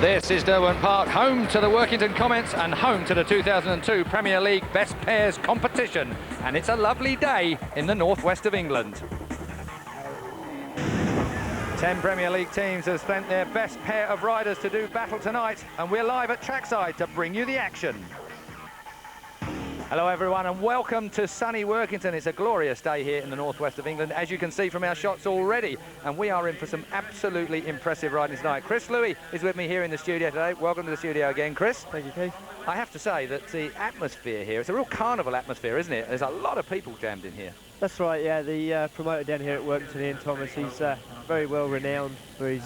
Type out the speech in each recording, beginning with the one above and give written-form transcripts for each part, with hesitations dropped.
This is Derwent Park, home to the Workington Comets and home to the 2002 Premier League Best Pairs competition. And it's a lovely day in the northwest of England. 10 Premier League teams have sent their best pair of riders to do battle tonight, and we're live at trackside to bring you the action. Hello everyone and welcome to sunny Workington. It's a glorious day here in the northwest of England, as you can see from our shots already, and we are in for some absolutely impressive riding tonight. Chris Louis is with me here in the studio today. Welcome to the studio again, Chris. Thank you, Keith. I have to say that the atmosphere here, it's a real carnival atmosphere, isn't it? There's a lot of people jammed in here. That's right, yeah. The promoter down here at Workington, Ian Thomas, he's very well renowned for his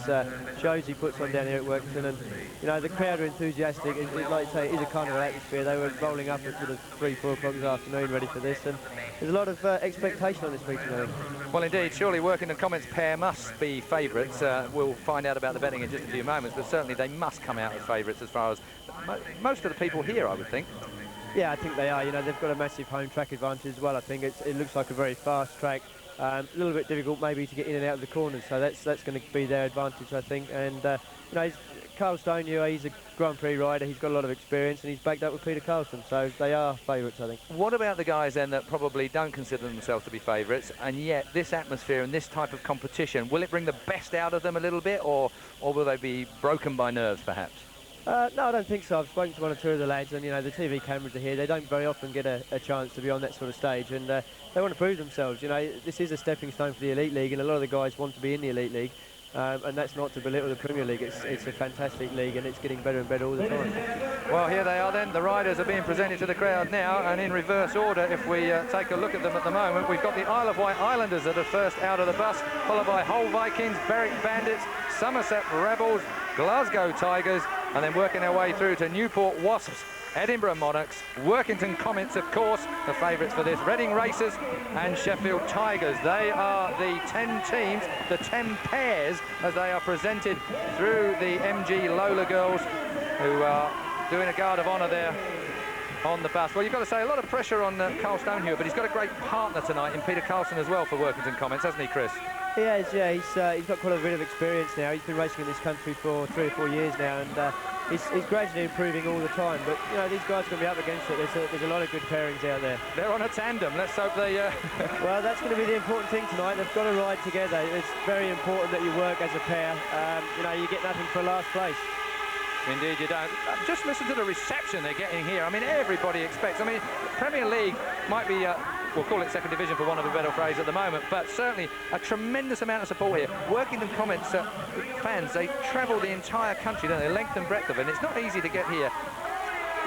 shows he puts on down here at Workington, and you know, the crowd are enthusiastic. Like you say, it is a carnival atmosphere. They were rolling up at sort of 3-4 o'clock this afternoon ready for this, and there's a lot of expectation on this meeting, I think. Well, indeed, surely Workington Comets pair must be favourites. We'll find out about the betting in just a few moments, but certainly they must come out as favourites as far as most of the people here, I would think. Yeah, I think they are. You know, they've got a massive home track advantage as well. I think it looks like a very fast track. A little bit difficult maybe to get in and out of the corners, so that's going to be their advantage, I think. And you know, Carl Stone, he's a Grand Prix rider. He's got a lot of experience, and he's backed up with Peter Carlson, so they are favourites, I think. What about the guys then that probably don't consider themselves to be favourites, and yet this atmosphere and this type of competition, will it bring the best out of them a little bit, or will they be broken by nerves perhaps? No, I don't think so. I've spoken to one or two of the lads, and you know, the TV cameras are here. They don't very often get a chance to be on that sort of stage, and they want to prove themselves. You know, this is a stepping stone for the Elite League, and a lot of the guys want to be in the Elite League, and that's not to belittle the Premier League. It's a fantastic league, and it's getting better and better all the time. Well, here they are then. The riders are being presented to the crowd now, and in reverse order, if we take a look at them at the moment, we've got the Isle of Wight Islanders that are first out of the bus, followed by Hull Vikings, Berwick Bandits, Somerset Rebels, Glasgow Tigers, and then working their way through to Newport Wasps, Edinburgh Monarchs, Workington Comets, of course, the favourites for this, Reading Racers and Sheffield Tigers. They are the 10 teams, the 10 pairs, as they are presented through the MG Lola girls, who are doing a guard of honour there on the bus. Well, you've got to say, a lot of pressure on Carl Stone here, but he's got a great partner tonight in Peter Carlson as well for Workington Comets, hasn't he, Chris? He has, yeah. He's got quite a bit of experience now. He's been racing in this country for 3 or 4 years now, and he's gradually improving all the time. But you know, these guys are going to be up against it. There's a lot of good pairings out there. They're on a tandem. Let's hope they. Well, that's going to be the important thing tonight. They've got to ride together. It's very important that you work as a pair. You know, you get nothing for last place. Indeed you don't. Just listen to the reception they're getting here. I mean, everybody expects. I mean, Premier League might be, we'll call it second division for want of a better phrase at the moment, but certainly a tremendous amount of support here. Workington Comets fans, they travel the entire country, don't they? Length and breadth of it, and it's not easy to get here.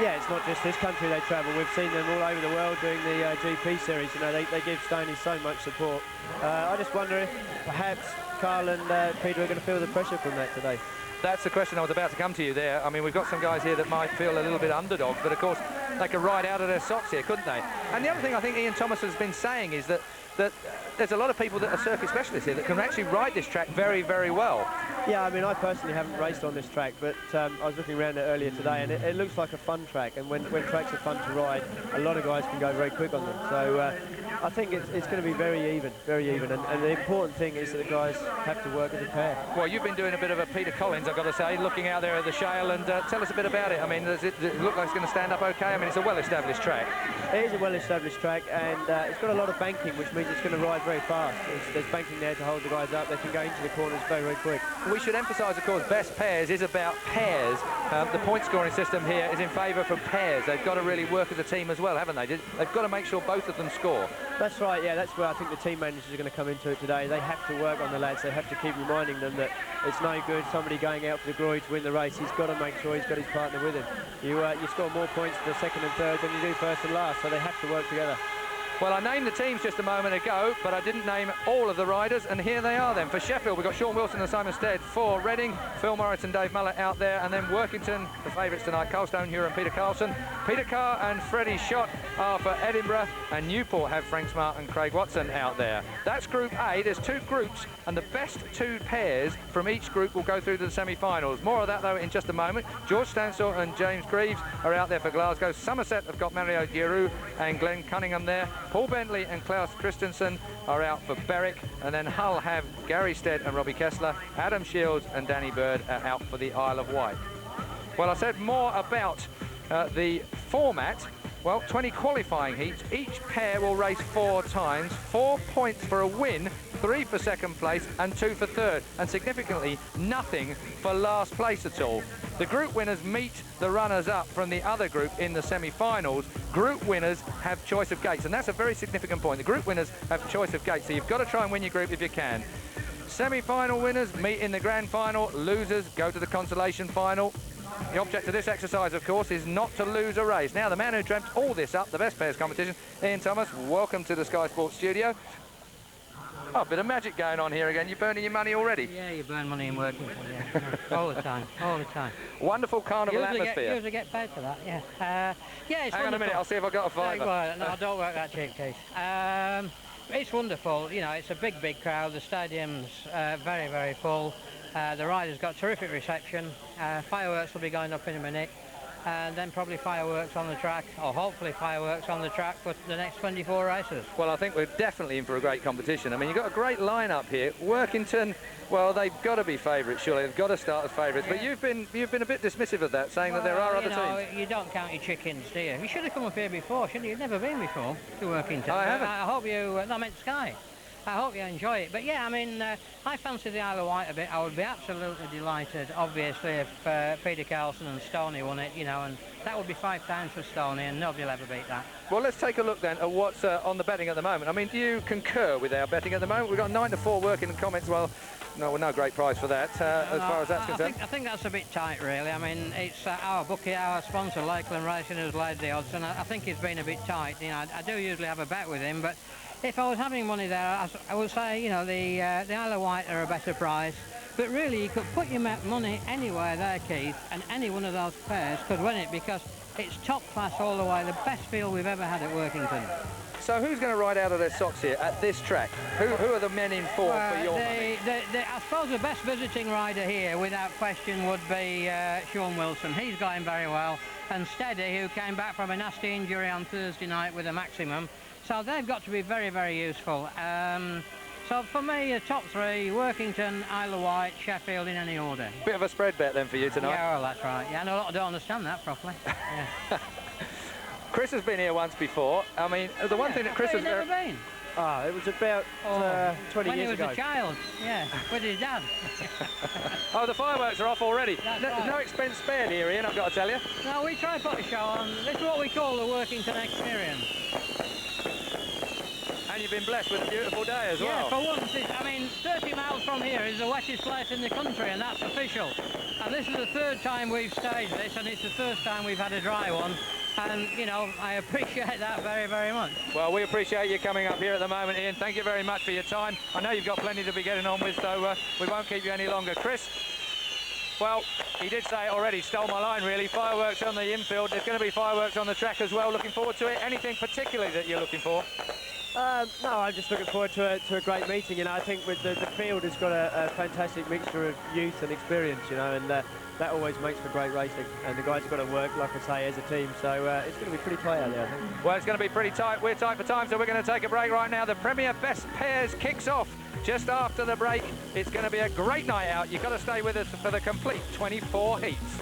Yeah, it's not just this country they travel. We've seen them all over the world doing the GP series. You know, they give Stoney so much support. I just wonder if perhaps Carl and Peter are going to feel the pressure from that today. That's the question I was about to come to you there. I mean, we've got some guys here that might feel a little bit underdog, but of course they could ride out of their socks here, couldn't they? And the other thing I think Ian Thomas has been saying is that there's a lot of people that are circuit specialists here that can actually ride this track very, very well. Yeah, I mean, I personally haven't raced on this track, but I was looking around it earlier today, and it looks like a fun track. And when tracks are fun to ride, a lot of guys can go very quick on them. So I think it's going to be very even, and the important thing is that the guys have to work as a pair. Well, you've been doing a bit of a Peter Collins, I've got to say, looking out there at the Shale, and tell us a bit about it. I mean, does it look like it's going to stand up okay? I mean, it's a well-established track. It is a well-established track, and it's got a lot of banking, which means it's going to ride very fast. There's banking there to hold the guys up. They can go into the corners very, very quick. We should emphasise, of course, best pairs is about pairs. The point scoring system here is in favour for pairs. They've got to really work as a team as well, haven't they? They've got to make sure both of them score. That's right, yeah, that's where I think the team managers are going to come into it today. They have to work on the lads. They have to keep reminding them that it's no good somebody going out for the glory to win the race. He's got to make sure he's got his partner with him. You score more points for the second and third than you do first and last, so they have to work together. Well, I named the teams just a moment ago, but I didn't name all of the riders, and here they are then. For Sheffield, we've got Sean Wilson and Simon Stead. For Reading, Phil Morris and Dave Mullett out there, and then Workington, the favourites tonight, Carl Stonehuer and Peter Carlson. Peter Carr and Freddie Schott are for Edinburgh, and Newport have Frank Smart and Craig Watson out there. That's Group A. There's 2 groups, and the best 2 pairs from each group will go through to the semi-finals. More of that, though, in just a moment. George Stansell and James Greaves are out there for Glasgow. Somerset have got Mario Giroux and Glenn Cunningham there. Paul Bentley and Klaus Christensen are out for Berwick, and then Hull have Gary Stead and Robbie Kessler. Adam Shields and Danny Bird are out for the Isle of Wight. Well, I said more about the format. Well, 20 qualifying heats. Each pair will race 4 times. 4 points for a win, 3 for second place and 2 for third. And significantly, nothing for last place at all. The group winners meet the runners-up from the other group in the semi-finals. Group winners have choice of gates, and that's a very significant point. The group winners have choice of gates, so you've got to try and win your group if you can. Semi-final winners meet in the grand final. Losers go to the consolation final. The object of this exercise, of course, is not to lose a race. Now, the man who dreamt all this up, the best pairs competition, Ian Thomas, welcome to the Sky Sports studio. Oh, a bit of magic going on here again. You're burning your money already. Yeah, you burn money in Workington, yeah. All the time, all the time. Wonderful carnival atmosphere. Usually get paid for that, yeah. Yeah, it's Hang on a minute, I'll see if I've got a fiver. Well, no, don't work that cheap, Keith. It's wonderful, you know, it's a big, big crowd. The stadium's very, very full. The riders got terrific reception. Fireworks will be going up in a minute, and then probably fireworks on the track, or hopefully fireworks on the track for the next 24 races. Well, I think we're definitely in for a great competition. I mean, you've got a great lineup here. Workington, well, they've got to be favourites, surely. They've got to start as favourites. Yeah. But you've been a bit dismissive of that, saying that there are other teams. You don't count your chickens, do you? You should have come up here before, shouldn't you? You've never been before to Workington. I haven't. I hope you, I meant Sky. I hope you enjoy it. But yeah, I mean, I fancy the Isle of Wight a bit. I would be absolutely delighted, obviously, if Peter Carlson and Stoney won it, you know, and that would be 5 times for Stoney, and nobody will ever beat that. Well, let's take a look then at what's on the betting at the moment. I mean, do you concur with our betting at the moment? We've got 9-4 working in the comments. Well, no great price for that, as far as that's concerned. I think that's a bit tight, really. I mean, it's our bookie, our sponsor, Lakeland Racing, who's laid the odds, and I think he's been a bit tight. You know, I do usually have a bet with him, but if I was having money there, I would say, you know, the Isle of Wight are a better price. But really, you could put your money anywhere there, Keith, and any one of those pairs could win it, because it's top class all the way, the best field we've ever had at Workington. So who's going to ride out of their socks here at this track? Who are the men in form for your money? I suppose the best visiting rider here, without question, would be Sean Wilson. He's going very well. And Steady, who came back from a nasty injury on Thursday night with a maximum. So they've got to be very, very useful. So for me, the top 3, Workington, Isle of Wight, Sheffield, in any order. Bit of a spread bet then for you tonight. Yeah, well, that's right. Yeah, no, I don't understand that properly. Yeah. Chris has been here once before. I mean, the one thing that Chris has... never been. Oh, it was about 20 when years ago. When he was a child, yeah, with his dad. Oh, the fireworks are off already. That's There's right. no expense spared here, Ian, I've got to tell you. No, we try to put a show on. This is what we call the Workington experience. And you've been blessed with a beautiful day as well. Yeah, for once, I mean, 30 miles from here is the wettest place in the country, and that's official. And this is the 3rd time we've staged this, and it's the 1st time we've had a dry one. And, you know, I appreciate that very, very much. Well, we appreciate you coming up here at the moment, Ian. Thank you very much for your time. I know you've got plenty to be getting on with, so we won't keep you any longer. Chris, well, he did say it already, stole my line, really. Fireworks on the infield. There's going to be fireworks on the track as well. Looking forward to it. Anything particularly that you're looking for? No, I'm just looking forward to a great meeting. You know, I think with the field has got a fantastic mixture of youth and experience, you know, and that always makes for great racing. And the guys have got to work, like I say, as a team. So it's going to be pretty tight out there, I think. Well, it's going to be pretty tight. We're tight for time, so we're going to take a break right now. The Premier Best Pairs kicks off just after the break. It's going to be a great night out. You've got to stay with us for the complete 24 heats.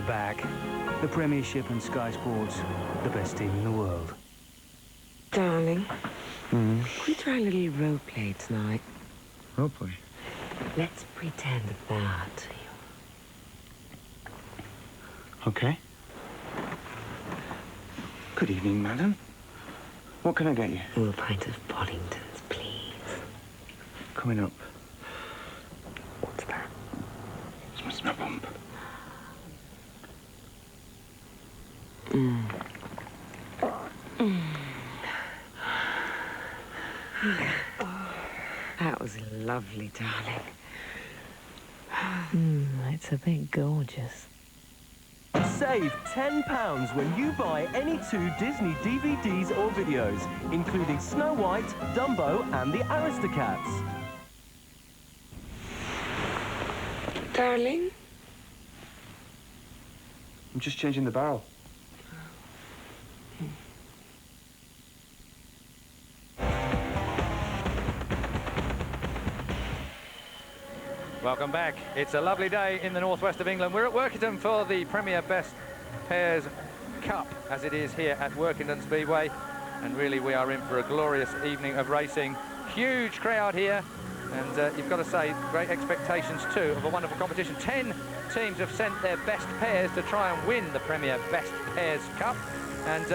Back. The Premiership and Sky Sports, the best team in the world. Darling, can we try a little role play tonight? Role play? Let's pretend that they're to you. Okay. Good evening, madam. What can I get you? Oh, a pint of Poddingtons, please. Coming up. What's that? It's my bump. That was lovely, darling. It's a bit gorgeous. Save £10 when you buy any 2 Disney DVDs or videos, including Snow White, Dumbo and the Aristocats. Darling? I'm just changing the barrel. Welcome back. It's a lovely day in the northwest of England. We're at Workington for the Premier Best Pairs Cup, as it is here at Workington Speedway. And really, we are in for a glorious evening of racing. Huge crowd here. And you've got to say, great expectations too of a wonderful competition. 10 teams have sent their best pairs to try and win the Premier Best Pairs Cup. And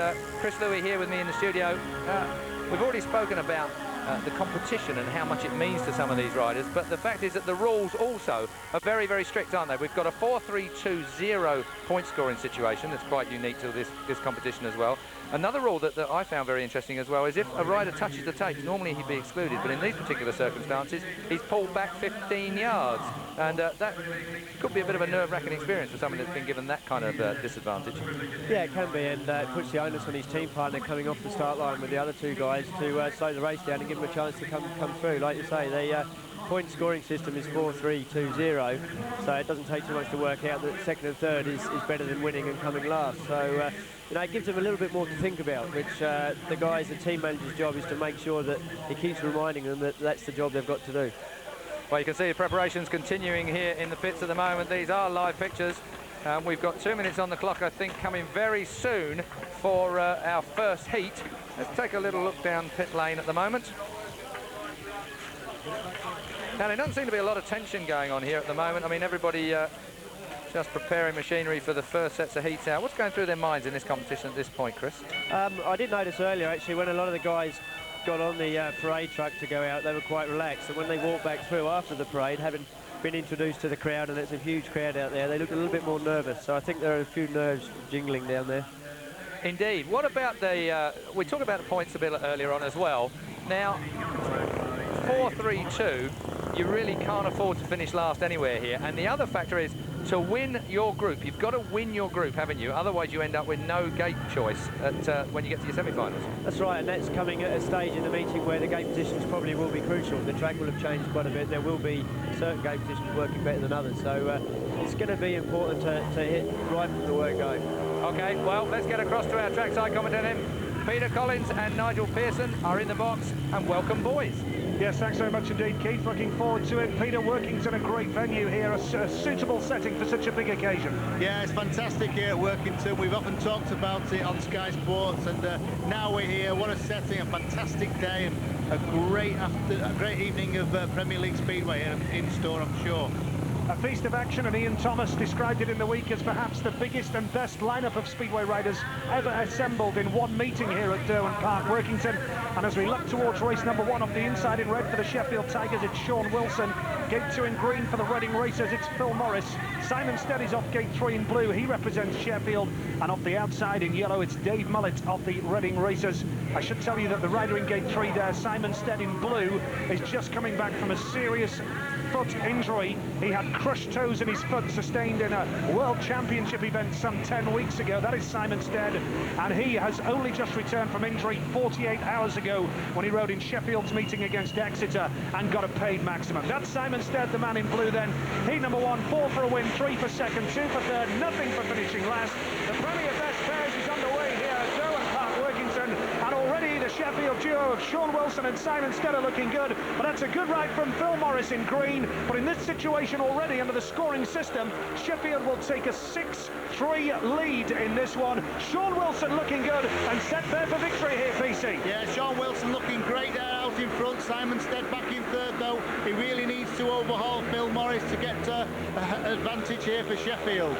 Chris Louis here with me in the studio. We've already spoken about the competition and how much it means to some of these riders, but the fact is that the rules also are very, very strict, aren't they? We've got a 4-3-2-0 point scoring situation that's quite unique to this competition as well. Another rule that I found very interesting as well is if a rider touches the tapes, normally he'd be excluded, but in these particular circumstances, he's pulled back 15 yards. And that could be a bit of a nerve-wracking experience for someone that's been given that kind of disadvantage. Yeah, it can be, and it puts the onus on his team partner coming off the start line with the other 2 guys to slow the race down and give them a chance to come through. Like you say, the point scoring system is 4-3-2-0, so it doesn't take too much to work out that second and third is better than winning and coming last. So you know, it gives them a little bit more to think about, which the guys, the team manager's job is to make sure that he keeps reminding them that that's the job they've got to do. Well, you can see the preparations continuing here in the pits at the moment. These are live pictures. We've got 2 minutes on the clock, I think, coming very soon for our first heat. Let's take a little look down pit lane at the moment. Now, there doesn't seem to be a lot of tension going on here at the moment. I mean, everybody just preparing machinery for the first sets of heats out. What's going through their minds in this competition at this point, Chris? I did notice earlier, actually, when a lot of the guys got on the parade truck to go out, they were quite relaxed. And when they walked back through after the parade, having been introduced to the crowd, and it's a huge crowd out there, they looked a little bit more nervous. So I think there are a few nerves jingling down there. Indeed. What about the... we talked about the points a bit earlier on as well. Now, 4-3-2, you really can't afford to finish last anywhere here. And the other factor is, to win your group, you've got to win your group, haven't you? Otherwise, you end up with no gate choice when you get to your semi-finals. That's right, and that's coming at a stage in the meeting where the gate positions probably will be crucial. The track will have changed quite a bit. There will be certain gate positions working better than others. So it's going to be important to hit right from the word go. OK, well, let's get across to our trackside commentator. Peter Collins and Nigel Pearson are in the box, and welcome, boys. Yes, thanks very much indeed, Keith. Looking forward to it. Peter, Workington, a great venue here, a suitable setting for such a big occasion. Yeah, it's fantastic here at Workington. We've often talked about it on Sky Sports, and now we're here. What a setting, a fantastic day, and a great evening of Premier League Speedway in store, I'm sure. A feast of action, and Ian Thomas described it in the week as perhaps the biggest and best lineup of Speedway riders ever assembled in one meeting here at Derwent Park, Workington. And as we look towards race number 1 off the inside in red for the Sheffield Tigers, it's Sean Wilson. Gate 2 in green for the Reading Racers, it's Phil Morris. Simon Steady's off gate 3 in blue, he represents Sheffield. And off the outside in yellow, it's Dave Mullett of the Reading Racers. I should tell you that the rider in gate 3 there, Simon Stead in blue, is just coming back from a serious foot injury. He had crushed toes in his foot sustained in a World Championship event some 10 weeks ago. That is Simon Stead, and he has only just returned from injury 48 hours ago when he rode in Sheffield's meeting against Exeter and got a paid maximum. That's Simon Stead, the man in blue then. Heat number 1, 4 for a win, 3 for second, 2 for third, nothing for finishing last. The Premier Best Pairs is underway here at Derwent Park, Workington, and already the Sheffield duo of Sean Wilson and Simon Stead are looking good, but that's a good ride from Phil Morris in green. But in this situation already, under the scoring system, Sheffield will take a 6-3 lead in this one. Sean Wilson looking good and set there for victory here, PC. Yeah, Sean Wilson looking great there out in front. Simon Stead back in third, though. He really needs to overhaul Phil Morris to get advantage here for Sheffield.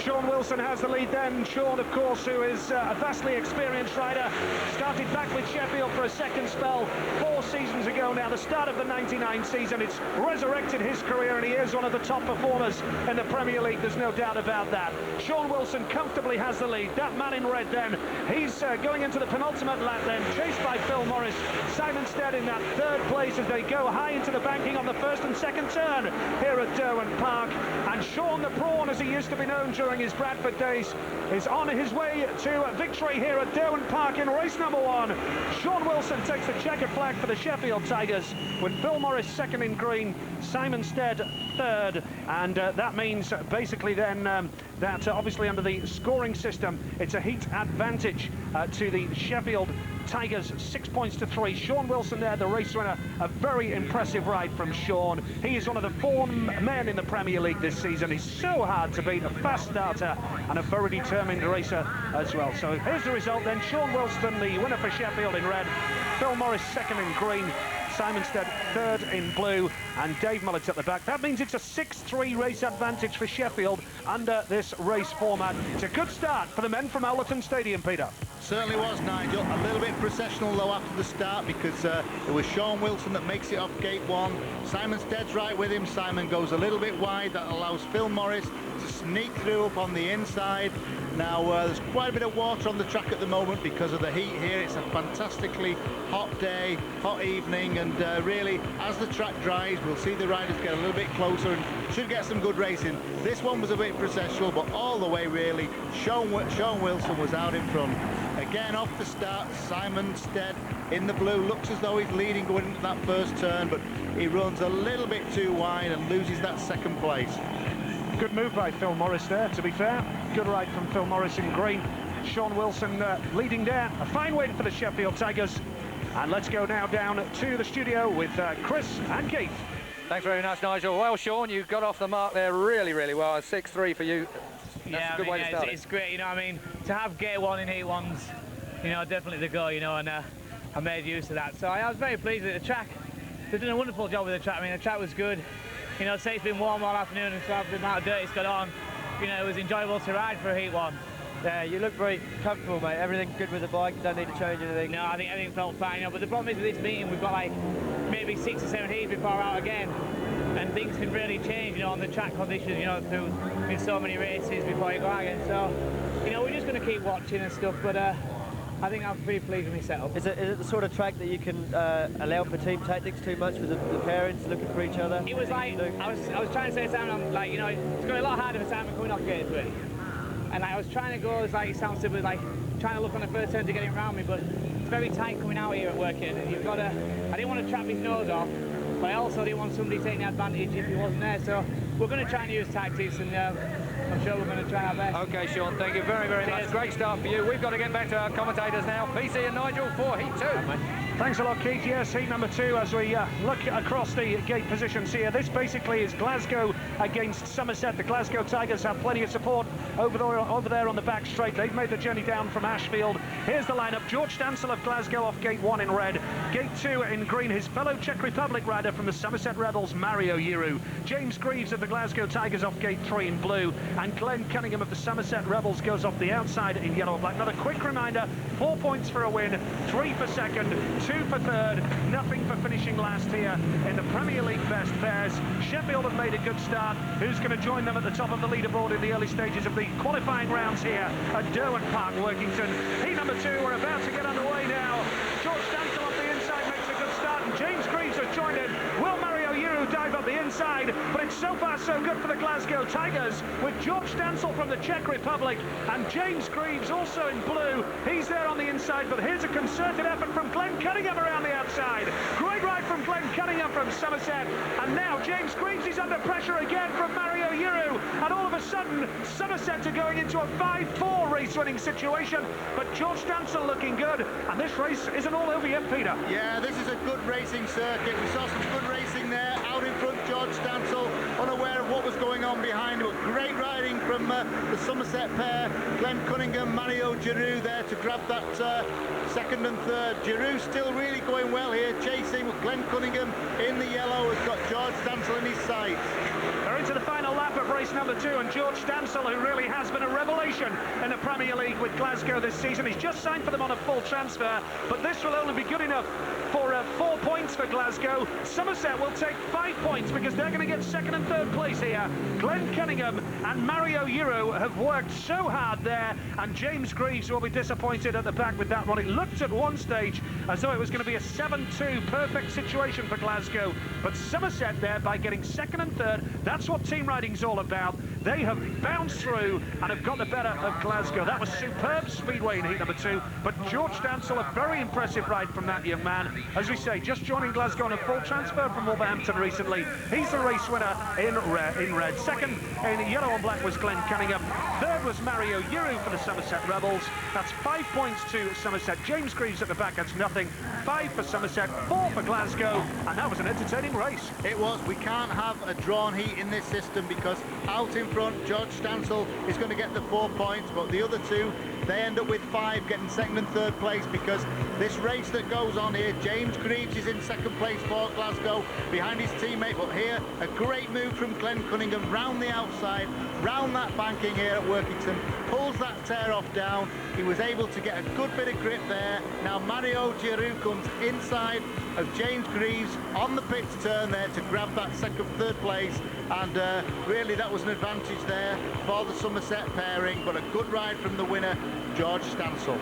Sean Wilson has the lead then. Sean, of course, who is a vastly experienced rider, started back with Sheffield for a second spell 4 seasons ago now, the start of the 99 season. It's resurrected his career, and he is one of the top performers in the Premier League, there's no doubt about that. Sean Wilson comfortably has the lead. That man in red then, he's going into the penultimate lap then, chased by Phil Morris. Simon Stead in that 3rd place as they go high into the banking on the 1st and 2nd turn here at Derwent Park. And Sean the Prawn, as he used to be known during his Bradford days, is on his way to victory here at Derwent Park in race number 1. Sean Wilson takes the checkered flag for the Sheffield Tigers, with Phil Morris 2nd in green, Simon Stead 3rd, and that means basically then that obviously under the scoring system it's a heat advantage to the Sheffield Tigers, 6 points to 3. Sean Wilson there, the race winner. A very impressive ride from Sean. He is one of the form men in the Premier League this season. He's so hard to beat, a fast starter and a very determined racer as well. So here's the result then. Sean Wilson, the winner for Sheffield in red. Phil Morris 2nd in green. Simon Stead 3rd in blue, and Dave Mullet's at the back. That means it's a 6-3 race advantage for Sheffield under this race format. It's a good start for the men from Allerton Stadium, Peter. Certainly was, Nigel. A little bit processional though after the start, because it was Sean Wilson that makes it off gate 1. Simon Stead's right with him. Simon goes a little bit wide. That allows Phil Morris to sneak through up on the inside. Now there's quite a bit of water on the track at the moment because of the heat here. It's a fantastically hot day, hot evening, and really as the track dries we'll see the riders get a little bit closer and should get some good racing. This one was a bit processional, but all the way really Sean Wilson was out in front. Again off the start, Simon Stead in the blue looks as though he's leading going into that 1st turn, but he runs a little bit too wide and loses that 2nd place. Good move by Phil Morris there, to be fair. Good ride from Phil Morris in green. Sean Wilson leading there. A fine win for the Sheffield Tigers. And let's go now down to the studio with Chris and Keith. Thanks very much, Nigel. Well, Sean, you got off the mark there really, really well. 6-3 for you. That's a good way to start. It's great, you know what I mean? To have gate 1 in heat 1's, you know, definitely the go, you know, and I made use of that. So I was very pleased with the track. They've done a wonderful job with the track. I mean, the track was good. You know, say it's been warm all afternoon, and so after the amount of dirt it's got on, you know, it was enjoyable to ride for a heat 1. Yeah, you look very comfortable, mate. Everything good with the bike, don't need to change anything. No, I think everything felt fine, you know, but the problem is with this meeting, we've got like maybe 6 or 7 heats before we're out again, and things can really change, you know, on the track conditions, you know, through in so many races before you go out again. So, you know, we're just going to keep watching and stuff, but I think I'm pretty pleased with my setup. Is it the sort of track that you can allow for team tactics too much with the parents looking for each other? It was like, I was trying to say to Simon, I'm like, you know, it's going to be a lot harder for Simon coming off gate 3. And I was trying to go, as like, it sounds simple, like trying to look on the 1st turn to get him around me, but it's very tight coming out here at Workington. You've got to, I didn't want to trap his nose off, but I also didn't want somebody taking advantage if he wasn't there. So we're going to try and use tactics, and I'm sure we're going to try our best. Okay, Sean, thank you very, very much. Great start for you. We've got to get back to our commentators now. PC and Nigel for Heat 2. Thanks a lot, Keith. Yes, heat number 2 as we look across the gate positions here. This basically is Glasgow against Somerset. The Glasgow Tigers have plenty of support over there on the back straight. They've made the journey down from Ashfield. Here's the lineup. George Stansel of Glasgow off gate 1 in red. Gate 2 in green, his fellow Czech Republic rider from the Somerset Rebels, Mario Yiru. James Greaves of the Glasgow Tigers off gate 3 in blue. And Glenn Cunningham of the Somerset Rebels goes off the outside in yellow and black. Another quick reminder, 4 points for a win, 3 for second, 2 for third, nothing for finishing last here in the Premier League best pairs. Sheffield have made a good start. Who's going to join them at the top of the leaderboard in the early stages of the qualifying rounds here at Derwent Park, Workington? Heat number 2, we're about to get underway now. George Stansel off the inside makes a good start, and James Greaves has joined in. Will Mario Yiru dive up the inside? But it's so far so good for the Glasgow Tigers, with George Stansel from the Czech Republic and James Greaves also in blue. He's there on the inside, but here's a concerted effort from Glenn Cunningham around the outside. Great ride from Glenn Cunningham from Somerset, and now James Greaves is under pressure again from Mario Yiru, and all of a sudden Somerset are going into a 5-4 race-winning situation, but George Stansel looking good, and this race isn't all over yet, Peter. Yeah, this is a good racing circuit. We saw some good racing there. Out in front, George Stansel unaware of what was going on behind. But great riding from the Somerset pair. Glenn Cunningham, Mario Giroux there to grab that second and third. Giroux still really going well here, chasing with Glenn Cunningham in the yellow. Has got George Stansel in his sights. They're into the final lap of race number 2, and George Stansel, who really has been a revelation in the Premier League with Glasgow this season, he's just signed for them on a full transfer, but this will only be good enough for 4 points for Glasgow. Somerset will take 5 points because they're going to get second and third place here. Glenn Cunningham and Mario Giroux have worked so hard there, and James Greaves will be disappointed at the back with that one. It looked at one stage as though it was going to be a 7-2 perfect situation for Glasgow, but Somerset there, by getting second and third, that's what team riding's all about. They have bounced through and have got the better of Glasgow. That was superb speedway in heat number 2, but George Stansel, a very impressive ride from that young man. As we say, just joining Glasgow on a full transfer from Wolverhampton recently. He's the race winner in red. Second in yellow and black was Glenn Cunningham. Third was Mario Giroux for the Somerset Rebels. That's 5 points to Somerset. James Greaves at the back, that's nothing. 5 for Somerset, 4 for Glasgow, and that was an entertaining race. It was. We can't have a drawn heat in this system because out in front, George Stansel is going to get the 4 points, but the other two, they end up with 5, getting second and third place, because this race that goes on here, James Greaves is in second place for Glasgow behind his teammate, but here a great move from Glenn Cunningham round the outside, round that banking here at Workington, pulls that tear off down. He was able to get a good bit of grip there. Now Mario Giroux comes inside of James Greaves on the pit turn there to grab that second, third place, and really that was an advantage there for the Somerset pairing, but a good ride from the winner, George Stansel.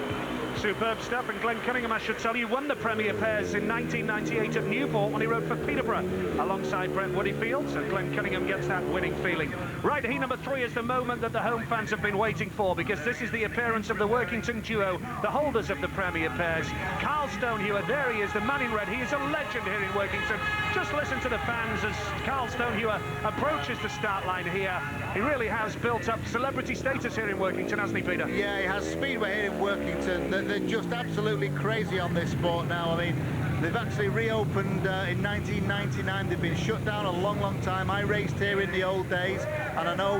Superb stuff, and Glenn Cunningham, I should tell you, won the Premier Pairs in 1998 at Newport when he rode for Peterborough alongside Brett Woodyfield, so Glenn Cunningham gets that winning feeling. Right, heat number 3 is the moment that the home fans have been waiting for, because this is the appearance of the Workington duo, the holders of the Premier Pairs. Carl Stonehewer, there he is, the man in red. He is a legend here in Workington. Just listen to the fans as Carl Stonehewer approaches the start line here. He really has built up celebrity status here in Workington, hasn't he, Peter? Yeah, he has speedway here in Workington. They're just absolutely crazy on this sport now. I mean, they've actually reopened in 1999. They've been shut down a long, long time. I raced here in the old days, and I know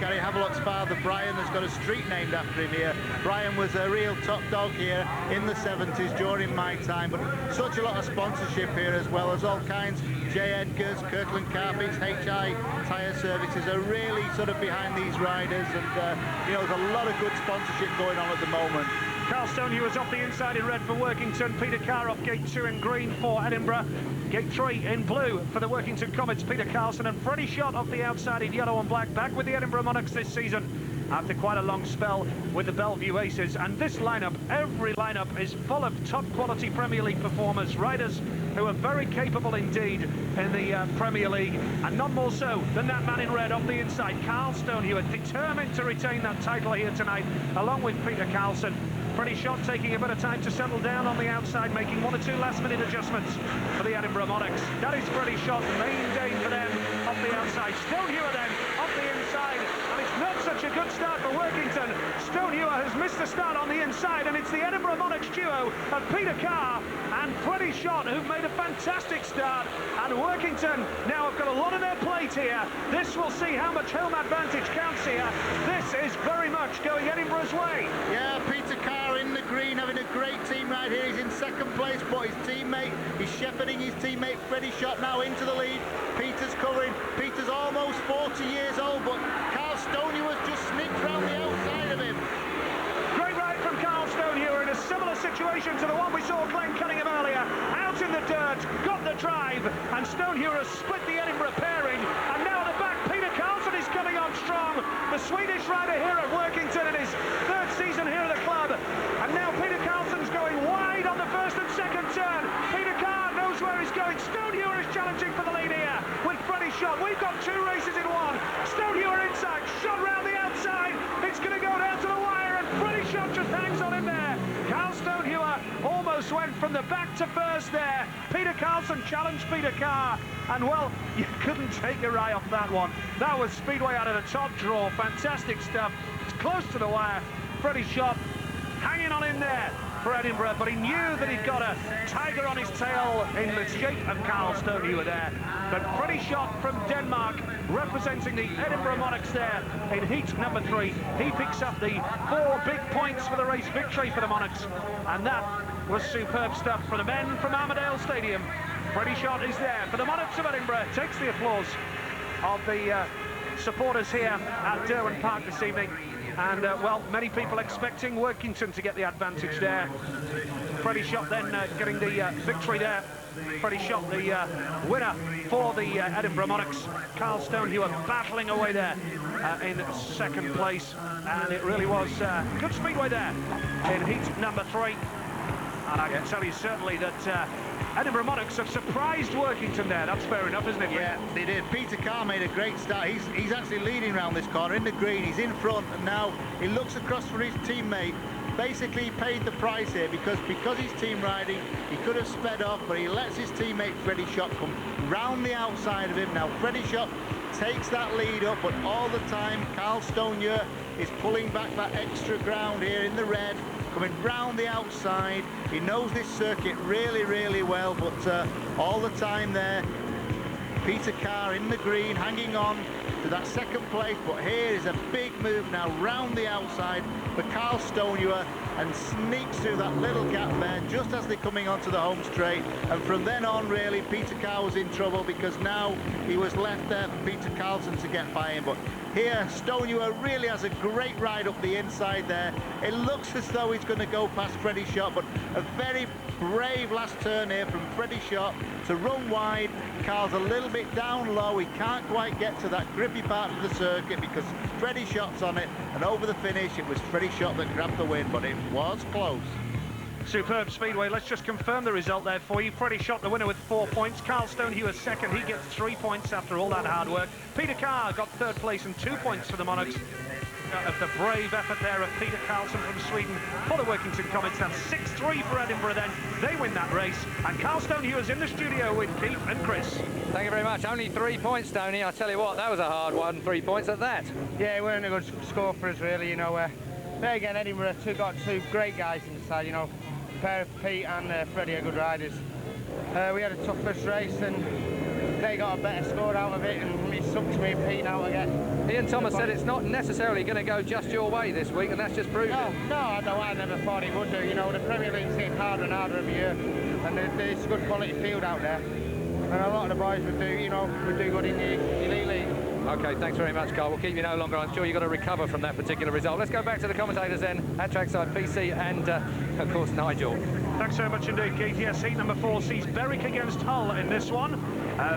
Gary Havelock's father, Brian, has got a street named after him here. Brian was a real top dog here in the 70s during my time, but such a lot of sponsorship here as well as all kinds. J. Edgar's, Kirkland Carpets, HI Tyre Services are really sort of behind these riders, and you know, there's a lot of good sponsorship going on at the moment. Carl Stonehewer is off the inside in red for Workington. Peter Carr off gate 2 in green for Edinburgh. Gate 3 in blue for the Workington Comets, Peter Carlson, and Freddie Shott off the outside in yellow and black, back with the Edinburgh Monarchs this season after quite a long spell with the Bellevue Aces. And this lineup, every lineup, is full of top quality Premier League performers, riders who are very capable indeed in the Premier League, and none more so than that man in red off the inside, Carl Stonehewer, determined to retain that title here tonight, along with Peter Carlson. Freddie Shott taking a bit of time to settle down on the outside, making 1 or 2 last-minute adjustments for the Edinburgh Monarchs. That is Freddie Shott, main day for them off the outside. Stonehewer then off the inside, and it's not such a good start for Workington. Stonehewer has missed the start on the inside, and it's the Edinburgh Monarchs duo of Peter Carr and Freddie Shott who've made a fantastic start, and Workington now have got a lot on their plate here. This will see how much home advantage counts here. This is very much going Edinburgh's way. Yeah, Peter Carr in the green, having a great team right here. He's in second place, but his teammate, he's shepherding his teammate Freddie Shott now into the lead. Peter's covering. Peter's almost 40 years old, but Carl Stonehewer's just sneaked round the outside of him. Great ride from Carl Stonehewer in a similar situation to the one we saw Glenn Cunningham earlier. Out in the dirt, got the drive, and Stonehewer has split the Edinburgh pairing, and now at the back, Peter Carlson is coming on strong. The Swedish rider here at Workington in his 3rd season here at the club, and now Peter Carlson's going wide on the 1st and 2nd turn. Peter Carr knows where he's going. Stonehewer is challenging for the lead here with Freddie Shott. We've got 2 races in one. Stonehewer inside, Shott round the outside. It's going to go down to the wire, and Freddie Shott just hangs on in there. Carl Stonehewer almost went from the back to first there. Peter Carlson challenged Peter Carr, and well, you couldn't take your eye off that one. That was speedway out of the top draw. Fantastic stuff. It's close to the wire. Freddie Shott hanging on in there for Edinburgh, but he knew that he'd got a tiger on his tail in the shape of Carl Stone, who were there. But Freddie Schott from Denmark, representing the Edinburgh Monarchs there in heat number 3. He picks up the 4 big points for the race victory for the Monarchs, and that was superb stuff for the men from Armadale Stadium. Freddie Schott is there for the Monarchs of Edinburgh, takes the applause of the supporters here at Derwent Park this evening. And, well, many people expecting Workington to get the advantage there. Freddie Schott then getting the victory there. Freddie Schott, the winner for the Edinburgh Monarchs. Carl Stone, who were battling away there in second place. And it really was good speedway there in heat number 3. And I can tell you certainly that Edinburgh Monarchs have surprised Workington there. That's fair enough, isn't it? Yeah, they did. Peter Carr made a great start. He's actually leading around this corner in the green. He's in front, and now he looks across for his teammate. Basically, he paid the price here because he's team riding, he could have sped off, but he lets his teammate Freddie Schott come round the outside of him. Now, Freddie Schott takes that lead up, but all the time, Carl Stone is pulling back that extra ground here in the red, coming round the outside. He knows this circuit really, really well, but all the time there, Peter Carr in the green, hanging on to that second place. But here is a big move now round the outside for Carl Stonewer, and sneaks through that little gap there just as they're coming onto the home straight. And from then on, really, Peter Carr was in trouble because now he was left there for Peter Carlson to get by him. But here, Stonewer really has a great ride up the inside there. It looks as though he's going to go past Freddie Schott, but a very brave last turn here from Freddie Schott to run wide. Carl's a little bit down low. He can't quite get to that grippy part of the circuit because Freddie Schott's on it, and over the finish, it was Freddie Schott that grabbed the win, but it was close. Superb speedway. Let's just confirm the result there for you. Freddie Schott, the winner, with 4 points. Carl Stone, was second. He gets 3 points after all that hard work. Peter Carr got 3rd place and 2 points for the Monarchs. Of the brave effort there of Peter Carlson from Sweden for the Workington Comets. That's 6-3 for Edinburgh then. They win that race. And Carl Stone is in the studio with Keith and Chris. Thank you very much. Only 3 points, Stoney. I tell you what, that was a hard one. 3 points at that. Yeah, it weren't a good score for us, really. You know, there again, Edinburgh got 2 great guys inside. You know, a pair of Pete and Freddie are good riders. We had a tough first race, and they got a better score out of it, and it sucked me and Pete out again. Ian Thomas said it's not necessarily going to go just your way this week, and that's just proved it. No, I never thought it would do. You know, the Premier League's getting harder and harder every year, and there's a good quality field out there. And a lot of the boys would do good in the Elite League. OK, thanks very much, Carl. We'll keep you no longer. I'm sure you've got to recover from that particular result. Let's go back to the commentators then, at trackside PC and, of course, Nigel. Thanks so much indeed, Keith. Yes, heat number 4 sees Berwick against Hull in this one.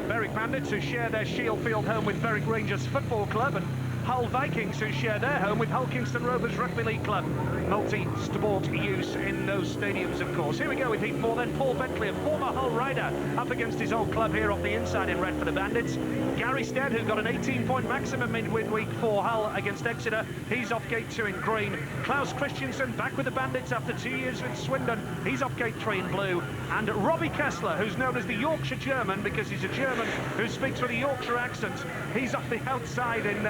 Berwick Bandits, who share their Shield Field home with Berwick Rangers Football Club, and Hull Vikings, who share their home with Hull Kingston Rovers Rugby League Club. Multi-sport use in those stadiums, of course. Here we go with heat 4 then. Paul Bentley, a former Hull rider, up against his old club here off the inside in red for the Bandits. Gary Stead, who got an 18-point maximum in week 4 Hull against Exeter. He's off gate 2 in green. Klaus Christensen back with the Bandits after 2 years with Swindon. He's off gate 3 in blue. And Robbie Kessler, who's known as the Yorkshire German because he's a German who speaks with a Yorkshire accent. He's off the outside in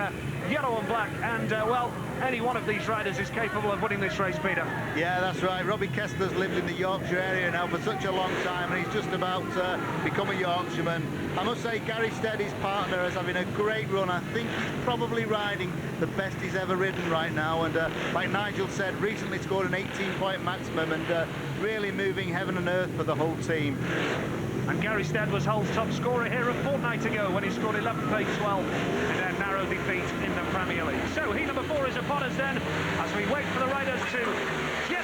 yellow and black, and well, any one of these riders is capable of winning this race, Peter. Yeah, that's right. Robbie Kessler's lived in the Yorkshire area now for such a long time, and he's just about to become a Yorkshireman. I must say, Gary Stead, his partner, is having a great run. I think he's probably riding the best he's ever ridden right now, and like Nigel said, recently scored an 18-point maximum, and really moving heaven and earth for the whole team. And Gary Stead was Hull's top scorer here a fortnight ago when he scored 11 pace 12 in their narrow defeat in the Premier League. So heat number 4 is upon us then, as we wait for the riders to get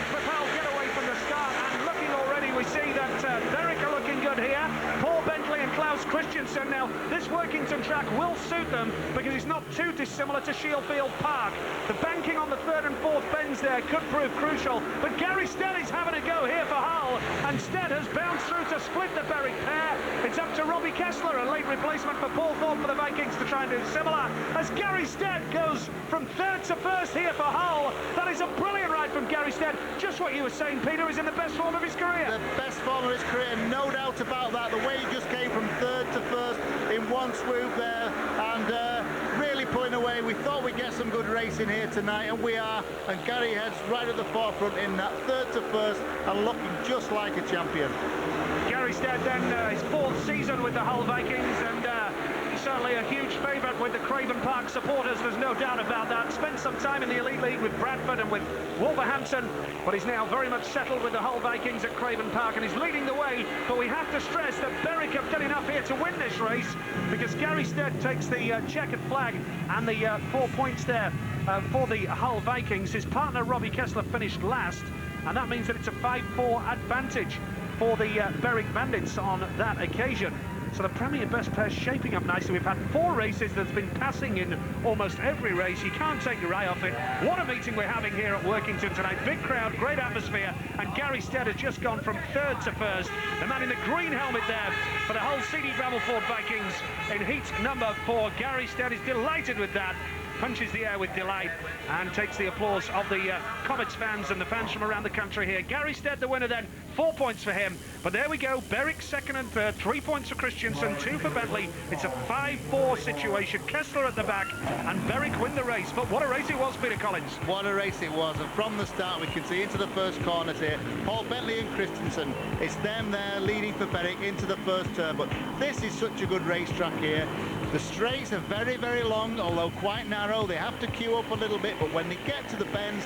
away from the start. And looking already, we see that Berwick are looking good here. Paul Bentley and Klaus Christensen. Now, this Workington track will suit them because it's not too dissimilar to Shieldfield Park. The banking on the 3rd and 4th bends there could prove crucial, but Gary Stead is having a go here for Hull, and Stead has bounced through to split the Berwick pair. It's up to Robbie Kessler, a late replacement for Paul Thorpe for the Vikings, to try and do similar, as Gary Stead goes from 3rd to 1st here for Hull. That is a brilliant ride from Gary Stead. Just what you were saying, Peter, is in the best form of his career. The best form of his career, no doubt about that. The way he just came from 3rd to 1st in one swoop there, and really pulling away we thought we'd get some good racing here tonight, and we are. And Gary Head's right at the forefront in that third to first and looking just like a champion. Gary Stead then, his 4th season with the Hull Vikings, and he's certainly a huge favourite with the Craven Park supporters, there's no doubt about that. Spent some time in the Elite League with Bradford and with Wolverhampton, but he's now very much settled with the Hull Vikings at Craven Park, and he's leading the way. But we have to stress that Berwick have done enough here to win this race, because Gary Stead takes the checkered flag and the 4 points there for the Hull Vikings. His partner Robbie Kessler finished last, and that means that it's a 5-4 advantage for the Berwick Bandits on that occasion. So the Premier Best Pair shaping up nicely. We've had 4 races that's been passing in almost every race. You can't take your eye off it. What a meeting we're having here at Workington tonight. Big crowd, great atmosphere, and Gary Stead has just gone from 3rd to 1st. The man in the green helmet there for the Hull CD Brambleford Vikings in heat number 4. Gary Stead is delighted with that. Punches the air with delight and takes the applause of the Comets fans and the fans from around the country here. Gary Stead the winner then, 4 points for him. But there we go, Berwick 2nd and 3rd, 3 points for Christensen, 2 for Bentley. It's a 5-4 situation. Kessler at the back and Berwick win the race. But what a race it was, Peter Collins. What a race it was, and from the start we can see into the first corners here, Paul Bentley and Christensen. It's them there leading for Berwick into the first turn, but this is such a good racetrack here. The straights are very, very long, although quite narrow. They have to queue up a little bit, but when they get to the bends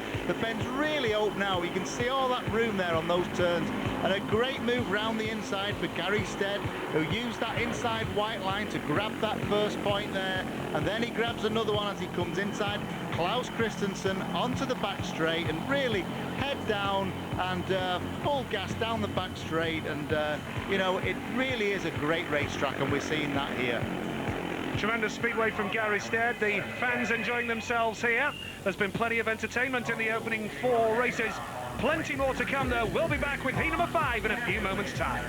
really open out. You can see all that room there on those turns. And a great move round the inside for Gary Stead, who used that inside white line to grab that first point there. And then he grabs another one as he comes inside. Klaus Christensen onto the back straight and really head down and full gas down the back straight. And, you know, it really is a great racetrack, and we're seeing that here. Tremendous speedway from Gary Stead. The fans enjoying themselves here. There's been plenty of entertainment in the opening 4 races. Plenty more to come, though. We'll be back with heat number 5 in a few moments' time.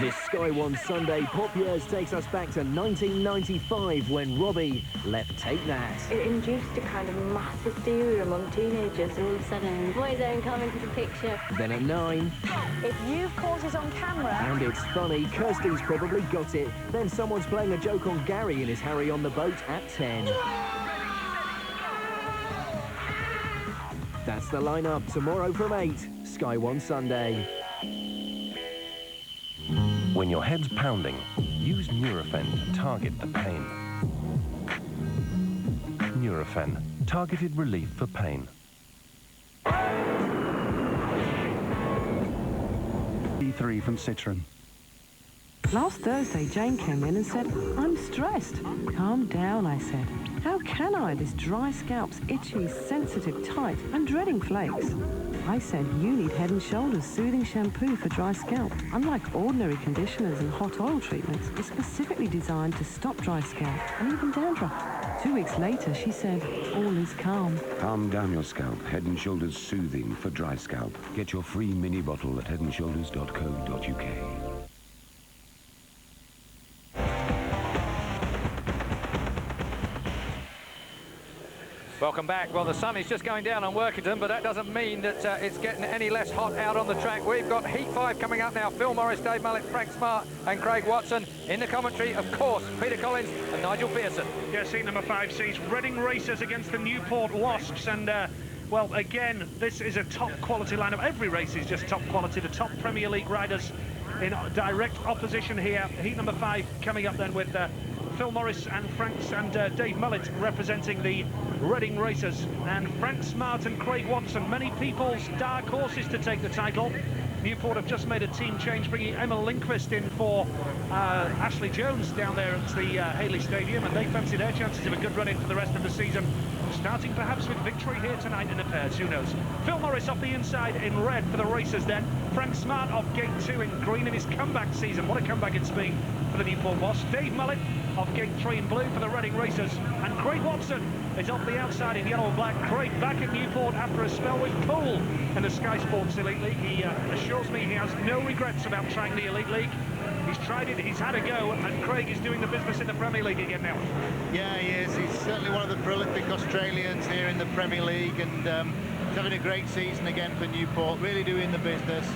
This Sky One Sunday Pop Years takes us back to 1995 when Robbie left Take That. It induced a kind of mass hysteria among teenagers. All of a sudden, boys don't come into the picture. Then at 9... If you've caught it on camera... And it's funny, Kirsty's probably got it. Then someone's playing a joke on Gary in his Harry on the Boat at 10. That's the lineup tomorrow from 8, Sky One Sunday. When your head's pounding, use Nurofen to target the pain. Nurofen, targeted relief for pain. E3 from Citroën. Last Thursday, Jane came in and said, "I'm stressed." "Calm down," I said. "How can I? This dry scalp's itchy, sensitive, tight, and dreading flakes." I said, "You need Head & Shoulders soothing shampoo for dry scalp. Unlike ordinary conditioners and hot oil treatments, it's specifically designed to stop dry scalp and even dandruff." 2 weeks later, she said, "All is calm." Calm down your scalp. Head & Shoulders Soothing for dry scalp. Get your free mini bottle at headandshoulders.co.uk. Welcome back. Well, the sun is just going down on Workington, but that doesn't mean that it's getting any less hot out on the track. We've got Heat 5 coming up now. Phil Morris, Dave Mullett, Frank Smart and Craig Watson. In the commentary, of course, Peter Collins and Nigel Pearson. Yes, heat number 5 sees Reading Racers against the Newport Wasps. And, well, again, this is a top-quality lineup. Every race is just top quality. The top Premier League riders in direct opposition here. Heat number 5 coming up then with Phil Morris and Dave Mullett representing the Reading Racers, and Frank Smart and Craig Watson, many people's dark horses to take the title. Newport have just made a team change, bringing Emma Lindquist in for Ashley Jones down there at the Hayley Stadium, and they fancy their chances of a good run in for the rest of the season, starting perhaps with victory here tonight in the pairs, who knows. Phil Morris off the inside in red for the Racers then. Frank Smart off gate 2 in green in his comeback season. What a comeback it's been for the Newport Wasps. Dave Mullett off gate 3 in blue for the Reading Racers, and Craig Watson is off the outside in yellow and black. Craig back at Newport after a spell with Poole in the Sky Sports Elite League. He assures me he has no regrets about trying the Elite League. He's tried it, he's had a go, and Craig is doing the business in the Premier League again now. Yeah, he is. He's certainly one of the prolific Australians here in the Premier League, and he's having a great season again for Newport, really doing the business.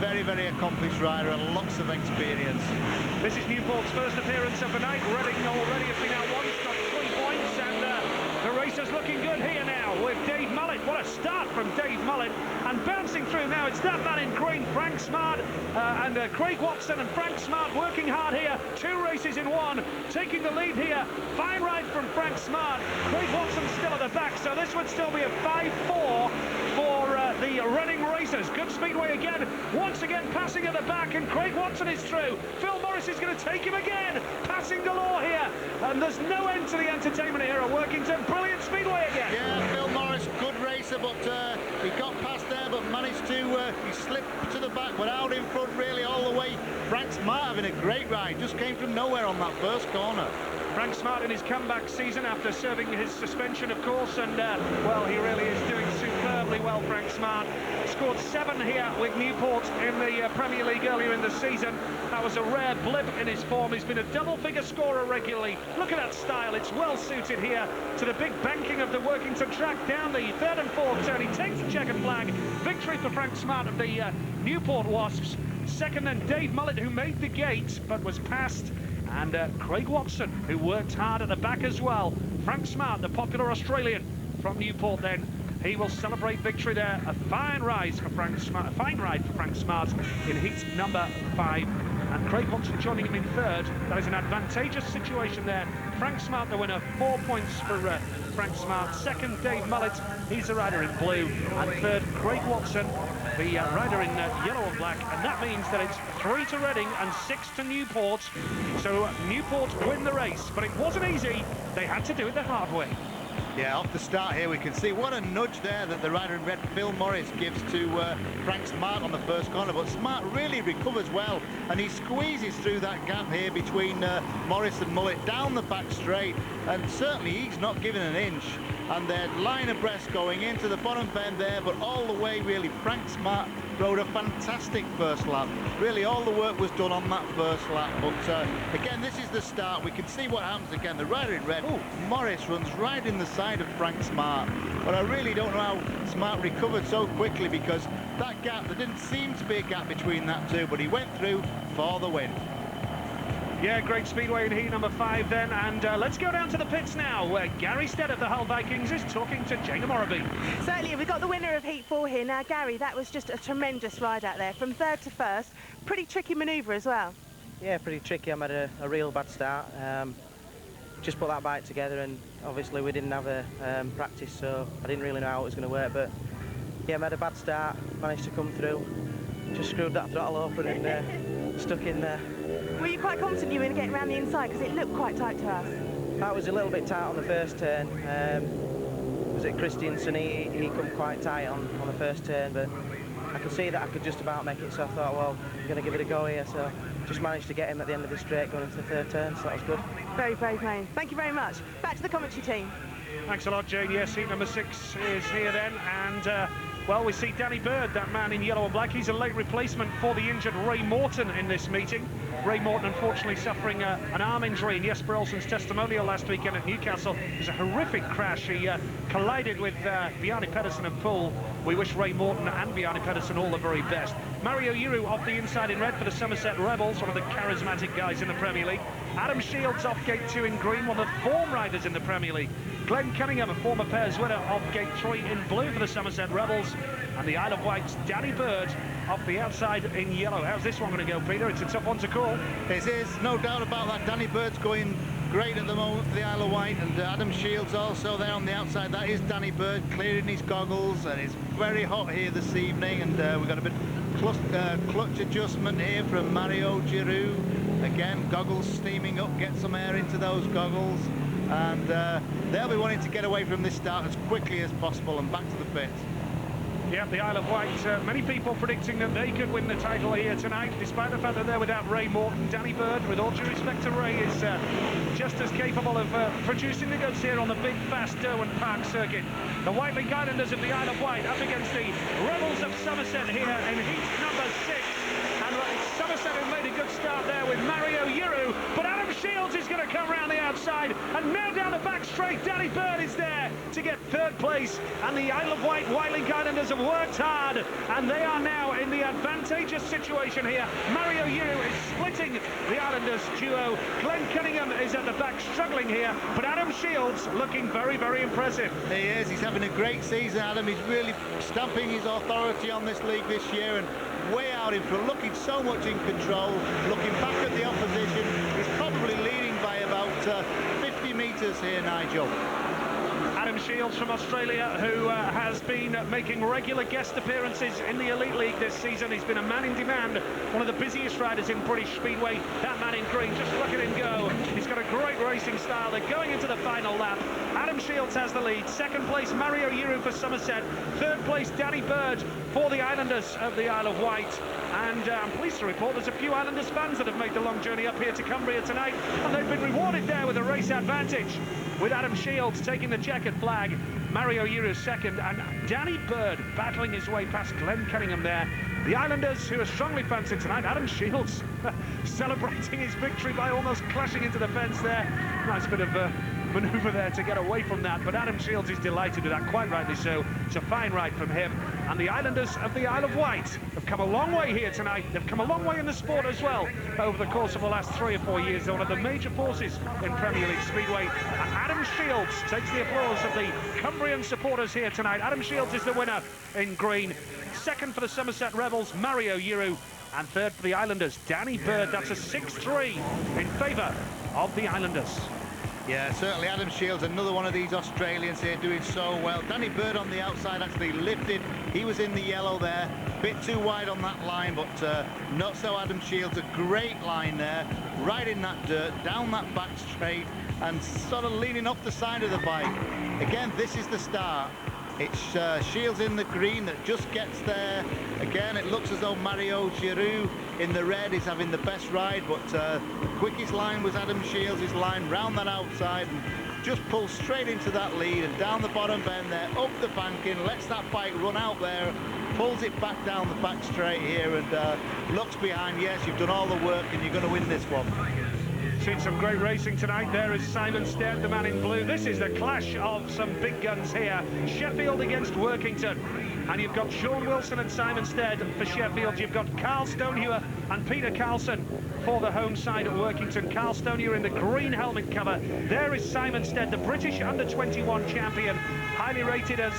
Very, very accomplished rider and lots of experience. This is Newport's first appearance of the night. Reading already have been out once, got 3 points, and the race is looking good here now with Dave Mullett. What a start from Dave Mullett. And bouncing through now, it's that man in green, Frank Smart, and Craig Watson and Frank Smart working hard here. 2 races in 1, taking the lead here. Fine ride from Frank Smart. Craig Watson still at the back, so this would still be a 5-4 for the running racers. Good speedway again, once again passing at the back, and Craig Watson is through. Phil Morris is going to take him again, passing galore here, and there's no end to the entertainment here at Workington. Brilliant speedway again. Yeah, Phil Morris, good racer, but he got past there, but managed to, he slipped to the back, but out in front really all the way. Frank Smart having a great ride, just came from nowhere on that first corner. Frank Smart in his comeback season after serving his suspension, of course, and well, he really is doing superbly well, Frank Smart. Scored 7 here with Newport in the Premier League earlier in the season. That was a rare blip in his form. He's been a double-figure scorer regularly. Look at that style. It's well suited here to the big banking of the Workington track down the 3rd and 4th turn. He takes the checkered flag. Victory for Frank Smart of the Newport Wasps. Second then Dave Mullett, who made the gate but was passed. And Craig Watson, who worked hard at the back as well. Frank Smart, the popular Australian from Newport then. He will celebrate victory there. A fine rise for Frank Smart, a fine ride for Frank Smart in heat number 5. And Craig Watson joining him in 3rd. That is an advantageous situation there. Frank Smart, the winner, 4 points for Frank Smart. 2nd, Dave Mullett, he's the rider in blue. And 3rd, Craig Watson, the rider in yellow and black. And that means that it's 3 to Reading and 6 to Newport. So Newport win the race, but it wasn't easy. They had to do it the hard way. Yeah, off the start here we can see what a nudge there that the rider in red, Phil Morris, gives to Frank Smart on the first corner, but Smart really recovers well and he squeezes through that gap here between Morris and Mullett down the back straight, and certainly he's not giving an inch, and they're line abreast going into the bottom bend there, but all the way really Frank Smart rode a fantastic first lap. Really all the work was done on that first lap, but again this is the start. We can see what happens again. The rider in red, Morris, runs right in the side of Frank Smart, but I really don't know how Smart recovered so quickly, because that gap, there didn't seem to be a gap between that two, but he went through for the win. Yeah, great speedway in heat number 5 then, and let's go down to the pits now, where Gary Stead of the Hull Vikings is talking to Jana Morrowby. Certainly, we've got the winner of heat 4 here. Now, Gary, that was just a tremendous ride out there, from 3rd to 1st. Pretty tricky manoeuvre as well. Yeah, pretty tricky. I had a real bad start. Just put that bike together, and obviously we didn't have a practice, so I didn't really know how it was going to work, but yeah, I had a bad start, managed to come through, just screwed that throttle open and stuck in there. Were you quite confident you were going to get around the inside, because it looked quite tight to us? That was a little bit tight on the first turn. Was it Christiansen? He come quite tight on the first turn, but I could see that I could just about make it, so I thought, well, I'm going to give it a go here, so just managed to get him at the end of the straight going into the 3rd turn, so that was good. Very brave man. Thank you very much. Back to the commentary team. Thanks a lot, Jane. Yes, heat number 6 is here then, and well, we see Danny Bird, that man in yellow and black. He's a late replacement for the injured Ray Morton in this meeting. Ray Morton, unfortunately, suffering an arm injury in Jesper Olsen's testimonial last weekend at Newcastle. It was a horrific crash. He collided with Bjarne Pedersen and Poole. We wish Ray Morton and Bjarne Pedersen all the very best. Mario Uru off the inside in red for the Somerset Rebels, one of the charismatic guys in the Premier League. Adam Shields off gate 2 in green, one of the form riders in the Premier League. Glenn Cunningham, a former pairs winner, off gate 3 in blue for the Somerset Rebels. And the Isle of Wight's Danny Bird off the outside in yellow. How's this one going to go, Peter? It's a tough one to call. It is, no doubt about that. Danny Bird's going great at the moment for the Isle of Wight, and Adam Shields also there on the outside. That is Danny Bird clearing his goggles, and it's very hot here this evening, and we've got a bit clutch adjustment here from Mario Giroux. Again, goggles steaming up, get some air into those goggles, and they'll be wanting to get away from this start as quickly as possible and back to the pits. Yeah, the Isle of Wight, many people predicting that they could win the title here tonight, despite the fact that they're without Ray Morton. Danny Bird, with all due respect to Ray, is just as capable of producing the goods here on the big, fast Derwent Park circuit. The Whitelink Islanders of the Isle of Wight up against the Rebels of Somerset here in heat number 6. And it's Somerset who made a good start there with outside, and now down the back straight. Danny Bird is there to get third place, and the Isle of Wight Whitelink Islanders have worked hard, and they are now in the advantageous situation here. Mario Yu is splitting the Islanders duo. Glenn Cunningham is at the back struggling here, but Adam Shields looking very, very impressive. He is. He's having a great season, Adam. He's really stamping his authority on this league this year, and way out in front, looking so much in control, looking back at the opposition. He's probably leading by about 50 metres here, Nigel. Adam Shields from Australia, who has been making regular guest appearances in the Elite League this season. He's been a man in demand, one of the busiest riders in British Speedway. That man in green, just look at him go. He's got a great racing style. They're going into the final lap. Adam Shields has the lead. Second place, Mario Uru for Somerset. Third place, Danny Bird for the Islanders of the Isle of Wight. And I'm pleased to report there's a few Islanders fans that have made the long journey up here to Cumbria tonight, and they've been rewarded there with a race advantage, with Adam Shields taking the checkered flag, Mario Uru second, and Danny Bird battling his way past Glenn Cunningham there. The Islanders, who are strongly fancied tonight, Adam Shields celebrating his victory by almost clashing into the fence there. Nice bit of manoeuvre there to get away from that, but Adam Shields is delighted with that, quite rightly so. It's a fine ride from him, and the Islanders of the Isle of Wight have come a long way here tonight. They've come a long way in the sport as well over the course of the last 3 or 4 years. They're one of the major forces in Premier League Speedway, and Adam Shields takes the applause of the Cumbrian supporters here tonight. Adam Shields is the winner in green. Second for the Somerset Rebels, Mario Uru, and third for the Islanders, Danny Bird. That's a 6-3 in favour of the Islanders. Yeah, certainly Adam Shields, another one of these Australians here doing so well. Danny Bird on the outside actually lifted. He was in the yellow there, bit too wide on that line, but not so Adam Shields. A great line there, right in that dirt, down that back straight, and sort of leaning off the side of the bike. Again, this is the start. It's Shields in the green that just gets there. Again, it looks as though Mario Giroux in the red is having the best ride, but the quickest line was Adam Shields' line round that outside, and just pulls straight into that lead and down the bottom bend there, up the banking, lets that bike run out there, pulls it back down the back straight here, and looks behind. Yes, you've done all the work and you're going to win this one. Seen some great racing tonight. There is Simon Stead, the man in blue. This is the clash of some big guns here. Sheffield against Workington. And you've got Sean Wilson and Simon Stead for Sheffield. You've got Carl Stonehewer and Peter Carlson for the home side at Workington. Carl Stonehewer in the green helmet cover. There is Simon Stead, the British under-21 champion, highly rated as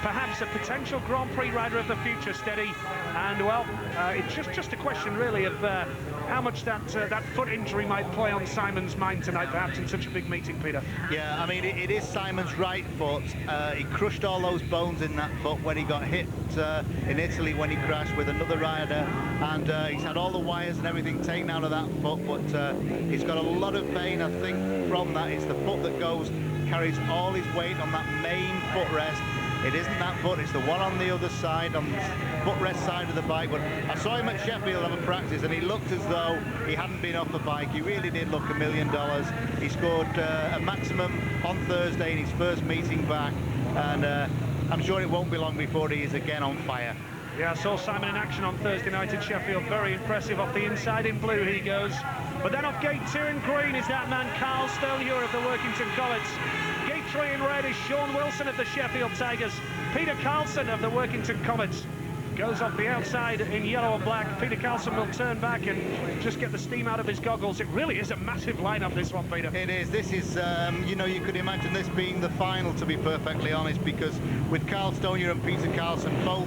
perhaps a potential Grand Prix rider of the future, Steady. And well, it's just a question really of how much that foot injury might play on Simon's mind tonight, perhaps in such a big meeting, Peter. Yeah, I mean, it is Simon's right foot. He crushed all those bones in that foot when he got hit in Italy when he crashed with another rider, and he's had all the wires and everything taken out of that foot, but he's got a lot of pain, I think, from that. It's the foot that carries all his weight on that main footrest. It isn't that foot, it's the one on the other side, on the footrest side of the bike. But I saw him at Sheffield have a practice, and he looked as though he hadn't been off the bike. He really did look $1 million. He scored a maximum on Thursday in his first meeting back, and I'm sure it won't be long before he is again on fire. Yeah, I saw Simon in action on Thursday night at Sheffield. Very impressive. Off the inside in blue he goes. But then off gate 2 in green is that man Carl Stonehewer of the Workington Comets. Gate 3 in red is Sean Wilson of the Sheffield Tigers. Peter Carlson of the Workington Comets goes off the outside in yellow and black. Peter Carlson will turn back and just get the steam out of his goggles. It really is a massive lineup, this one, Peter. It is. This is, you know, you could imagine this being the final, to be perfectly honest, because with Carl Stonehewer and Peter Carlson both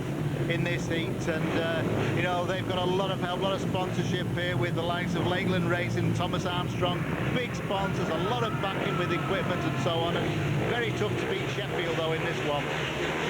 in this heat, and you know, they've got a lot of help, a lot of sponsorship here with the likes of Lakeland Racing, Thomas Armstrong, big sponsors, a lot of backing with equipment and so on, and very tough to beat Sheffield though in this one.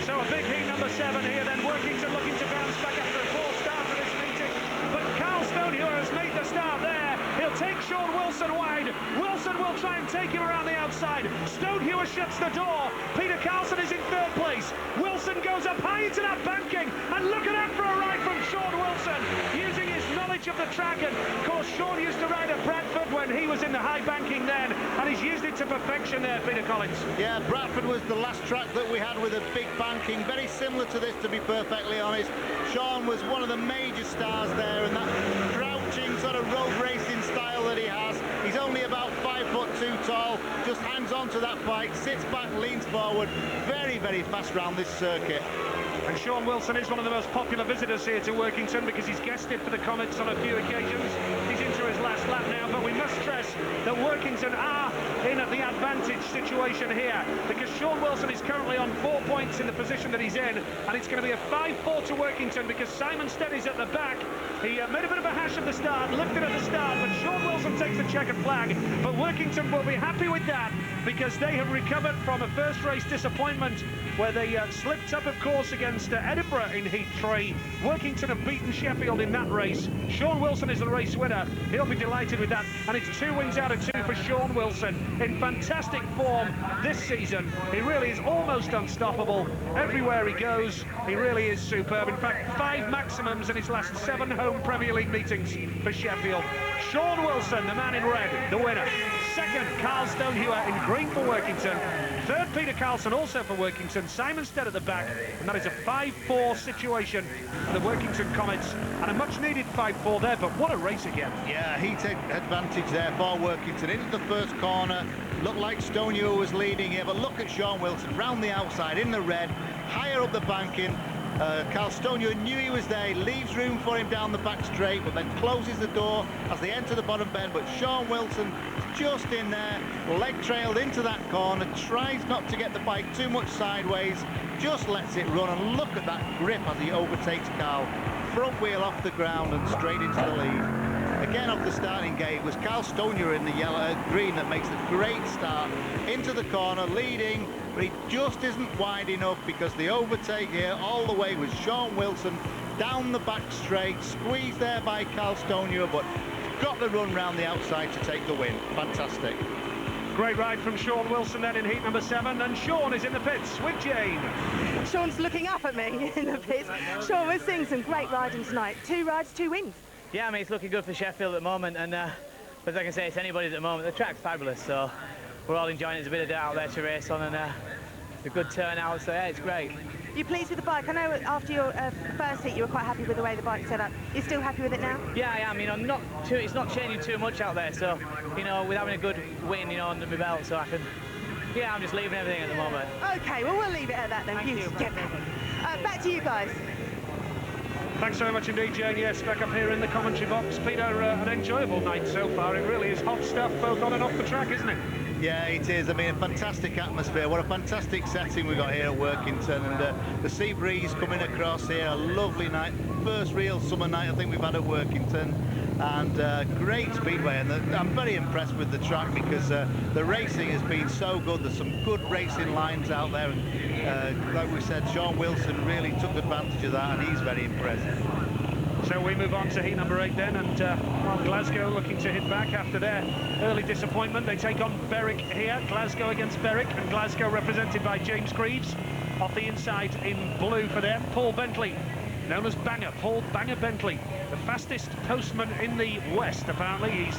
So a big heat number 7 here, then Workington looking to bounce back after a poor start for this meeting, but Carl Stonehewer has made the start there. He'll take Sean Wilson wide. Wilson will try and take him around the outside. Stonehewer shuts the door. Peter Carlson is in 3rd place. Wilson goes up high into that banking, and look at that for a ride from Sean Wilson, using his knowledge of the track. And of course Sean used to ride at Bradford when he was in the high banking then, and he's used it to perfection there, Peter Collins. Yeah, Bradford was the last track that we had with a big banking, very similar to this, to be perfectly honest. Sean was one of the major stars there, and that crouching sort of road racing style that he has. He's only about 5'2" tall, just hangs on to that bike, sits back, leans forward. Very, very fast round this circuit. And Sean Wilson is one of the most popular visitors here to Workington because he's guested for the Comets on a few occasions. He's into his last lap now, but we must stress that Workington are in at the advantage situation here because Sean Wilson is currently on 4 points in the position that he's in, and it's going to be a 5-4 to Workington because Simon Steady's at the back. He made a bit of a hash at the start, lifted at the start, but Sean Wilson takes the checkered flag. But Workington will be happy with that because they have recovered from a first race disappointment where they slipped up, of course, against Edinburgh in Heat 3. Workington have beaten Sheffield in that race. Sean Wilson is the race winner. He'll be delighted with that. And it's 2 wins out of 2 for Sean Wilson. In fantastic form this season. He really is almost unstoppable. Everywhere he goes, he really is superb. In fact, 5 maximums in his last 7 home Premier League meetings for Sheffield. Sean Wilson, the man in red, the winner. Second, Carl Stonehewer in green for Workington. Third, Peter Carlson, also for Workington. Simon Stead at the back, and that is a 5-4 situation for the Workington Comets, and a much-needed 5-4 there, but what a race again. Yeah, heat advantage there for Workington. Into the first corner, looked like Stonehewer was leading here, but look at Sean Wilson, round the outside, in the red, higher up the banking. Carl Stonehewer knew he was there, he leaves room for him down the back straight, but then closes the door as they enter the bottom bend. But Sean Wilson just in there, leg trailed into that corner, tries not to get the bike too much sideways, just lets it run, and look at that grip as he overtakes Carl. Front wheel off the ground and straight into the lead. Again off the starting gate was Carl Stonehewer in the green that makes the great start into the corner, leading, but he just isn't wide enough because the overtake here all the way was Sean Wilson down the back straight, squeezed there by Carl Stonehewer, but got the run round the outside to take the win. Fantastic. Great ride from Sean Wilson then in heat number 7, and Sean is in the pits with Jane. Sean's looking up at me in the pits. Sean, we're seeing some great riding tonight. 2 rides, 2 wins. Yeah, I mean, it's looking good for Sheffield at the moment, and as I can say, it's anybody's at the moment. The track's fabulous, so we're all enjoying it. There's a bit of dirt out there to race on, and it's a good turnout, so yeah, it's great. You're pleased with the bike? I know after your first heat you were quite happy with the way the bike's set up. You're still happy with it now? Yeah, I am. You know, it's not changing too much out there, so, you know, with having a good win, you know, under my belt, so I can... Yeah, I'm just leaving everything at the moment. OK, well, we'll leave it at that then. Thank you. Back to you guys. Thanks very much indeed, Jane. Yes, back up here in the commentary box. Peter, an enjoyable night so far. It really is hot stuff, both on and off the track, isn't it? Yeah, it is. I mean, a fantastic atmosphere. What a fantastic setting we've got here at Workington, and the sea breeze coming across here. A lovely night. First real summer night I think we've had at Workington, and great speedway. And I'm very impressed with the track because the racing has been so good. There's some good racing lines out there, and like we said, Sean Wilson really took advantage of that, and he's very impressive. So we move on to heat number 8 then, and while Glasgow looking to hit back after their early disappointment, they take on Berwick here. Glasgow against Berwick, and Glasgow represented by James Greaves. Off the inside in blue for them, Paul Bentley, known as Banger, Paul Banger Bentley, the fastest postman in the West, apparently. He's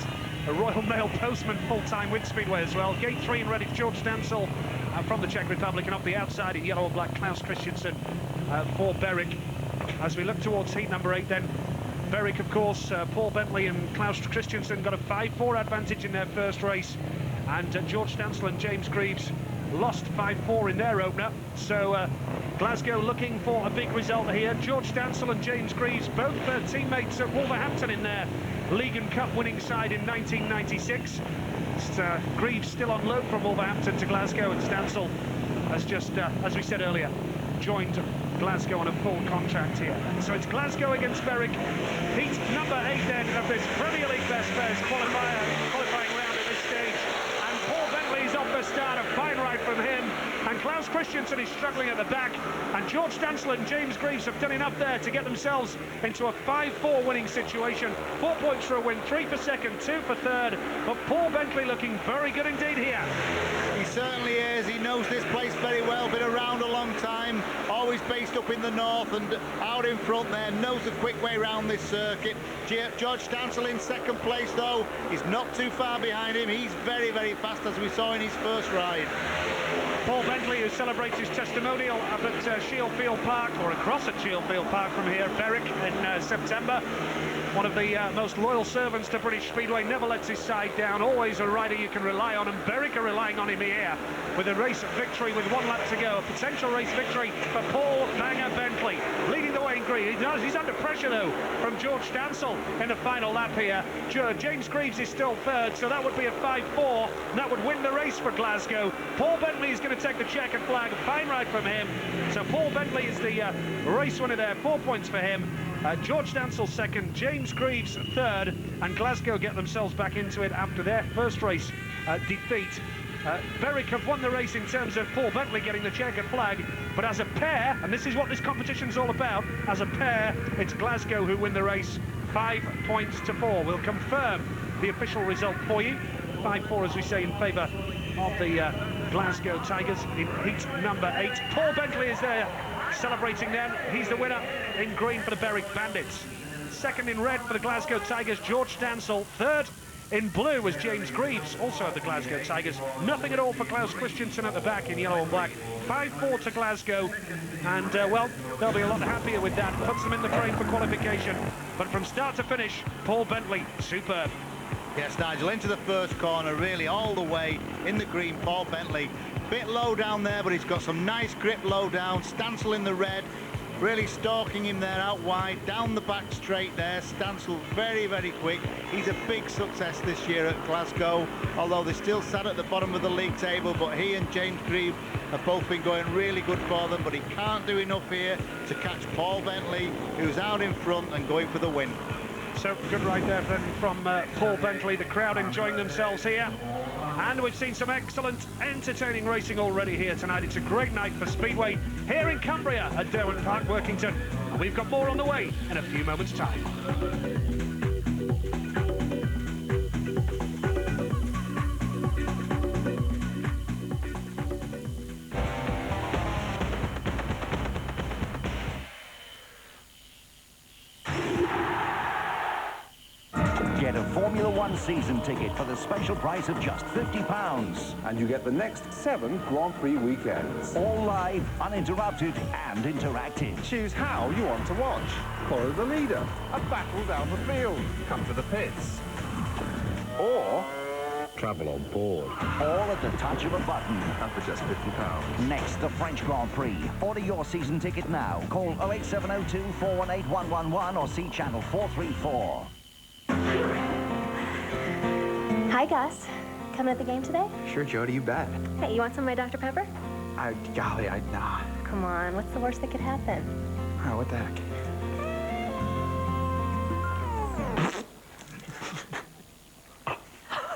a Royal Mail postman full-time with Speedway as well. Gate 3 in Redditch, George Stansel from the Czech Republic, and off the outside in yellow and black, Klaus Christensen for Berwick. As we look towards heat number 8 then, Berwick, of course, Paul Bentley and Klaus Christensen got a 5-4 advantage in their first race, and George Stansel and James Greaves lost 5-4 in their opener. So Glasgow looking for a big result here. George Stansel and James Greaves, both teammates at Wolverhampton in their League and Cup winning side in 1996. Greaves still on loan from Wolverhampton to Glasgow, and Stansel has just, as we said earlier, joined Glasgow on a full contract here. So it's Glasgow against Berwick. Heat number 8 then of this Premier League Best Fares qualifying round at this stage. And Paul Bentley's off the start, a fine ride from him. And Klaus Christensen is struggling at the back. And George Stansel and James Greaves have done enough there to get themselves into a 5-4 winning situation. 4 points for a win, 3 for second, 2 for third. But Paul Bentley looking very good indeed here. He certainly is. He knows this place very well, been around a long time, always based up in the north and out in front there, knows the quick way around this circuit. George Stansel in second place though, he's not too far behind him. He's very, very fast, as we saw in his first ride. Paul Bentley, who celebrates his testimonial up at Shieldfield Park, or across at Shieldfield Park from here, Berwick, in September. One of the most loyal servants to British Speedway, never lets his side down, always a rider you can rely on, and Berwick are relying on him here with a race victory with 1 lap to go. A potential race victory for Paul Banger Bentley, leading the way in green. He's under pressure, though, from George Stansel in the final lap here. James Greaves is still third, so that would be a 5-4, and that would win the race for Glasgow. Paul Bentley is going to take the checkered flag. Fine ride from him. So Paul Bentley is the race winner there, 4 points for him. George Stansel second, James Greaves third, and Glasgow get themselves back into it after their first race defeat. Berwick have won the race in terms of Paul Bentley getting the checkered flag, but as a pair, and this is what this competition's all about, as a pair, it's Glasgow who win the race, 5 points to 4. We'll confirm the official result for you. 5-4, as we say, in favour of the Glasgow Tigers in heat number 8. Paul Bentley is there celebrating then. He's the winner in green for the Berwick Bandits. Second in red for the Glasgow Tigers, George Stansel. Third in blue was James Greaves, also of the Glasgow Tigers. Nothing at all for Klaus Christensen at the back in yellow and black. 5-4 to Glasgow, and well, they'll be a lot happier with that. Puts them in the frame for qualification. But from start to finish, Paul Bentley, superb. Yes, Nigel, into the first corner, really all the way in the green. Paul Bentley, bit low down there, but he's got some nice grip low down. Stansel in the red, really stalking him there out wide, down the back straight there. Stansel very, very quick. He's a big success this year at Glasgow, although they still sat at the bottom of the league table, but he and James Greaves have both been going really good for them, but he can't do enough here to catch Paul Bentley, who's out in front and going for the win. So good ride there from Paul Bentley. The crowd enjoying themselves here, and we've seen some excellent entertaining racing already here tonight. It's a great night for Speedway here in Cumbria at Derwent Park, Workington, and we've got more on the way in a few moments' time. Get a Formula One season ticket for the special price of just £50. And you get the next 7 Grand Prix weekends. All live, uninterrupted and interactive. Choose how you want to watch. Follow the leader. A battle down the field. Come to the pits. Or travel on board. All at the touch of a button. And for just £50. Next, the French Grand Prix. Order your season ticket now. Call 08702 418 111 or see channel 434. Hi, Gus. Coming at the game today? Sure, Jody, you bet. Hey, you want some of my Dr. Pepper? Golly, nah. Come on, what's the worst that could happen? Oh, what the heck?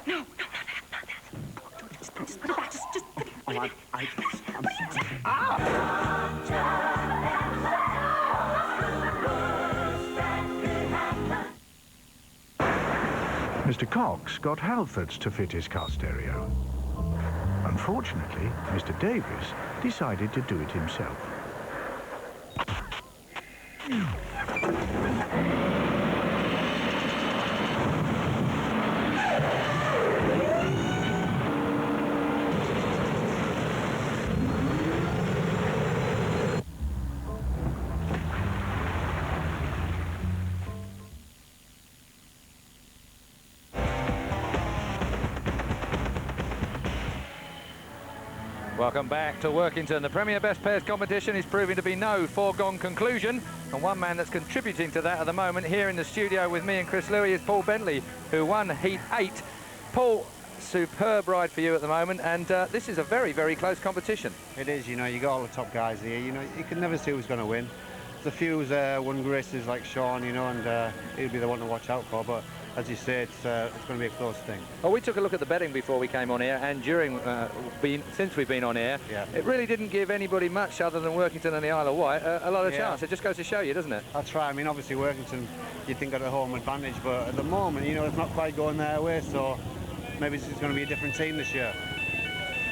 No, not that. Just put it back. Just put it back. Mr. Cox got Halfords to fit his car stereo. Unfortunately, Mr. Davis decided to do it himself. Welcome back to Workington. The Premier Best Pairs competition is proving to be no foregone conclusion, and one man that's contributing to that at the moment here in the studio with me and Chris Louis is Paul Bentley, who won Heat 8. Paul, superb ride for you at the moment, and this is a very, very close competition. It is, you know, you got all the top guys here, you know, you can never see who's going to win. There's a few who's won races like Sean, you know, and he'll be the one to watch out for, but as you say, it's going to be a close thing. Well, we took a look at the betting before we came on air, and during since we've been on air, yeah, it really didn't give anybody much other than Workington and the Isle of Wight a lot of chance. It just goes to show you, doesn't it? That's right. I mean, obviously Workington, you'd think got a home advantage, but at the moment, you know, it's not quite going their way, so maybe it's going to be a different team this year.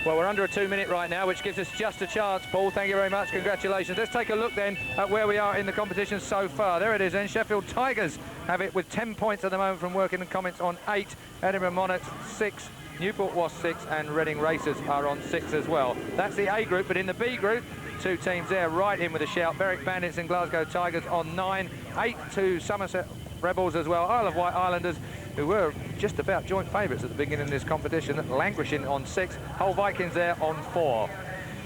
Well, we're under a 2 minute right now, which gives us just a chance, Paul. Thank you very much. Congratulations. Let's take a look then at where we are in the competition so far. There it is then. Sheffield Tigers have it with 10 points at the moment from Workington Comets on 8. Edinburgh Monarchs 6. Newport Wasps 6 and Reading Racers are on 6 as well. That's the A group, but in the B group, 2 teams there right in with a shout. Berwick Bandits and Glasgow Tigers on 9. 8 to Somerset Rebels as well. Isle of Wight Islanders, who were just about joint favourites at the beginning of this competition, languishing on 6. Hull Vikings there on 4.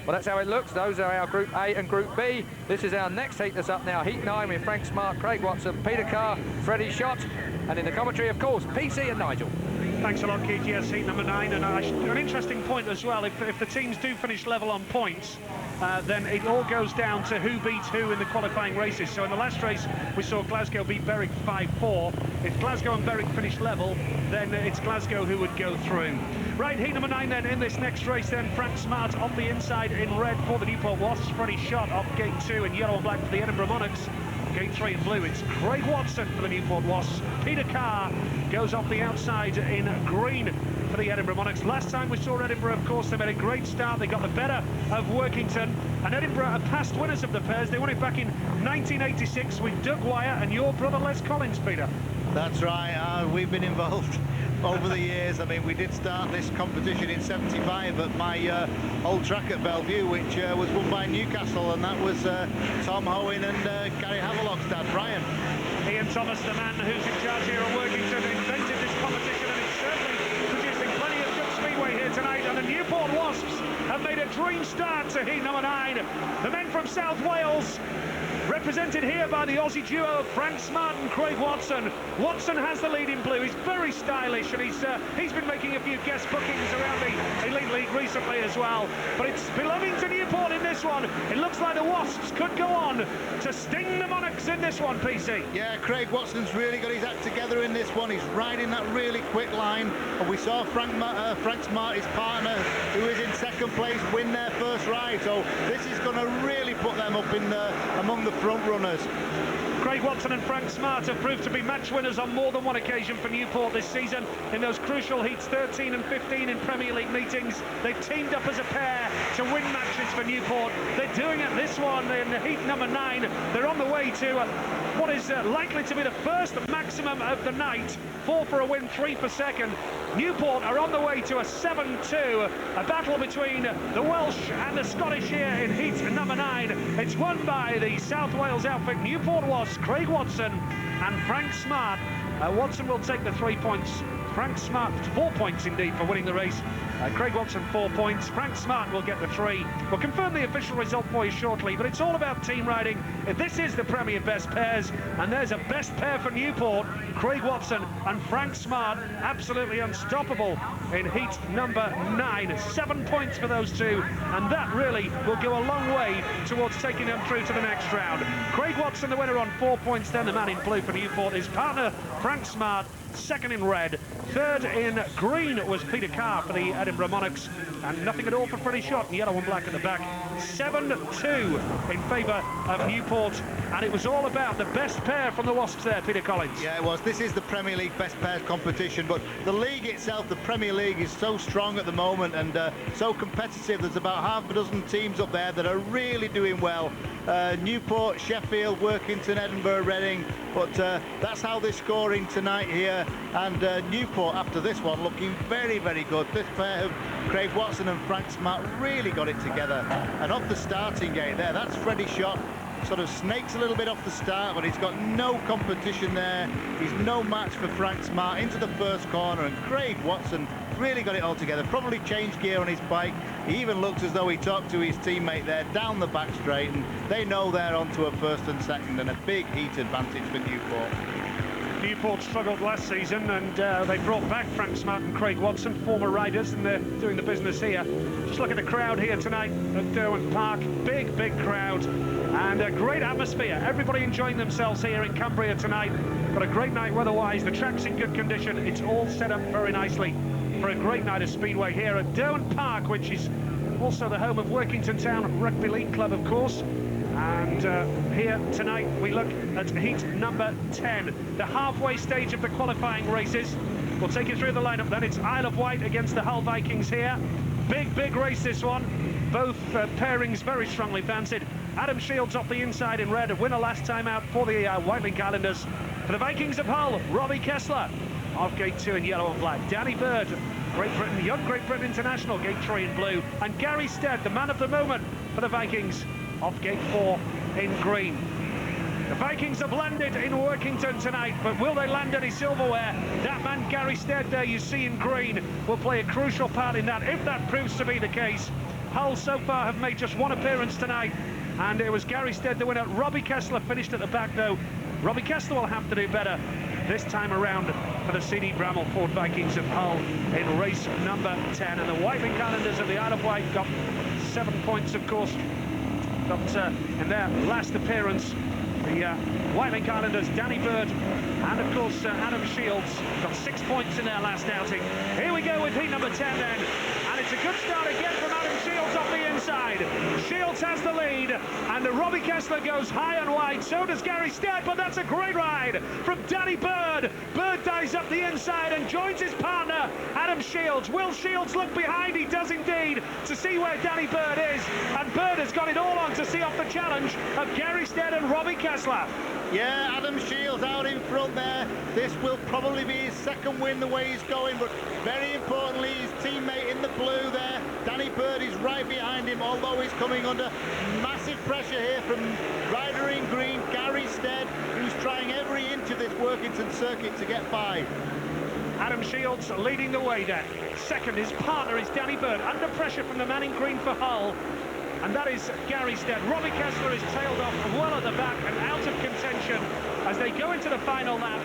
Well, that's how it looks. Those are our Group A and Group B. This is our next heat that's up now. Heat 9 with Frank Smart, Craig Watson, Peter Carr, Freddie Schott, and in the commentary, of course, PC and Nigel. Thanks a lot, Keith. Yes, heat number 9, and an interesting point as well. If the teams do finish level on points, then it all goes down to who beats who in the qualifying races. So in the last race, we saw Glasgow beat Berwick 5-4. If Glasgow and Berwick finish level, then it's Glasgow who would go through. Right, heat number 9 then in this next race then. Frank Smart on the inside in red for the Newport Wasps. Freddie Schott off gate 2 in yellow and black for the Edinburgh Monarchs. Gate 3 in blue, it's Craig Watson for the Newport Wasps. Peter Carr goes off the outside in green for the Edinburgh Monarchs. Last time we saw Edinburgh, of course, they made a great start. They got the better of Workington. And Edinburgh are past winners of the pairs. They won it back in 1986 with Doug Wyer and your brother Les Collins, Peter. That's right. We've been involved over the years. I mean, we did start this competition in 75 at my old track at Bellevue, which was won by Newcastle, and that was Tom Howen and Gary Havelock's dad, Brian. Ian Thomas, the man who's in charge here at Workington, invented this competition, and it's certainly producing plenty of good speedway here tonight. And the Newport Wasps have made a dream start to heat number 9. The men from South Wales, represented here by the Aussie duo of Frank Smart and Craig Watson. Watson has the lead in blue. He's very stylish, and he's been making a few guest bookings around the Elite League recently as well. But it's belonging to Newport in this one. It looks like the Wasps could go on to sting the Monarchs in this one, PC. Yeah, Craig Watson's really got his act together in this one. He's riding that really quick line. And we saw Frank Smart, his partner, who is in second place, win their first ride. So this is going to really put them up in among the front runners. Craig Watson and Frank Smart have proved to be match winners on more than one occasion for Newport this season. In those crucial heats 13 and 15 in Premier League meetings, they've teamed up as a pair to win matches for Newport. They're doing it this one in heat number 9. They're on the way to what is likely to be the first maximum of the night. 4 for a win, 3 for second. Newport are on the way to a 7-2, a battle between the Welsh and the Scottish here in heat number 9. It's won by the South Wales outfit Newport Wasps, Craig Watson and Frank Smart. Watson will take the 3 points. Frank Smart, 4 points indeed for winning the race. Craig Watson 4 points. Frank Smart will get the 3. We'll confirm the official result for you shortly, but it's all about team riding. This is the Premier Best Pairs, and there's a best pair for Newport. Craig Watson and Frank Smart, absolutely unstoppable in heat number 9. 7 points for those two, and that really will go a long way towards taking them through to the next round. Craig Watson, the winner, on 4 points, then the man in blue for Newport. His partner, Frank Smart, second in red. Third in green was Peter Carr for the Edinburgh Monarchs, and nothing at all for Freddie Schott, yellow and black at the back. 7-2 in favour of Newport, and it was all about the best pair from the Wasps there, Peter Collins. Yeah, it was. This is the Premier League best pairs competition, but the league itself, the Premier League, is so strong at the moment and so competitive. There's about half a dozen teams up there that are really doing well. Newport, Sheffield, Workington, Edinburgh, Reading, but that's how they're scoring tonight here, and Newport after this one looking very, very good. This pair of Craig Watson and Frank Smart really got it together, and off the starting gate there, that's Freddie Schott. Sort of snakes a little bit off the start, but he's got no competition there. He's no match for Frank Smart into the first corner, and Craig Watson really got it all together. Probably changed gear on his bike. He even looks as though he talked to his teammate there down the back straight, and they know they're onto a first and second, and a big heat advantage for Newport. Newport struggled last season, and they brought back Frank Smart and Craig Watson, former riders, and they're doing the business here. Just look at the crowd here tonight at Derwent Park. Big, big crowd, and a great atmosphere. Everybody enjoying themselves here in Cumbria tonight. But a great night weather-wise. The track's in good condition. It's all set up very nicely for a great night of speedway here at Derwent Park, which is also the home of Workington Town Rugby League Club, of course. And here tonight we look at heat number 10, the halfway stage of the qualifying races. We'll take you through the lineup then. It's Isle of Wight against the Hull Vikings here. Big race, this one. Both pairings very strongly fancied. Adam Shields off the inside in red, a winner last time out for the Whitelink Islanders. For the Vikings of Hull, Robbie Kessler off gate 2 in yellow and black. Danny Bird, Great Britain, young Great Britain international, gate 3 in blue. And Gary Stead, the man of the moment for the Vikings, off gate 4 in green. The Vikings have landed in Workington tonight, but will they land any silverware? That man Gary Stead there you see in green will play a crucial part in that, if that proves to be the case. Hull so far have made just one appearance tonight, and it was Gary Stead the winner. Robbie Kessler finished at the back though. Robbie Kessler will have to do better this time around for the CD Bramall Ford Vikings of Hull in race number 10. And the Whitelink Islanders of the Isle of Wight got 7 points, of course, got in their last appearance. The Whitelink Islanders, Danny Bird and of course Adam Shields got 6 points in their last outing. Here we go with heat number 10 then, and it's a good start again from Adam Shields off the inside. Shields has the lead, and Robbie Kessler goes high and wide, so does Gary Stead, but that's a great ride from Danny Bird. Bird dives up the inside and joins his partner, Adam Shields. Will Shields look behind? He does indeed, to see where Danny Bird is, and Bird has got it all on to see off the challenge of Gary Stead and Robbie Kessler. Yeah, Adam Shields out in front there. This will probably be his second win the way he's going, but very importantly, his teammate in the blue there, Danny Bird, is right behind him, although he's coming under massive pressure here from rider in green, Gary Stead, who's trying every inch of this Workington circuit to get by. Adam Shields leading the way there. Second, his partner is Danny Bird, under pressure from the man in green for Hull. And that is Gary Stead. Robbie Kessler is tailed off well at the back and out of contention as they go into the final lap.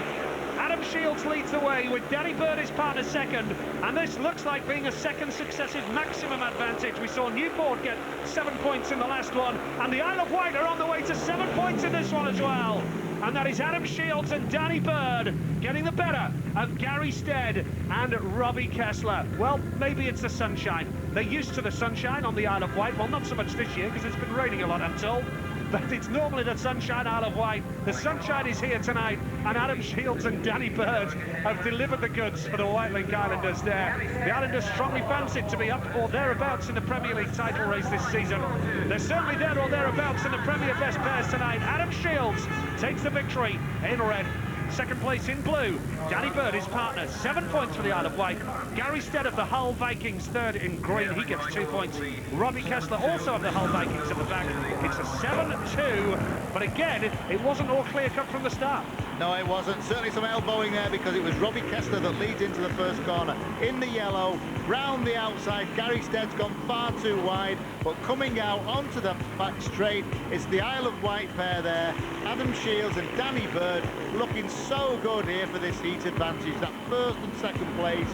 Adam Shields leads the way with Danny Bird, his partner, second, and this looks like being a second successive maximum advantage. We saw Newport get 7 points in the last one, and the Isle of Wight are on the way to 7 points in this one as well. And that is Adam Shields and Danny Bird getting the better of Gary Stead and Robbie Kessler. Well, maybe it's the sunshine. They're used to the sunshine on the Isle of Wight. Well, not so much this year because it's been raining a lot, I'm told. But it's normally the sunshine Isle of Wight. The sunshine is here tonight, and Adam Shields and Danny Bird have delivered the goods for the Whitelink Islanders there. The Islanders strongly fancied to be up or thereabouts in the Premier League title race this season. They're certainly there or thereabouts in the Premier Best Pairs tonight. Adam Shields takes the victory in red. Second place in blue, Danny Bird, his partner, 7 points for the Isle of Wight. Gary Stead of the Hull Vikings, third in green, he gets 2 points. Robbie Kessler, also of the Hull Vikings, at the back. It's a 7-2, but again, it wasn't all clear-cut from the start. No, it wasn't. Certainly some elbowing there because it was Robbie Kessler that leads into the first corner. In the yellow, round the outside, Gary Stead's gone far too wide, but coming out onto the back straight, it's the Isle of Wight pair there. Adam Shields and Danny Bird looking so good here for this heat advantage. That first and second place,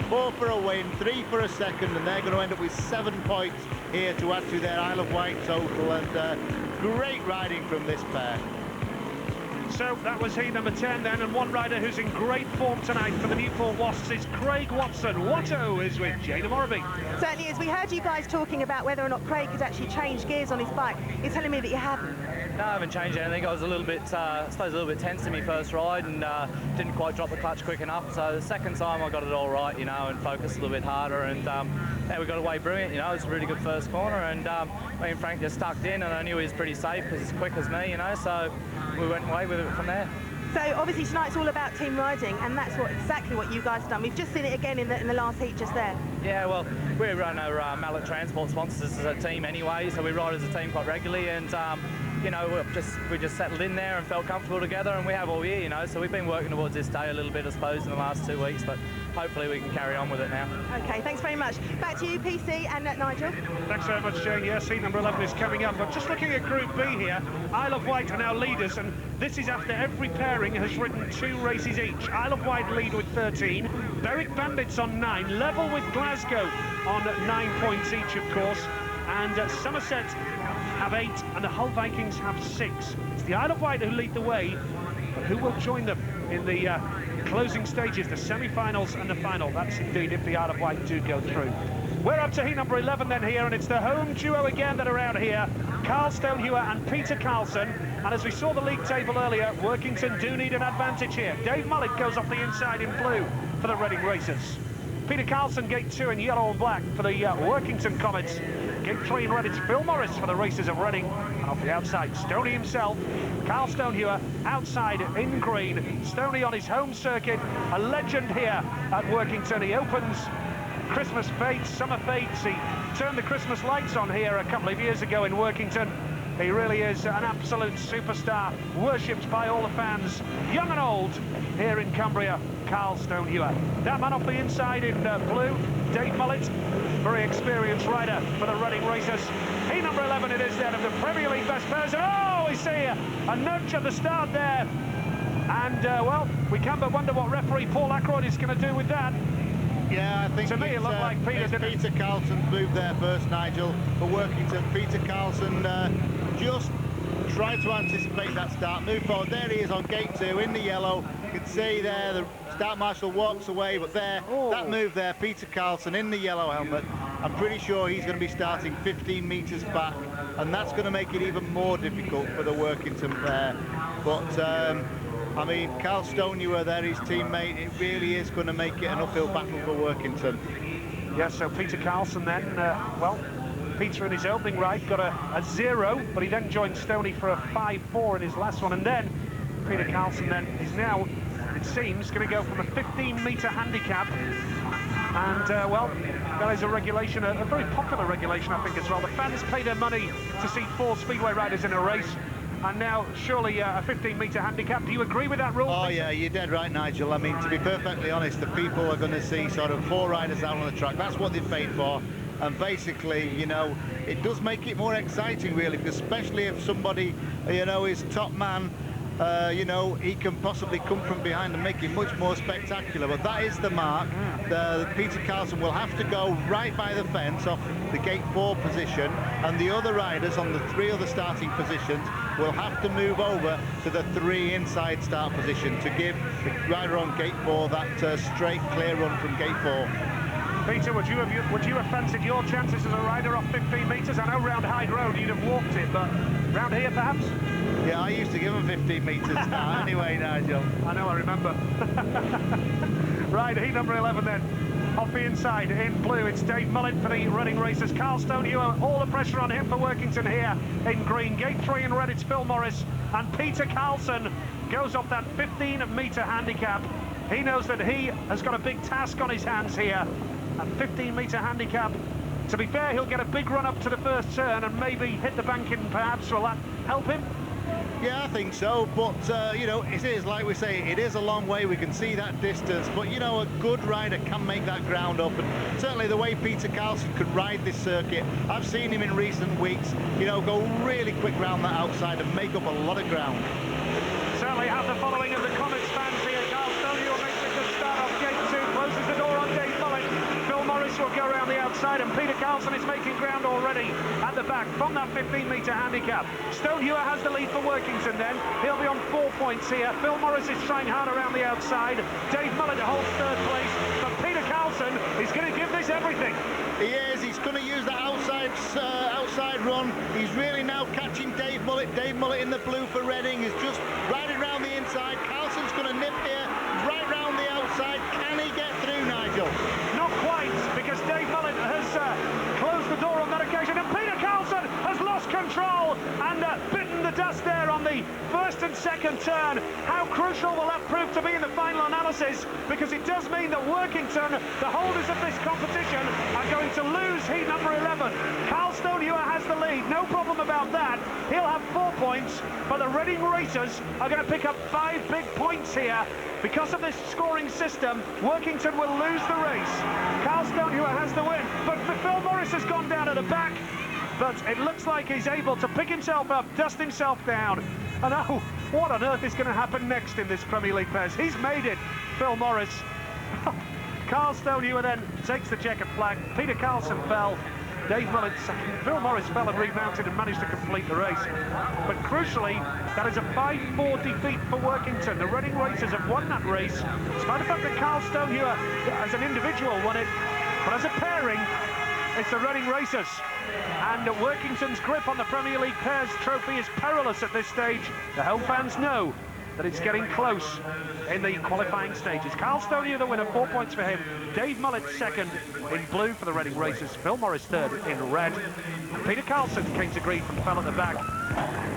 4 for a win, 3 for a second, and they're going to end up with 7 points here to add to their Isle of Wight total, and great riding from this pair. So that was heat number 10 then, and one rider who's in great form tonight for the Newport Wasps is Craig Watson. Watto is with Jana Morribee. Certainly is. We heard you guys talking about whether or not Craig could actually change gears on his bike. You're telling me that you haven't. No, I haven't changed anything. I was a little bit, I suppose, a little bit tense in my first ride and didn't quite drop the clutch quick enough. So the second time I got it all right, you know, and focused a little bit harder, and yeah, we got away brilliant. You know, it was a really good first corner, and me and Frank just stuck in, and I knew he was pretty safe because he's quick as me, you know. So we went away with it from there. So obviously tonight's all about team riding, and that's exactly what you guys have done. We've just seen it again in the last heat just there. Yeah, well, we run our Mallet Transport sponsors as a team anyway, so we ride as a team quite regularly, and you know, we just settled in there and felt comfortable together, and we have all year, you know, so we've been working towards this day a little bit, I suppose, in the last 2 weeks, but hopefully we can carry on with it now. Okay, thanks very much. Back to you, PC and Nigel. Thanks very much, Jane. Yes, heat number 11 is coming up. But just looking at Group B here, Isle of Wight are now leaders, and this is after every pairing has ridden 2 races each. Isle of Wight lead with 13, Berwick Bandits on 9, level with Glasgow on 9 points each, of course, and Somerset have 8, and the Hull Vikings have 6. It's the Isle of Wight who lead the way, but who will join them in the closing stages, the semi-finals and the final? That's indeed if the Isle of Wight do go through. We're up to heat number 11 then here, and it's the home duo again that are out here, Carl Stonehewer and Peter Carlson. And as we saw the league table earlier, Workington do need an advantage here. Dave Mullet goes off the inside in blue for the Reading Racers. Peter Carlson, gate 2 in yellow and black for the Workington Comets. Gate 3 in red, it's Phil Morris for the Racers of Reading. And off the outside, Stoney himself, Carl Stonehewer, outside in green. Stoney on his home circuit, a legend here at Workington. He opens Christmas fates, summer fates. He turned the Christmas lights on here a couple of years ago in Workington. He really is an absolute superstar, worshipped by all the fans, young and old, here in Cumbria, Carl Stonehewer. That man off the inside in blue, Dave Mullet, very experienced rider for the Reading Racers. Heat number 11 it is then of the Premier League best pairs. And oh, we see a nudge at the start there. And, well, we can but wonder what referee Paul Ackroyd is going to do with that. Yeah, I think to me it looked like Peter Carlson's moved there first, Nigel, for Workington. Peter Carlson just tried to anticipate that start, move forward. There he is on gate 2 in the yellow. You can see there the start marshal walks away, but there, that move there, Peter Carlson in the yellow helmet. I'm pretty sure he's going to be starting 15 metres back, and that's going to make it even more difficult for the Workington pair. But I mean, Carl Stonehewer there, his teammate, it really is going to make it an uphill battle for Workington. Yes, so Peter Carlson then, well, Peter in his opening ride got a 0, but he then joined Stoney for a 5-4 in his last one, and then Peter Carlson then is now, it seems, going to go from a 15-metre handicap, and, well, that is a regulation, a very popular regulation, I think, as well. The fans pay their money to see 4 Speedway riders in a race, and now surely a 15-metre handicap. Do you agree with that rule? Oh yeah, you're dead right, Nigel. I mean, to be perfectly honest, the people are going to see sort of 4 riders out on the track. That's what they've paid for, and basically, you know, it does make it more exciting, really, because especially if somebody, you know, is top man, you know, he can possibly come from behind and make it much more spectacular. But that is the mark. Peter Carlson will have to go right by the fence off the gate 4 position, and the other riders on the 3 other starting positions will have to move over to the 3 inside start position to give the rider on gate 4 that straight clear run from gate 4. Peter, would you have fancied your chances as a rider off 15 metres? I know round Hyde Road you'd have walked it, but round here perhaps? Yeah, I used to give him 15 metres now. Anyway, Nigel. I know, I remember. Right, heat number 11 then. Off the inside, in blue, it's Dave Mullet for the Reading Racers. Carl Stonehewer, all the pressure on him for Workington here in green. Gate 3 in red, it's Phil Morris. And Peter Carlson goes off that 15-metre handicap. He knows that he has got a big task on his hands here. A 15-metre handicap. To be fair, he'll get a big run up to the first turn and maybe hit the banking perhaps. Will that help him? Yeah, I think so, but, you know, it is, like we say, it is a long way, we can see that distance, but, you know, a good rider can make that ground up, and certainly the way Peter Carlson could ride this circuit, I've seen him in recent weeks, you know, go really quick round that outside and make up a lot of ground. Certainly have the following of the Comets fans here. Carl Stonehewer makes a good start off gate 2, closes the door on Dave Mullet. Phil Morris will go around the outside, and Peter Carlson is making ground already at the back from that 15-metre handicap. Stonehewer has the lead for Workington then. He'll be on 4 points here. Phil Morris is trying hard around the outside. Dave Mullet holds 3rd place, but Peter Carlson is going to give this everything. He is. He's going to use that outside run. He's really now catching Dave Mullet. Dave Mullet in the blue for Reading is just riding round the inside. Carlson's going to nip here, right round the outside. Can he get through, Nigel? Not quite, because Dave Mullet has closed the door on that occasion, and Peter Carlson has lost control and bitten the dust there on the 1st and 2nd turn. How crucial will that prove to be in the final analysis? Because it does mean that Workington, the holders of this competition, are going to lose heat number 11. Carl Stonehewer has the lead, no problem about that. He'll have 4 points, but the Reading Racers are going to pick up 5 big points here. Because of this scoring system, Workington will lose the race. Carl Stonehewer has the win, but Phil Morris has gone down at the back. But it looks like he's able to pick himself up, dust himself down. And oh, what on earth is going to happen next in this Premier League pairs? He's made it, Phil Morris. Carl Stonehewer then takes the checkered flag. Peter Carlson fell. Dave Mullet second. Phil Morris fell and remounted and managed to complete the race. But crucially, that is a 5-4 defeat for Workington. The Reading Racers have won that race, despite the fact that Carl Stonehewer, as an individual, won it. But as a pairing, it's the Reading Racers. And Workington's grip on the Premier League Pairs trophy is perilous at this stage. The home fans know that it's getting close in the qualifying stages. Carl Stoney, the winner, 4 points for him. Dave Mullett second in blue for the Reading racers. Phil Morris third in red. And Peter Carlson came to green from fell at the back.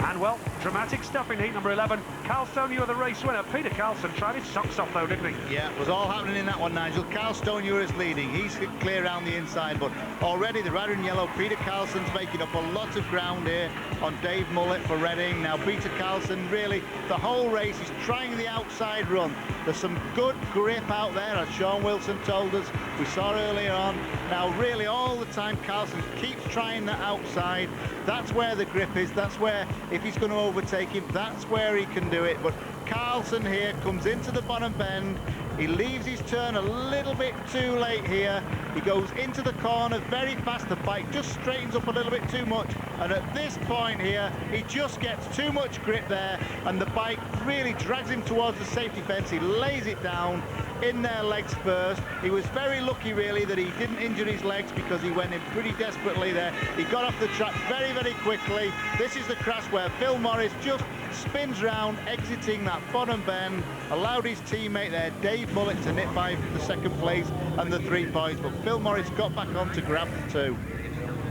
And, well, dramatic stuff in heat number 11. Carl Stoney, the race winner. Peter Carlson tried his socks off, though, didn't he? Yeah, it was all happening in that one, Nigel. Carl Stoney is leading. He's clear around the inside, but already the rider in yellow, Peter Carlson's making up a lot of ground here on Dave Mullett for Reading. Now, Peter Carlson, really, the whole race, he's trying the outside run. There's some good grip out there, as Sean Wilson told us. We saw earlier on. Now, really, all the time, Carlson keeps trying the outside. That's where the grip is. That's where, if he's going to overtake him, that's where he can do it. But Carlson here comes into the bottom bend. He leaves his turn a little bit too late here. He goes into the corner very fast. The bike just straightens up a little bit too much. And at this point here, he just gets too much grip there. And the bike really drags him towards the safety fence. He lays it down in their legs first. He was very lucky, really, that he didn't injure his legs because he went in pretty desperately there. He got off the track very, very quickly. This is the crash where Phil Morris just spins round, exiting that bottom bend, allowed his teammate there, Dave Mullett, to nip by the second place and the 3 points, but Phil Morris got back on to grab the 2.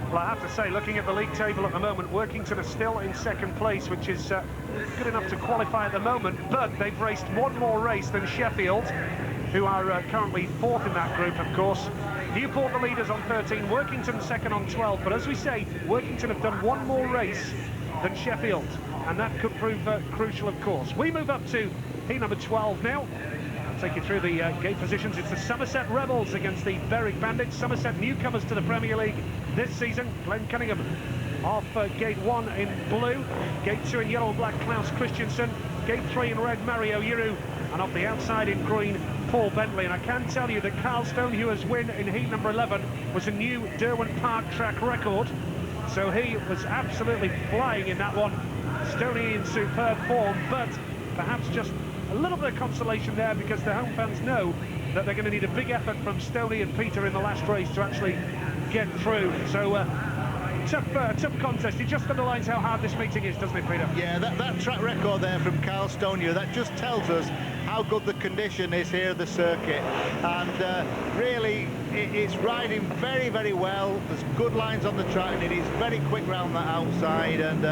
Well, I have to say, looking at the league table at the moment, Workington are still in second place, which is good enough to qualify at the moment, but they've raced one more race than Sheffield, who are currently fourth in that group, of course. Newport the leaders on 13, Workington second on 12, but as we say, Workington have done one more race than Sheffield, and that could prove crucial, of course. We move up to heat number 12 now. I'll take you through the gate positions. It's the Somerset Rebels against the Berwick Bandits. Somerset newcomers to the Premier League this season. Glenn Cunningham off gate 1 in blue, gate 2 in yellow and black, Klaus Christensen, gate 3 in red, Mario Uru, and off the outside in green, Paul Bentley. And I can tell you that Carl Stonehuer's win in heat number 11 was a new Derwent Park track record, so he was absolutely flying in that one. Stoney in superb form, but perhaps just a little bit of consolation there because the home fans know that they're going to need a big effort from Stoney and Peter in the last race to actually get through. So tough contest. It just underlines how hard this meeting is, doesn't it, Peter? Yeah, that track record there from Carl Stoney, that just tells us how good the condition is here at the circuit. And really, it's riding very, very well. There's good lines on the track, and it is very quick round that outside. And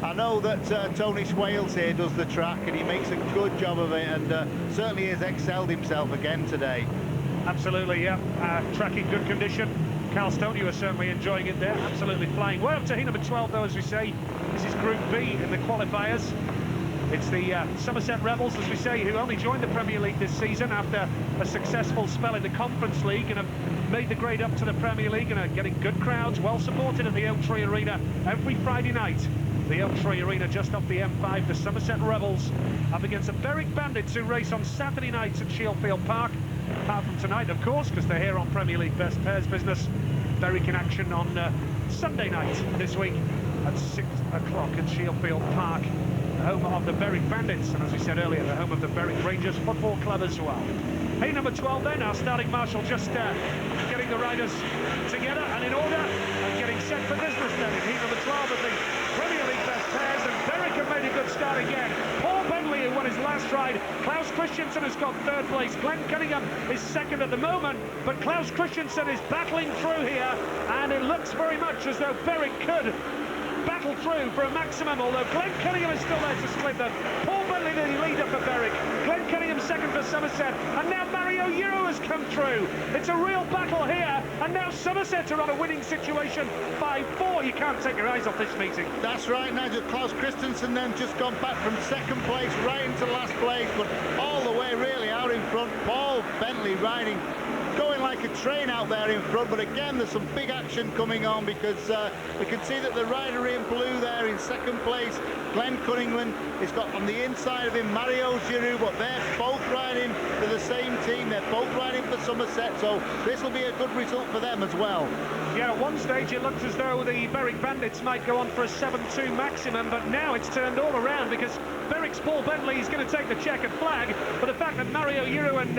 I know that Tony Swales here does the track, and he makes a good job of it, and certainly has excelled himself again today. Absolutely, yeah. Track in good condition. Carl Stoney was certainly enjoying it there, absolutely flying. We're up to heat number 12, though, as we say. This is Group B in the qualifiers. It's the Somerset Rebels, as we say, who only joined the Premier League this season after a successful spell in the Conference League and have made the grade up to the Premier League and are getting good crowds, well supported at the Oak Tree Arena every Friday night. The Oak Tree Arena just off the M5, the Somerset Rebels up against the Berwick Bandits, who race on Saturday nights at Shieldfield Park. Apart from tonight, of course, because they're here on Premier League Best Pairs business. Berwick in action on Sunday night this week at 6 o'clock at Shieldfield Park, the home of the Berwick Bandits, and as we said earlier, the home of the Berwick Rangers Football Club as well. Heat number 12 then, our starting marshal just getting the riders together and in order and getting set for business then in heat number 12 of the Premier League Best Pairs, and Berwick have made a good start again. Paul Bentley, who won his last ride. Klaus Christensen has got third place. Glenn Cunningham is second at the moment, but Klaus Christensen is battling through here, and it looks very much as though Berwick could battle through for a maximum, although Glenn Cunningham is still there to split them. Paul Bentley the leader for Berwick, Glenn Cunningham second for Somerset, and now Mario Uru has come through. It's a real battle here, and now Somerset are on a winning situation by 4. You can't take your eyes off this meeting. That's right, Nigel. Klaus Christensen then just gone back from second place right into last place, but all the way really out in front. Paul Bentley riding, going like a train out there in front, but again there's some big action coming on because we can see that the rider in blue there in second place, Glenn Cunningham, has got on the inside of him Mario Giroux, but they're both riding for the same team. They're both riding for Somerset, so this will be a good result for them as well. Yeah, at one stage it looked as though the Berwick Bandits might go on for a 7-2 maximum, but now it's turned all around because Berwick's Paul Bentley is going to take the checkered flag, but the fact that Mario Uru and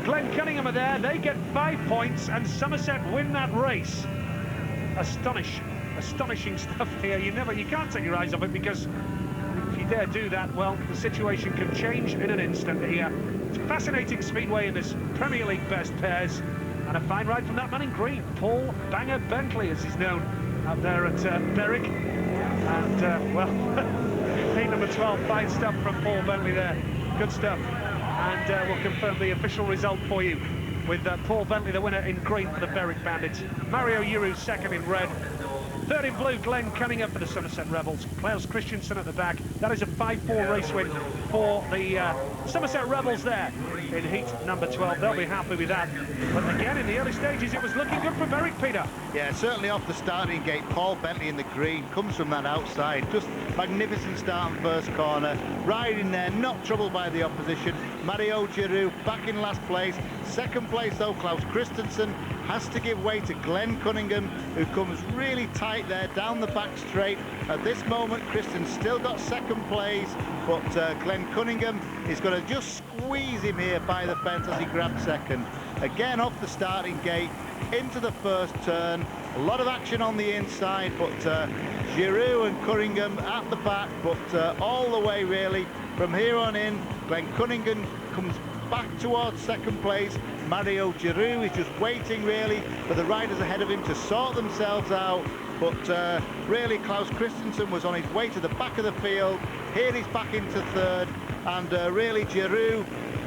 Glenn Cunningham are there, they get 5 points and Somerset win that race. Astonishing stuff here. You can't take your eyes off it because if you dare do that, well, the situation can change in an instant here. It's a fascinating speedway in this Premier League best pairs, and a fine ride from that man in green, Paul Banger Bentley, as he's known out there at Berwick. And, well, heat number 12, fine stuff from Paul Bentley there. Good stuff. And we'll confirm the official result for you with Paul Bentley, the winner in green for the Berwick Bandits. Mario Uru second in red. Third in blue, Glenn Cunningham for the Somerset Rebels. Klaus Christensen at the back. That is a 5-4 race win for the Somerset Rebels there in heat number 12. They'll be happy with that. But again, in the early stages, it was looking good for Berwick, Peter. Yeah, certainly off the starting gate, Paul Bentley in the green comes from that outside. Just magnificent start on first corner. Riding there, not troubled by the opposition. Mario Giroux back in last place. Second place, though, Klaus Christensen has to give way to Glenn Cunningham, who comes really tight there down the back straight. At this moment, Christensen's still got second place, but Glenn Cunningham is going to just squeeze him here by the fence as he grabs second. Again, off the starting gate, into the first turn. A lot of action on the inside, but Giroux and Cunningham at the back, but all the way really from here on in. Glenn Cunningham comes back towards second place. Mario Giroux is just waiting really for the riders ahead of him to sort themselves out, but really Klaus Christensen was on his way to the back of the field. Here he's back into third, and really Giroux,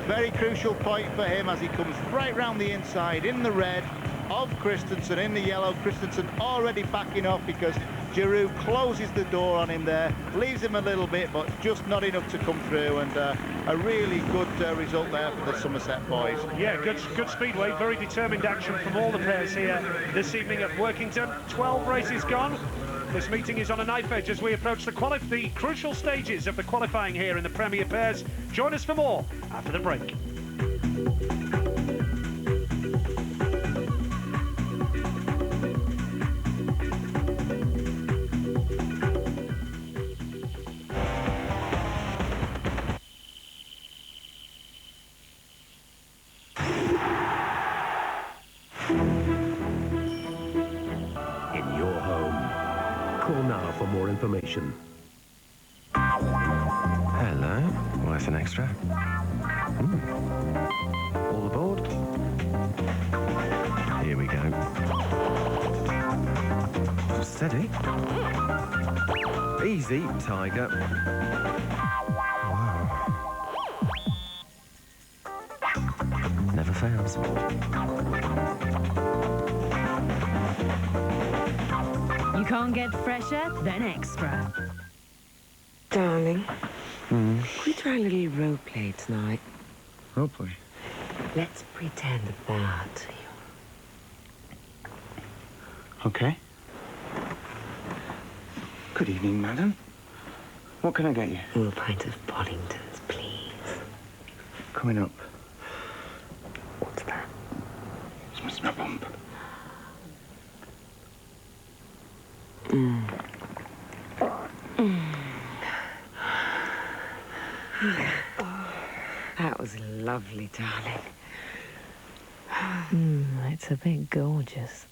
very crucial point for him as he comes right round the inside in the red of Christensen, in the yellow. Christensen already backing off because Giroux closes the door on him there, leaves him a little bit, but just not enough to come through, and a really good result there for the Somerset boys. Yeah, good speedway, very determined action from all the pairs here this evening at Workington. 12 races gone. This meeting is on a knife edge as we approach the crucial stages of the qualifying here in the Premier Pairs. Join us for more after the break. For more information. Hello, worth an extra. All aboard. Here we go. Steady. Easy, Tiger. Wow. Never fails. You can't get fresher than extra. Darling, could we try a little role play tonight? Role play? Let's pretend that Okay. Good evening, madam. What can I get you? a pint of Pollingtons, please. Coming up. What's that? This must be my bump. That was lovely, darling. It's a bit gorgeous.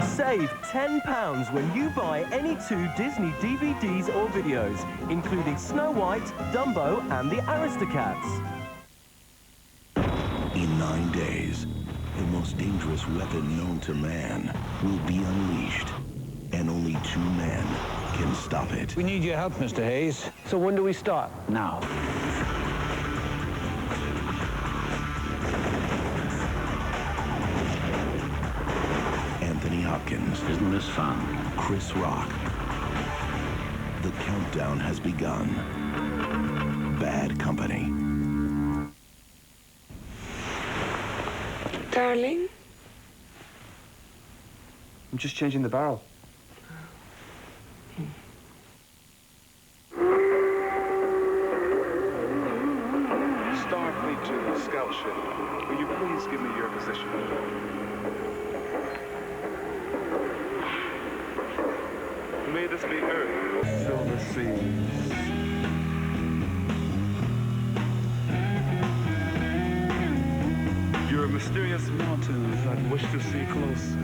Save £10 when you buy any 2 Disney DVDs or videos, including Snow White, Dumbo and the Aristocats. In 9 days, the most dangerous weapon known to man will be unleashed, and only 2 men can stop it. We need your help, Mr. Hayes. So when do we start? Now. Anthony Hopkins. Isn't this fun? Chris Rock. The countdown has begun. Bad Company. Darling? I'm just changing the barrel. Starfleet to the scout ship. Will you please give me your position? May this be Earth. Fill the seas. Your mysterious mountains I'd wish to see close.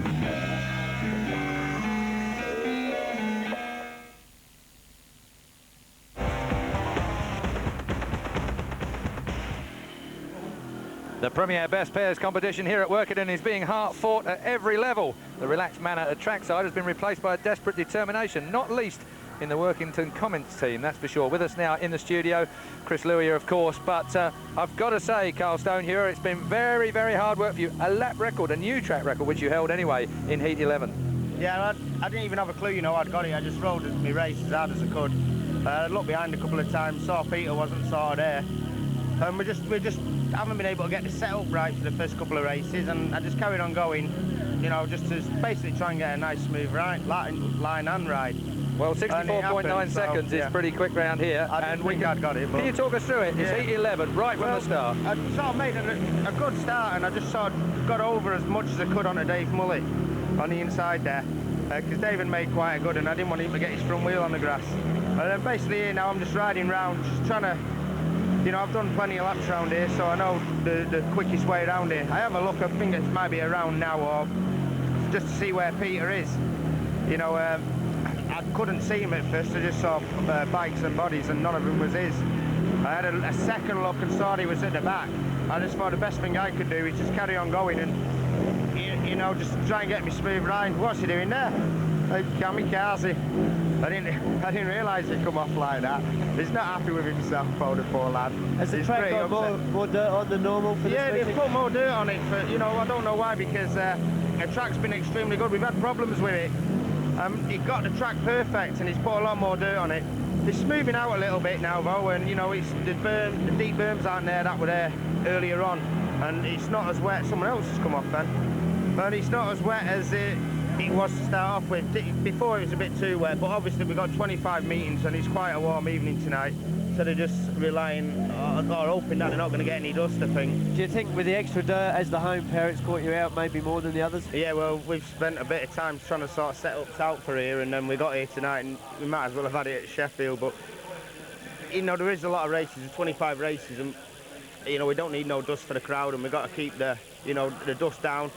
The premier best pairs competition here at Workington is being hard-fought at every level. The relaxed manner at trackside has been replaced by a desperate determination, not least in the Workington comments team, that's for sure. With us now in the studio, Chris Lewis, of course, but I've got to say, Carl Stonehewer, it's been very, very hard work for you. A lap record, a new track record, which you held anyway in Heat 11. Yeah, I didn't even have a clue, you know, I'd got it. I just rode my race as hard as I could. I looked behind a couple of times, saw Peter wasn't sort of there. And we just haven't been able to get the setup right for the first couple of races, and I just carried on going, you know, just to basically try and get a nice smooth line and ride. Well, 64.9 seconds is pretty quick round here. And we had got it. But can you talk us through it? It's Heat 11, right from the start. I sort of made a good start, and I just sort of got over as much as I could onto Dave Mully on the inside there, because David made quite a good, and I didn't want him to get his front wheel on the grass. And then basically here now I'm just riding round, just trying to, you know, I've done plenty of laps around here, so I know the quickest way around here. I have a look, I think it might be around now, or just to see where Peter is. You know, I couldn't see him at first, I just saw bikes and bodies, and none of them was his. I had a second look and saw he was at the back. I just thought the best thing I could do is just carry on going and, you know, just try and get me smooth ride. What's he doing there? Kamikaze. I didn't realise he'd come off like that. He's not happy with himself, the poor lad. Has the track got more dirt on than normal for this Yeah, meeting? they've put more dirt on it, for, you know, I don't know why, because the track's been extremely good. We've had problems with it. He got the track perfect, and he's put a lot more dirt on it. It's smoothing out a little bit now, though, and, you know, it's the deep berms aren't there that were there earlier on, and it's not as wet. Someone else has come off then. And it's not as wet as it was to start off with. Before it was a bit too wet, but obviously we've got 25 meetings and it's quite a warm evening tonight, so they're just relying or hoping that they're not going to get any dust, I think. Do you think with the extra dirt as the home pair it's caught you out maybe more than the others? Yeah, well, we've spent a bit of time trying to sort of set ups out for here, and then we got here tonight, and we might as well have had it at Sheffield, but you know, there is a lot of races, 25 races, and you know, we don't need no dust for the crowd, and we've got to keep the, you know, the dust down.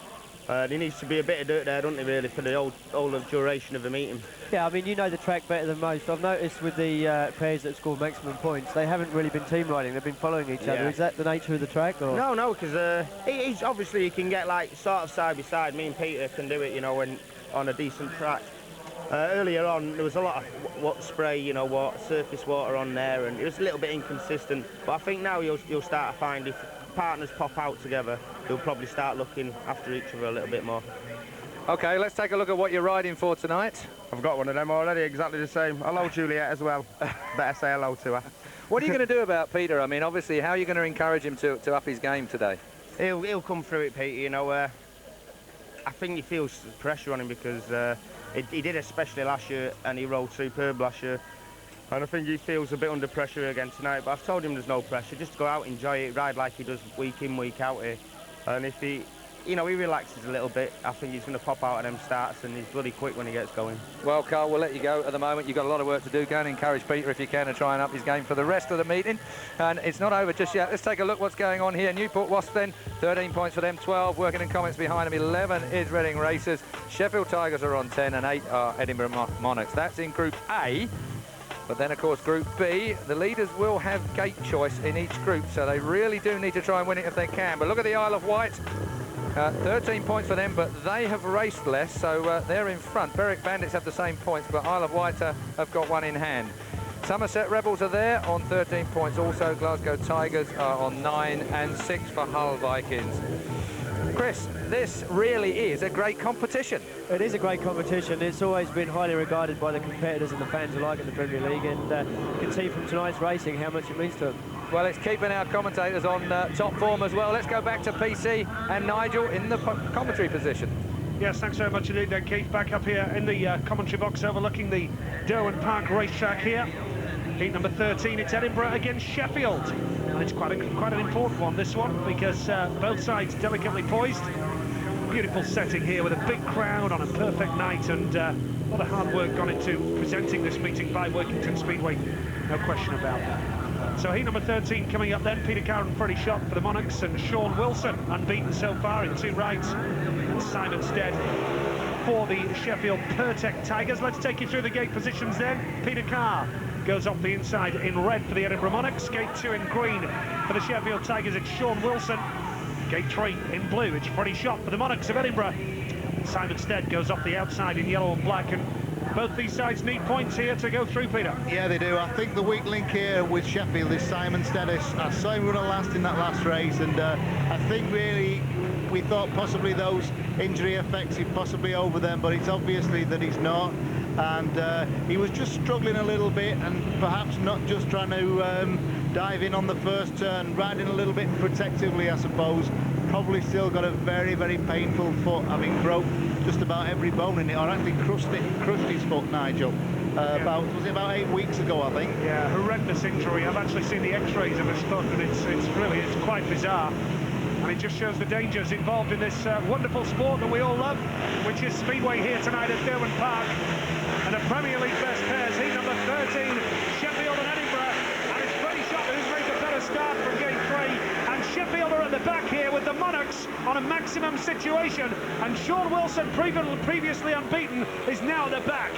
There needs to be a bit of dirt there, don't there, really, for the whole duration of the meeting. Yeah, I mean, you know the track better than most. I've noticed with the pairs that score maximum points, they haven't really been team riding, they've been following each other. Is that the nature of the track? Or? No, because he's obviously, you can get like sort of side by side. Me and Peter can do it, you know, on a decent track. Earlier on, there was a lot of spray, you know, surface water on there, and it was a little bit inconsistent. But I think now you'll start to find if partners pop out together, they'll probably start looking after each other a little bit more. OK, let's take a look at what you're riding for tonight. I've got one of them already, exactly the same. Hello, Juliet, as well. Better say hello to her. What are you going to do about Peter? I mean, obviously, how are you going to encourage him to up his game today? He'll come through it, Peter, you know. I think he feels pressure on him because he did especially last year, and he rode superb last year. And I think he feels a bit under pressure again tonight, but I've told him there's no pressure, just go out, enjoy it, ride like he does week in, week out here. And if he, you know, he relaxes a little bit, I think he's going to pop out of them starts, and he's bloody quick when he gets going. Well, Carl, we'll let you go at the moment. You've got a lot of work to do. Go and encourage Peter if you can and try and up his game for the rest of the meeting. And it's not over just yet. Let's take a look what's going on here. Newport Wasps then, 13 points for them, 12. Workington Comments behind them, 11 is Reading Racers. Sheffield Tigers are on 10 and 8 are Edinburgh Monarchs. That's in Group A. But then, of course, Group B, the leaders will have gate choice in each group, so they really do need to try and win it if they can. But look at the Isle of Wight. 13 points for them, but they have raced less, so they're in front. Berwick Bandits have the same points, but Isle of Wight have got one in hand. Somerset Rebels are there on 13 points also. Glasgow Tigers are on 9 and 6 for Hull Vikings. Chris, this really is a great competition. It is a great competition. It's always been highly regarded by the competitors and the fans alike in the Premier League, and you can see from tonight's racing how much it means to them. Well, it's keeping our commentators on top form as well. Let's go back to PC and Nigel in the commentary position. Yes, thanks very much indeed then, Keith. Back up here in the commentary box overlooking the Derwent Park racetrack here. Heat number 13, it's Edinburgh against Sheffield. And it's quite an important one, this one, because both sides delicately poised. Beautiful setting here with a big crowd on a perfect night, and a lot of hard work gone into presenting this meeting by Workington Speedway, no question about that. So heat number 13 coming up then, Peter Carr and Freddie Schott for the Monarchs, and Sean Wilson, unbeaten so far in 2 rides, and Simon Stead for the Sheffield Pertec Tigers. Let's take you through the gate positions then. Peter Carr goes off the inside in red for the Edinburgh Monarchs. Gate 2 in green for the Sheffield Tigers. It's Sean Wilson. Gate 3 in blue, it's Freddie Shot for the Monarchs of Edinburgh. Simon Stead goes off the outside in yellow and black, and both these sides need points here to go through, Peter. Yeah, they do. I think the weak link here with Sheffield is Simon Stead. I saw him run a last in that last race, and I think really we thought possibly those injury effects he'd possibly over them, but it's obviously that he's not. And he was just struggling a little bit, and perhaps not just trying to dive in on the first turn, riding a little bit protectively, I suppose. Probably still got a very, very painful foot, having broke just about every bone in it, or actually crushed his foot, Nigel. Was it about 8 weeks ago, I think? Yeah, horrendous injury. I've actually seen the x-rays of his foot, and it's quite bizarre. And it just shows the dangers involved in this wonderful sport that we all love, which is Speedway here tonight at Derwent Park. And a Premier League best pairs, heat number 13, Sheffield and Edinburgh. And it's Freddie Shot who's made the better start from gate 3. And Sheffield are at the back here with the Monarchs on a maximum situation. And Sean Wilson, previously unbeaten, is now at the back.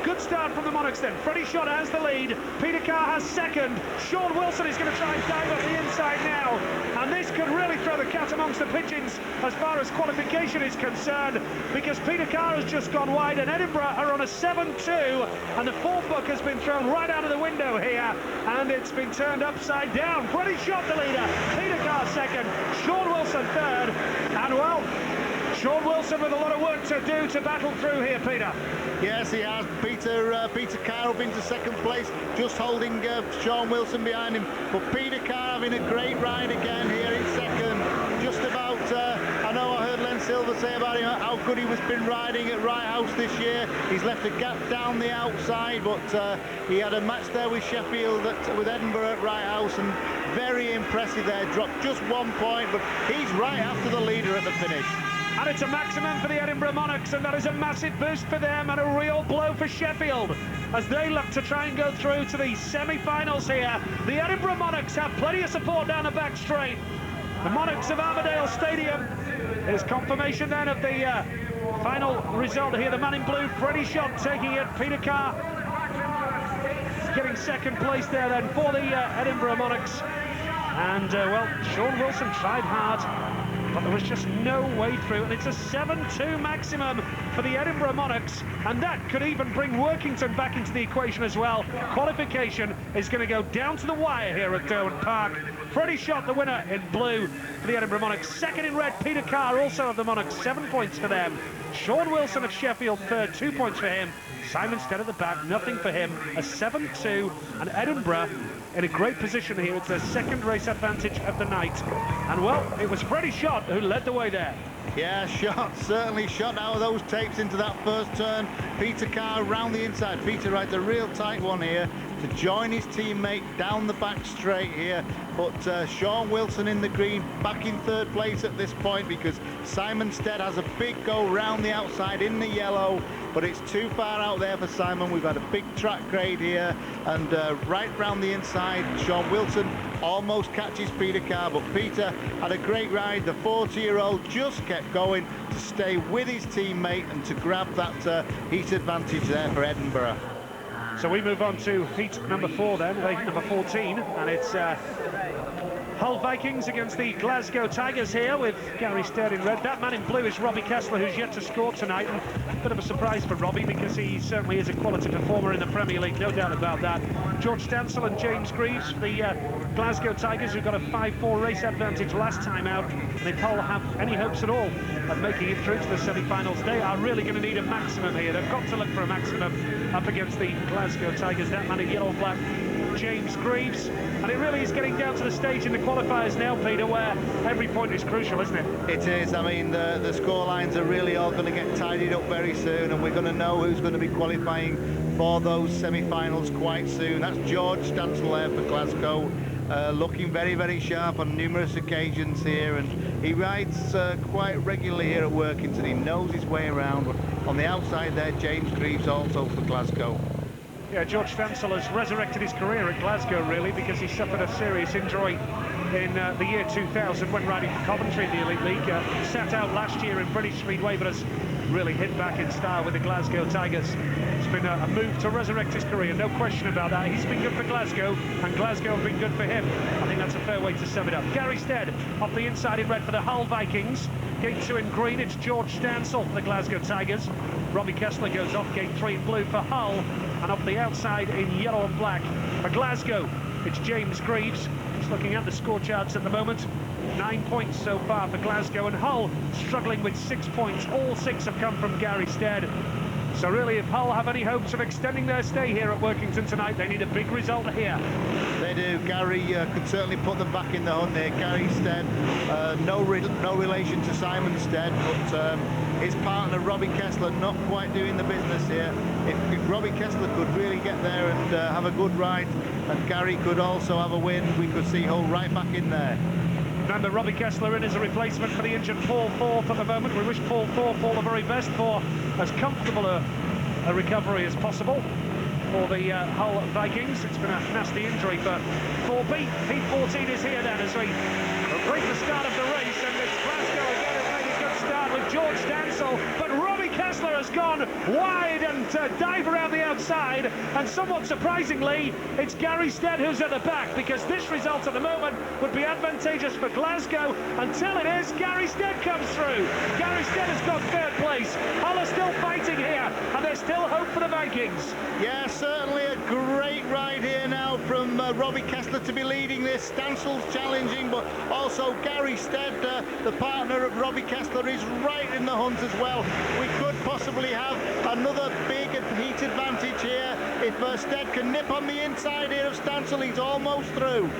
Good start from the Monarchs then. Freddie Shot has the lead. Peter Carr has second. Sean Wilson is going to try and dive up the inside now. And this could really throw the cat amongst the pigeons as far as qualification is concerned, because Peter Carr has just gone wide and Edinburgh are on a 7-2. And the form book has been thrown right out of the window here. And it's been turned upside down. Freddie Shot the leader. Peter Carr second. Sean Wilson third. And well, Sean Wilson with a lot of work to do to battle through here, Peter. Yes, he has. Peter Carr up into second place, just holding Sean Wilson behind him. But Peter Carr having a great ride again here in second. Just about, I know I heard Len Silver say about him how good he was been riding at Rye House this year. He's left a gap down the outside, but he had a match there with Sheffield, with Edinburgh at Rye House, and very impressive there. Dropped just 1 point, but he's right after the leader at the finish. And it's a maximum for the Edinburgh Monarchs, and that is a massive boost for them and a real blow for Sheffield as they look to try and go through to the semi-finals here. The Edinburgh Monarchs have plenty of support down the back straight. The Monarchs of Armadale Stadium is confirmation then of the final result here. The man in blue, Freddie Shot, taking it. Peter Carr getting second place there then for the Edinburgh Monarchs. And, well, Sean Wilson tried hard, but there was just no way through, and it's a 7-2 maximum for the Edinburgh Monarchs, and that could even bring Workington back into the equation as well. Qualification is going to go down to the wire here at Derwent Park. Freddie Shot, the winner in blue for the Edinburgh Monarchs. Second in red, Peter Carr, also of the Monarchs, 7 points for them. Sean Wilson at Sheffield, third, 2 points for him. Simon Stead at the back, nothing for him. A 7-2, and Edinburgh in a great position here. It's their second race advantage of the night. And, well, it was Freddie Shot who led the way there. Yeah, Shot, certainly shot out of those tapes into that first turn. Peter Carr round the inside. Peter rides a real tight one here to join his teammate down the back straight here. But Sean Wilson in the green, back in third place at this point, because Simon Stead has a big go round the outside in the yellow, but it's too far out there for Simon. We've had a big track grade here, and right round the inside, Sean Wilson almost catches Peter Carr, but Peter had a great ride. The 40-year-old just kept going to stay with his teammate and to grab that heat advantage there for Edinburgh. So we move on to heat number 4 then, heat number 14, and it's Hull Vikings against the Glasgow Tigers here with Gary Stead in red. That man in blue is Robbie Kessler, who's yet to score tonight, and a bit of a surprise for Robbie because he certainly is a quality performer in the Premier League, no doubt about that. George Stansel and James Greaves for the Glasgow Tigers, who got a 5-4 race advantage last time out, and if Hull have any hopes at all of making it through to the semi-finals, they are really going to need a maximum here. They've got to look for a maximum up against the Glasgow Tigers. That man in yellow-black, James Greaves, and it really is getting down to the stage in the qualifiers now, Peter, where every point is crucial, isn't it? It is. I mean, the score lines are really all going to get tidied up very soon, and we're going to know who's going to be qualifying for those semi-finals quite soon. That's George Stansel there for Glasgow, looking very, very sharp on numerous occasions here, and he rides quite regularly here at Workington. He knows his way around. But on the outside there, James Greaves also for Glasgow. Yeah, George Stansel has resurrected his career at Glasgow, really, because he suffered a serious injury in the year 2000 when riding for Coventry in the Elite League. Sat out last year in British Speedway, but has really hit back in style with the Glasgow Tigers. It's been a move to resurrect his career, no question about that. He's been good for Glasgow, and Glasgow have been good for him. I think that's a fair way to sum it up. Gary Stead off the inside in red for the Hull Vikings. Gate 2 in green, it's George Stansel for the Glasgow Tigers. Robbie Kessler goes off gate 3 in blue for Hull, and off the outside in yellow and black for Glasgow, it's James Greaves. Just looking at the score charts at the moment, 9 points so far for Glasgow, and Hull struggling with 6 points. All 6 have come from Gary Stead. So really, if Hull have any hopes of extending their stay here at Workington tonight, they need a big result here. They do. Gary could certainly put them back in the hunt there. Gary Stead, no relation to Simon Stead, but his partner Robbie Kessler not quite doing the business here. If Robbie Kessler could really get there and have a good ride, and Gary could also have a win, we could see Hull right back in there. Remember, Robbie Kessler in as a replacement for the injured Paul Thorpe at the moment. We wish Paul Thorpe all the very best for as comfortable a recovery as possible for the Hull Vikings. It's been a nasty injury for Thorpe. Heat 14 is here then as we await the start of the race, and it's Glasgow again has made a good start with George Stansel, but Robbie Kessler has gone wide and dive around the outside, and somewhat surprisingly, it's Gary Stead who's at the back, because this result at the moment would be advantageous for Glasgow until it is Gary Stead comes through. Gary Stead has got third place. Hull are still fighting here, and there's still hope for the Vikings. Yeah, certainly a great ride here now from Robbie Kessler to be leading this. Stansel's challenging, but also Gary Stead, the partner of Robbie Kessler, is right in the hunt as well. We could possibly have another big heat advantage here. If Stead can nip on the inside here of Stansel, he's almost through.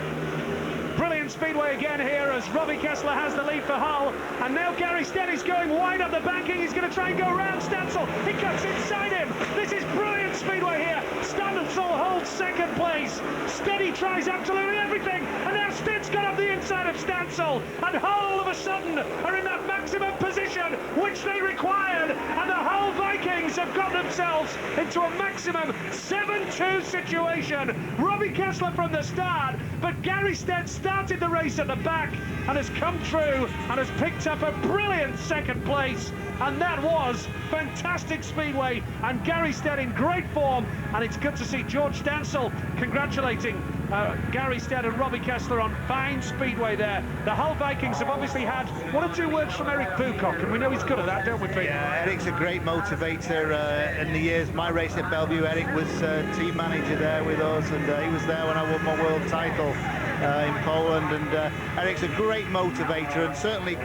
Brilliant speedway again here as Robbie Kessler has the lead for Hull, and now Gary Stead is going wide up the banking. He's going to try and go round Stansel. He cuts inside him. This is brilliant speedway here. Stansel holds second place. Steady tries absolutely everything, and now Stead's got up the inside of Stansel, and Hull all of a sudden are in that maximum position which they required, and the Hull Vikings have got themselves into a maximum 7-2 situation. Robbie Kessler from the start, but Gary Stead started the race at the back and has come through and has picked up a brilliant second place, and that was fantastic speedway, and Gary Stead in great form, and it's good to see George Stansel congratulating Gary Stead and Robbie Kessler on fine speedway there. The Hull Vikings have obviously had 1 or 2 words from Eric Bucock, and we know he's good at that, don't we, Pete? Yeah, Eric's a great motivator. In the years my race at Bellevue, Eric was team manager there with us, and he was there when I won my world title in Poland, and Eric's a great motivator, and certainly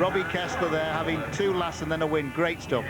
Robbie Kessler there having 2 lasts and then a win. Great stuff.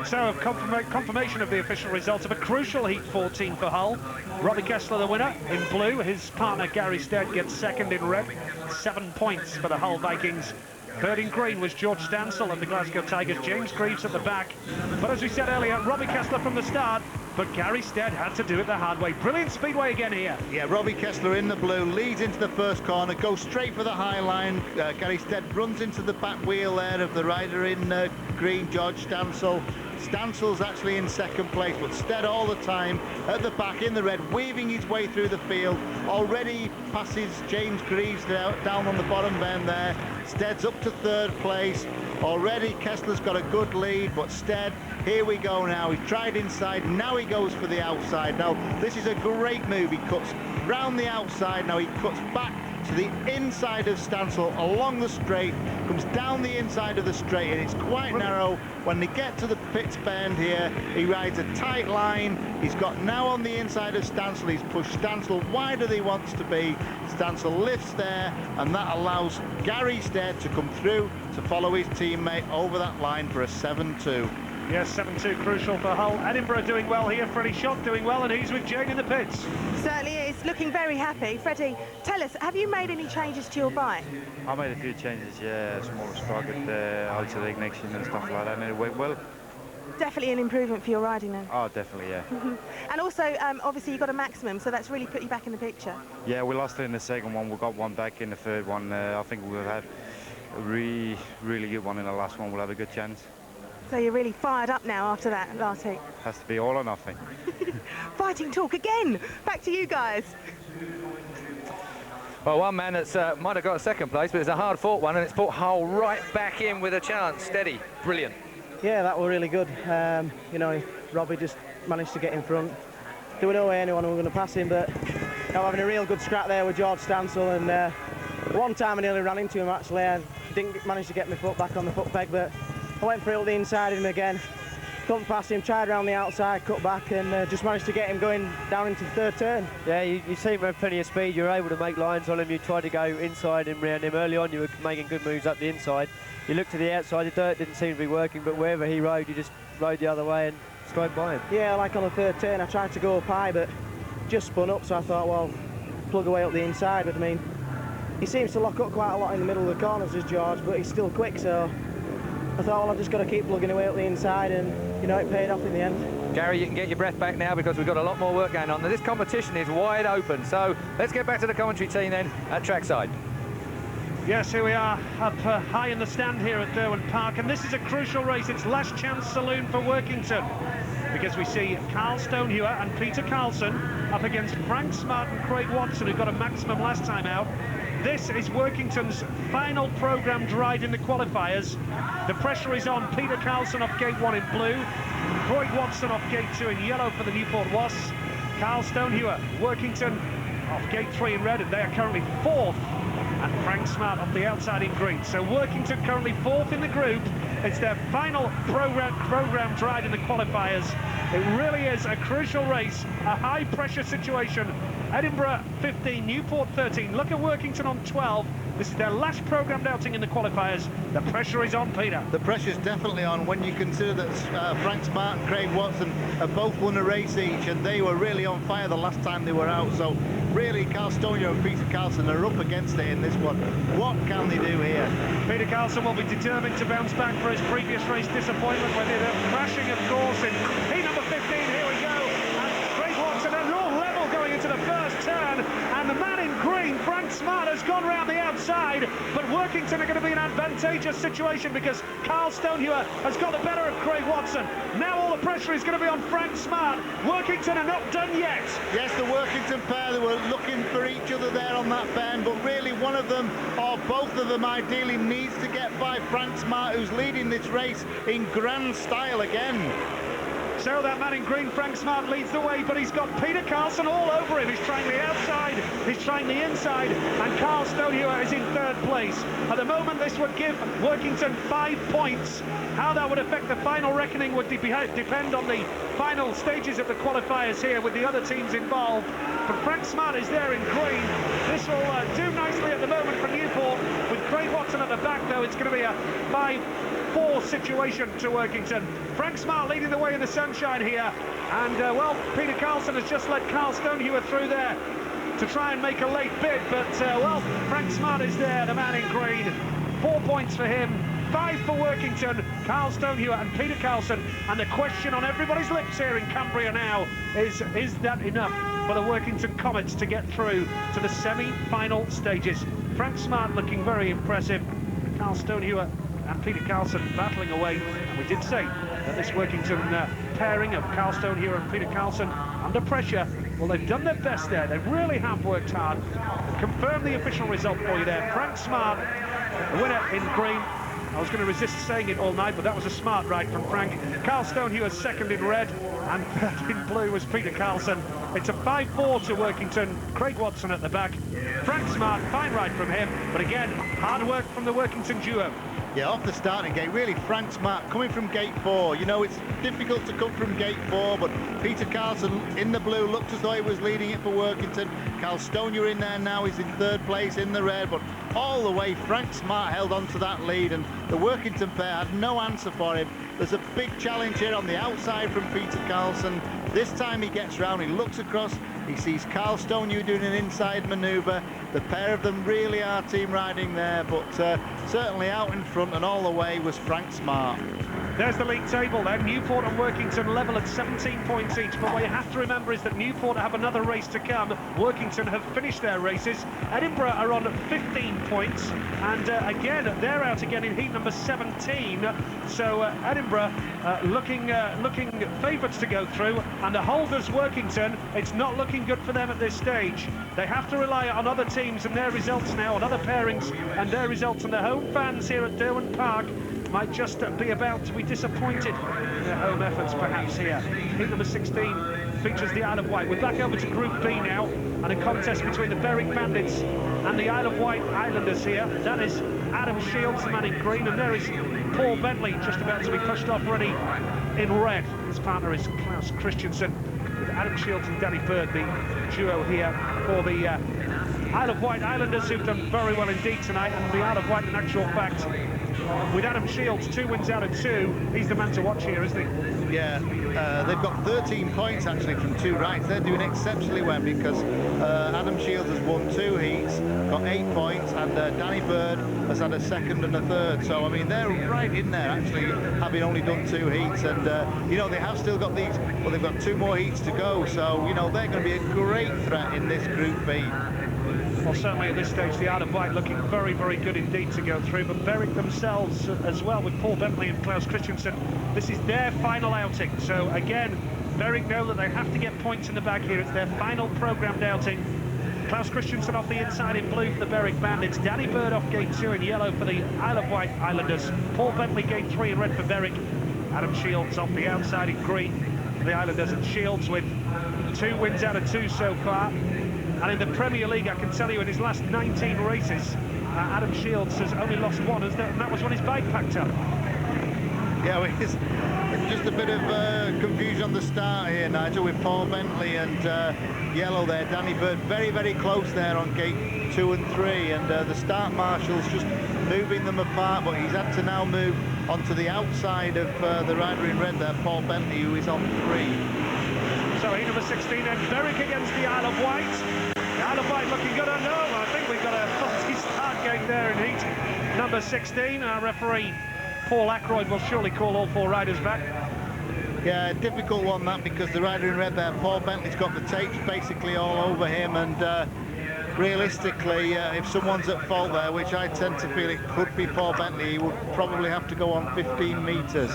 So confirmation of the official result of a crucial Heat 14 for Hull. Robbie Kessler the winner in blue. His partner Gary Stead gets second in red. 7 points for the Hull Vikings. Third in green was George Stansel of the Glasgow Tigers. James Greaves at the back. But as we said earlier, Robbie Kessler from the start, but Gary Stead had to do it the hard way. Brilliant speedway again here. Yeah, Robbie Kessler in the blue, leads into the first corner, goes straight for the high line. Gary Stead runs into the back wheel there of the rider in green, George Stansel. Stansel's actually in second place, but Stead all the time at the back in the red, weaving his way through the field. Already passes James Greaves down on the bottom bend there. Stead's up to third place. Already Kessler's got a good lead, but Stead, here we go now. He's tried inside, now he goes for the outside. Now, this is a great move. He cuts round the outside, now he cuts back to the inside of Stansel along the straight, comes down the inside of the straight, and it's quite narrow. When they get to the pits bend here, he rides a tight line. He's got now on the inside of Stansel. He's pushed Stansel wider than he wants to be. Stansel lifts there, and that allows Gary Stead to come through to follow his teammate over that line for a 7-2. Yes, 7-2 crucial for Hull. Edinburgh doing well here. Freddie Schott doing well, and he's with Jane in the pits. Certainly is, looking very happy. Freddie, tell us, have you made any changes to your bike? I made a few changes, yeah, smaller sprocket, outside ignition and stuff like that, and it went well. Definitely an improvement for your riding then? Oh, definitely, yeah. And also, obviously, you got a maximum, so that's really put you back in the picture. Yeah, we lost it in the second one. We got one back in the third one. I think we'll have a really good one in the last one. We'll have a good chance. So you're really fired up now after that last heat? Has to be all or nothing. Fighting talk again. Back to you guys. Well, one man that's might have got a second place, but it's a hard-fought one, and it's put Hull right back in with a chance. Steady, brilliant. Yeah, that were really good. You know, Robbie just managed to get in front. There was no way anyone was going to pass him, but having a real good scrap there with George Stansel, and one time I nearly ran into him actually. I didn't manage to get my foot back on the foot peg, but I went for it up the inside of him again. Couldn't pass him, tried around the outside, cut back, and just managed to get him going down into the third turn. Yeah, you seem to have plenty of speed. You were able to make lines on him. You tried to go inside and round him early on. You were making good moves up the inside. You looked to the outside, the dirt didn't seem to be working, but wherever he rode, you just rode the other way and strode by him. Yeah, like on the third turn, I tried to go up high, but just spun up, so I thought, well, plug away up the inside. But I mean, he seems to lock up quite a lot in the middle of the corners, as George, but he's still quick, so I thought, well, I've just got to keep plugging away up the inside, and, you know, it paid off in the end. Gary, you can get your breath back now because we've got a lot more work going on. This competition is wide open, so let's get back to the commentary team then at trackside. Yes, here we are, up high in the stand here at Derwent Park, and this is a crucial race. It's last chance saloon for Workington, because we see Carl Stonehewer and Peter Carlson up against Frank Smart and Craig Watson, who got a maximum last time out. This is Workington's final programmed ride in the qualifiers. The pressure is on Peter Carlson off gate 1 in blue, Craig Watson off gate 2 in yellow for the Newport Wasps, Carl Stonehewer, Workington off gate 3 in red, and they are currently 4th, and Frank Smart off the outside in green. So Workington currently 4th in the group. It's their final programmed ride in the qualifiers. It really is a crucial race, a high-pressure situation. Edinburgh 15, Newport 13. Look at Workington on 12. This is their last programmed outing in the qualifiers. The pressure is on, Peter. The pressure's definitely on when you consider that Frank Smart and Craig Watson have both won a race each, and they were really on fire the last time they were out. So really, Carl Stonehewer and Peter Carlson are up against it in this one. What can they do here? Peter Carlson will be determined to bounce back for his previous race disappointment, where they're crashing, of course, in heat number 15. Here we go. And Craig Watson at low level going into the first turn, and the man in green, Frank Smart, has gone round the outside, but Workington are going to be in an advantageous situation because Carl Stonehewer has got the better of Craig Watson. Now all the pressure is going to be on Frank Smart. Workington are not done yet. Yes, the Workington pair, they were looking for each other there on that bend, but really one of them, or both of them ideally, needs to get by Frank Smart, who's leading this race in grand style again. So that man in green, Frank Smart, leads the way, but he's got Peter Carlson all over him. He's trying the outside, he's trying the inside, and Carl Stonehewer is in third place. At the moment, this would give Workington 5 points. How that would affect the final reckoning would depend on the final stages of the qualifiers here with the other teams involved. But Frank Smart is there in green. This will do nicely at the moment for Newport. With Craig Watson at the back, though, it's going to be a 5-4 situation to Workington. Frank Smart leading the way in the sunshine here, and well, Peter Carlson has just let Carl Stonehewer through there to try and make a late bid, but well, Frank Smart is there, the man in green. 4 points for him, 5 for Workington, Carl Stonehewer and Peter Carlson, and the question on everybody's lips here in Cumbria now is that enough for the Workington Comets to get through to the semi-final stages? Frank Smart looking very impressive, Carl Stonehewer and Peter Carlson battling away, and we did say that this Workington pairing of Carl Stonehewer and Peter Carlson under pressure, well, they've done their best there. They really have worked hard. Confirm the official result for you there. Frank Smart, the winner in green. I was going to resist saying it all night, but that was a smart ride from Frank. Carl Stonehewer second in red, and third in blue was Peter Carlson. It's a 5-4 to Workington. Craig Watson at the back. Frank Smart, fine ride from him, but again, hard work from the Workington duo. Yeah, off the starting gate, really Frank Smart coming from gate 4. You know, it's difficult to come from gate 4, but Peter Carlson in the blue looked as though he was leading it for Workington. Carl Stonehewer in there now, he's in third place in the red, but all the way Frank Smart held on to that lead, and the Workington pair had no answer for him. There's a big challenge here on the outside from Peter Carlson. This time he gets round, he looks across, he sees Carl Stonehewer doing an inside manoeuvre. The pair of them really are team riding there, but certainly out in front and all the way was Frank Smart. There's the league table then. Newport and Workington level at 17 points each, but what you have to remember is that Newport have another race to come. Workington have finished their races. Edinburgh are on 15 points, and again, they're out again in heat number 17. So Edinburgh looking favourites to go through, and the holders Workington, it's not looking good for them at this stage. They have to rely on other teams teams and their results now, and other pairings and their results, and the home fans here at Derwent Park might just be about to be disappointed in their home efforts perhaps here. Heat number 16 features the Isle of Wight. We're back over to Group B now, and a contest between the Berwick Bandits and the Isle of Wight Islanders here. That is Adam Shields, the man in green, and there is Paul Bentley just about to be pushed off ready in red. His partner is Klaus Christensen, with Adam Shields and Danny Bird, the duo here for the Isle of Wight Islanders, who've done very well indeed tonight. And the Isle of Wight, in actual fact, with Adam Shields 2 wins out of 2, he's the man to watch here, isn't he? Yeah, they've got 13 points actually from 2 rides. They're doing exceptionally well because Adam Shields has won 2 heats, got 8 points, and Danny Bird has had a 2nd and a 3rd. So I mean, they're right in there actually, having only done 2 heats, and you know, they have still got these. Well, they've got 2 more heats to go, so you know, they're going to be a great threat in this Group B. Well, certainly at this stage, the Isle of Wight looking very, very good indeed to go through. But Berwick themselves as well, with Paul Bentley and Klaus Christensen, this is their final outing. So again, Berwick know that they have to get points in the bag here. It's their final programmed outing. Klaus Christensen off the inside in blue for the Berwick Bandits. Danny Bird off gate 2 in yellow for the Isle of Wight Islanders. Paul Bentley gate 3 in red for Berwick. Adam Shields off the outside in green for the Islanders. And Shields with 2 wins out of 2 so far. And in the Premier League, I can tell you, in his last 19 races, Adam Shields has only lost 1, and that was when his bike packed up. Yeah, it's just a bit of confusion on the start here, Nigel, with Paul Bentley and yellow there. Danny Bird very, very close there on gate 2 and 3, and the start marshal's just moving them apart, but he's had to now move onto the outside of the rider in red there, Paul Bentley, who is on 3. So heat number 16 and Berwick against the Isle of Wight. The Isle of Wight looking good. No, I think we've got a faulty start going there in heat number 16. Our referee, Paul Ackroyd, will surely call all 4 riders back. Yeah, difficult one that, because the rider in red there, Paul Bentley's got the tapes basically all over him, and realistically, if someone's at fault there, which I tend to feel it could be Paul Bentley, he would probably have to go on 15 metres.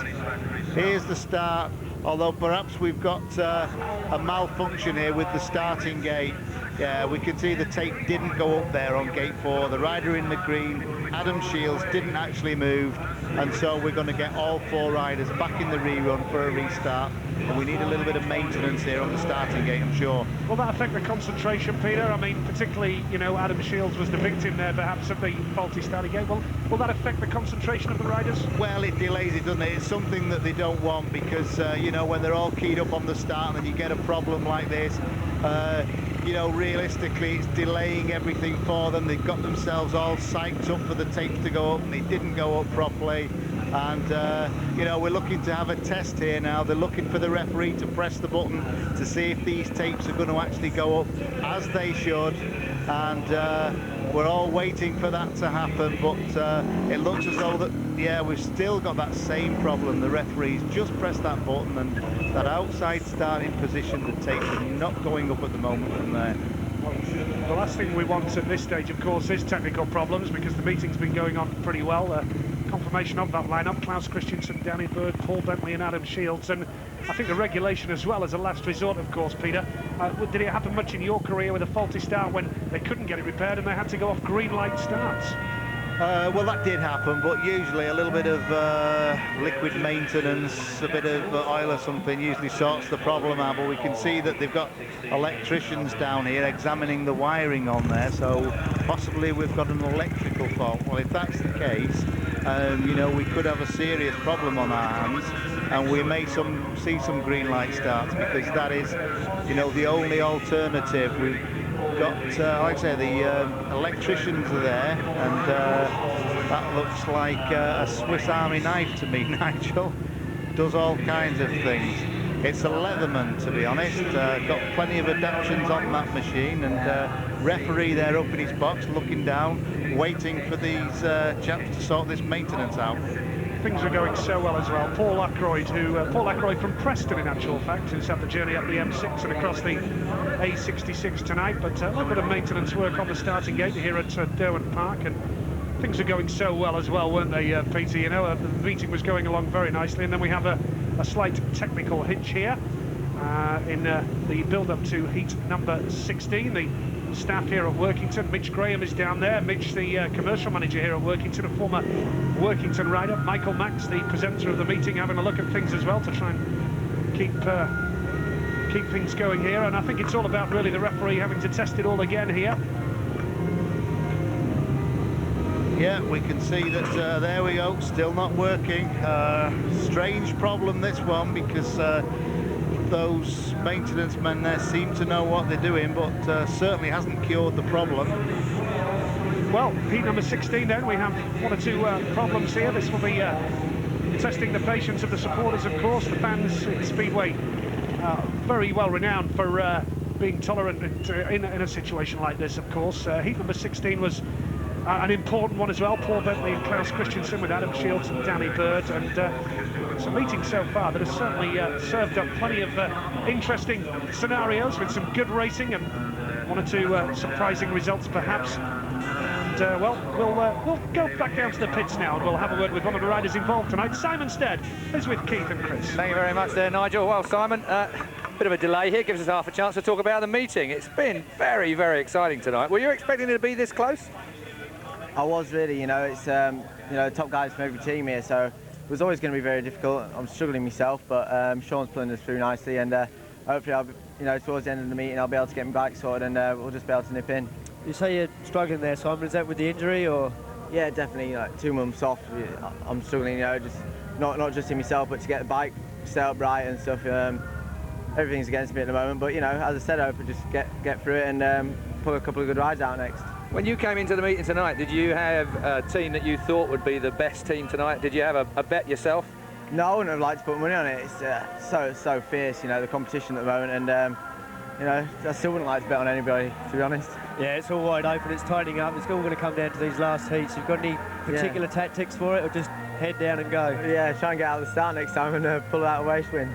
Here's the start, although perhaps we've got a malfunction here with the starting gate. Yeah, we can see the tape didn't go up there on gate 4. The rider in the green, Adam Shields, didn't actually move, and so we're going to get all 4 riders back in the rerun for a restart. And we need a little bit of maintenance here on the starting gate, I'm sure. Will that affect the concentration, Peter? I mean, particularly, you know, Adam Shields was the victim there, perhaps, of the faulty starting gate. Will that affect the concentration of the riders? Well, it delays it, doesn't it? It's something that they don't want, because, you know, when they're all keyed up on the start and then you get a problem like this, you know, realistically, it's delaying everything for them. They've got themselves all psyched up for the tapes to go up, and they didn't go up properly. And, you know, we're looking to have a test here now. They're looking for the referee to press the button to see if these tapes are going to actually go up as they should. And we're all waiting for that to happen, but it looks as though that, yeah, we've still got that same problem. The referee's just pressed that button, and that outside starting position, the tapes are not going up at the moment from there. The last thing we want at this stage, of course, is technical problems, because the meeting's been going on pretty well. Confirmation of that lineup: Klaus Christensen, Danny Bird, Paul Bentley and Adam Shields. And I think the regulation as well as a last resort, of course, Peter. Did it happen much in your career with a faulty start when they couldn't get it repaired and they had to go off green light starts? Well, that did happen, but usually a little bit of liquid maintenance, a bit of oil or something usually sorts the problem out. But we can see that they've got electricians down here examining the wiring on there, so possibly we've got an electrical fault. Well, if that's the case, you know, we could have a serious problem on our hands, and we may see some green light starts, because that is, you know, the only alternative. We've got, like I say, the electricians are there, and that looks like a Swiss Army knife to me, Nigel. Does all kinds of things. It's a Leatherman, to be honest. Got plenty of adaptions on that machine, and referee there up in his box looking down, waiting for these chaps to sort this maintenance out. Things are going so well as well. Paul Ackroyd, Paul Ackroyd from Preston, in actual fact, who's had the journey up the M6 and across the A66 tonight. But a little bit of maintenance work on the starting gate here at Derwent Park, and things are going so well as well, weren't they, Peter? You know, the meeting was going along very nicely, and then we have a slight technical hitch here in the build-up to heat number 16. The staff here at Workington. Mitch Graham is down there. Mitch, the commercial manager here at Workington, a former Workington rider. Michael Max, the presenter of the meeting, having a look at things as well to try and keep things going here. And I think it's all about really the referee having to test it all again here. Yeah, we can see that there we go, still not working. Strange problem, this one, because those maintenance men there seem to know what they're doing, but certainly hasn't cured the problem. Well, heat number 16 then, we have one or two problems here. This will be testing the patience of the supporters, of course. The fans at Speedway, very well renowned for being tolerant in a situation like this, of course. Heat number 16 was an important one as well. Paul Bentley and Klaus Christensen with Adam Shields and Danny Bird, and it's a meeting so far that has certainly served up plenty of interesting scenarios with some good racing and one or two surprising results perhaps. And well, we'll go back down to the pits now and we'll have a word with one of the riders involved tonight. Simon Stead is with Keith and Chris. Thank you very much there, Nigel. Well, Simon, bit of a delay here, gives us half a chance to talk about the meeting. It's been very, very exciting tonight. Were you expecting it to be this close? I was really, you know, it's you know, top guys from every team here, so it was always going to be very difficult. I'm struggling myself, but Sean's pulling us through nicely, and hopefully, I'll, you know, towards the end of the meeting, I'll be able to get my bike sorted, and we'll just be able to nip in. You say you're struggling there, Simon. Is that with the injury, or? Yeah, definitely. Like 2 months off, I'm struggling. You know, just not just in myself, but to get the bike set up right and stuff. Everything's against me at the moment, but you know, as I said, I hope I just get through it and pull a couple of good rides out next. When you came into the meeting tonight, did you have a team that you thought would be the best team tonight? Did you have a bet yourself? No, I wouldn't have liked to put money on it. It's so fierce, you know, the competition at the moment, and you know, I still wouldn't like to bet on anybody, to be honest. Yeah, it's all wide open, it's tightening up, it's all going to come down to these last heats. You've got any particular tactics for it, or just head down and go? Yeah, try and get out of the start next time and pull out a race win.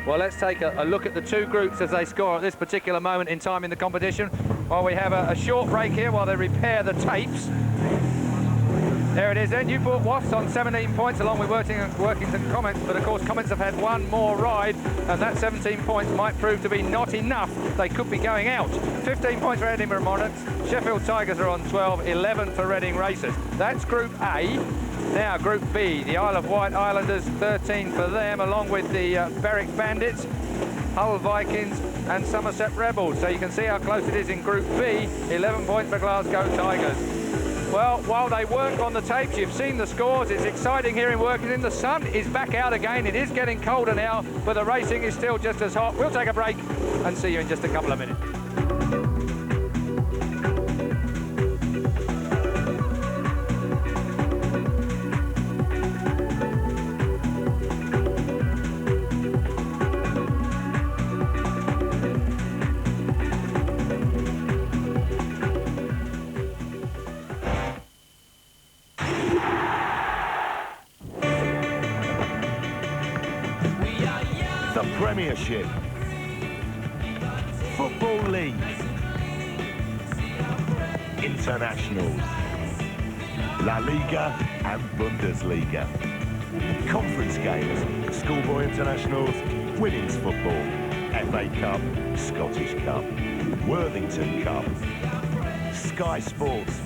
Well, let's take a look at the two groups as they score at this particular moment in time in the competition. While we have a short break here while they repair the tapes. There it is then. You bought Wasps on 17 points along with Workington Comments, but of course Comments have had one more ride, and that 17 points might prove to be not enough. They could be going out. 15 points for Edinburgh Monarchs. Sheffield Tigers are on 12, 11 for Reading Racers. That's Group A. Now Group B, the Isle of Wight Islanders, 13 for them, along with the Berwick Bandits, Hull Vikings and Somerset Rebels. So you can see how close it is in Group B, 11 points for Glasgow Tigers. Well, while they work on the tapes, you've seen the scores. It's exciting here in Workington. The sun is back out again. It is getting colder now, but the racing is still just as hot. We'll take a break and see you in just a couple of minutes. Premiership, Football League, Internationals, La Liga and Bundesliga, Conference Games, Schoolboy Internationals, Women's Football, FA Cup, Scottish Cup, Worthington Cup, Sky Sports,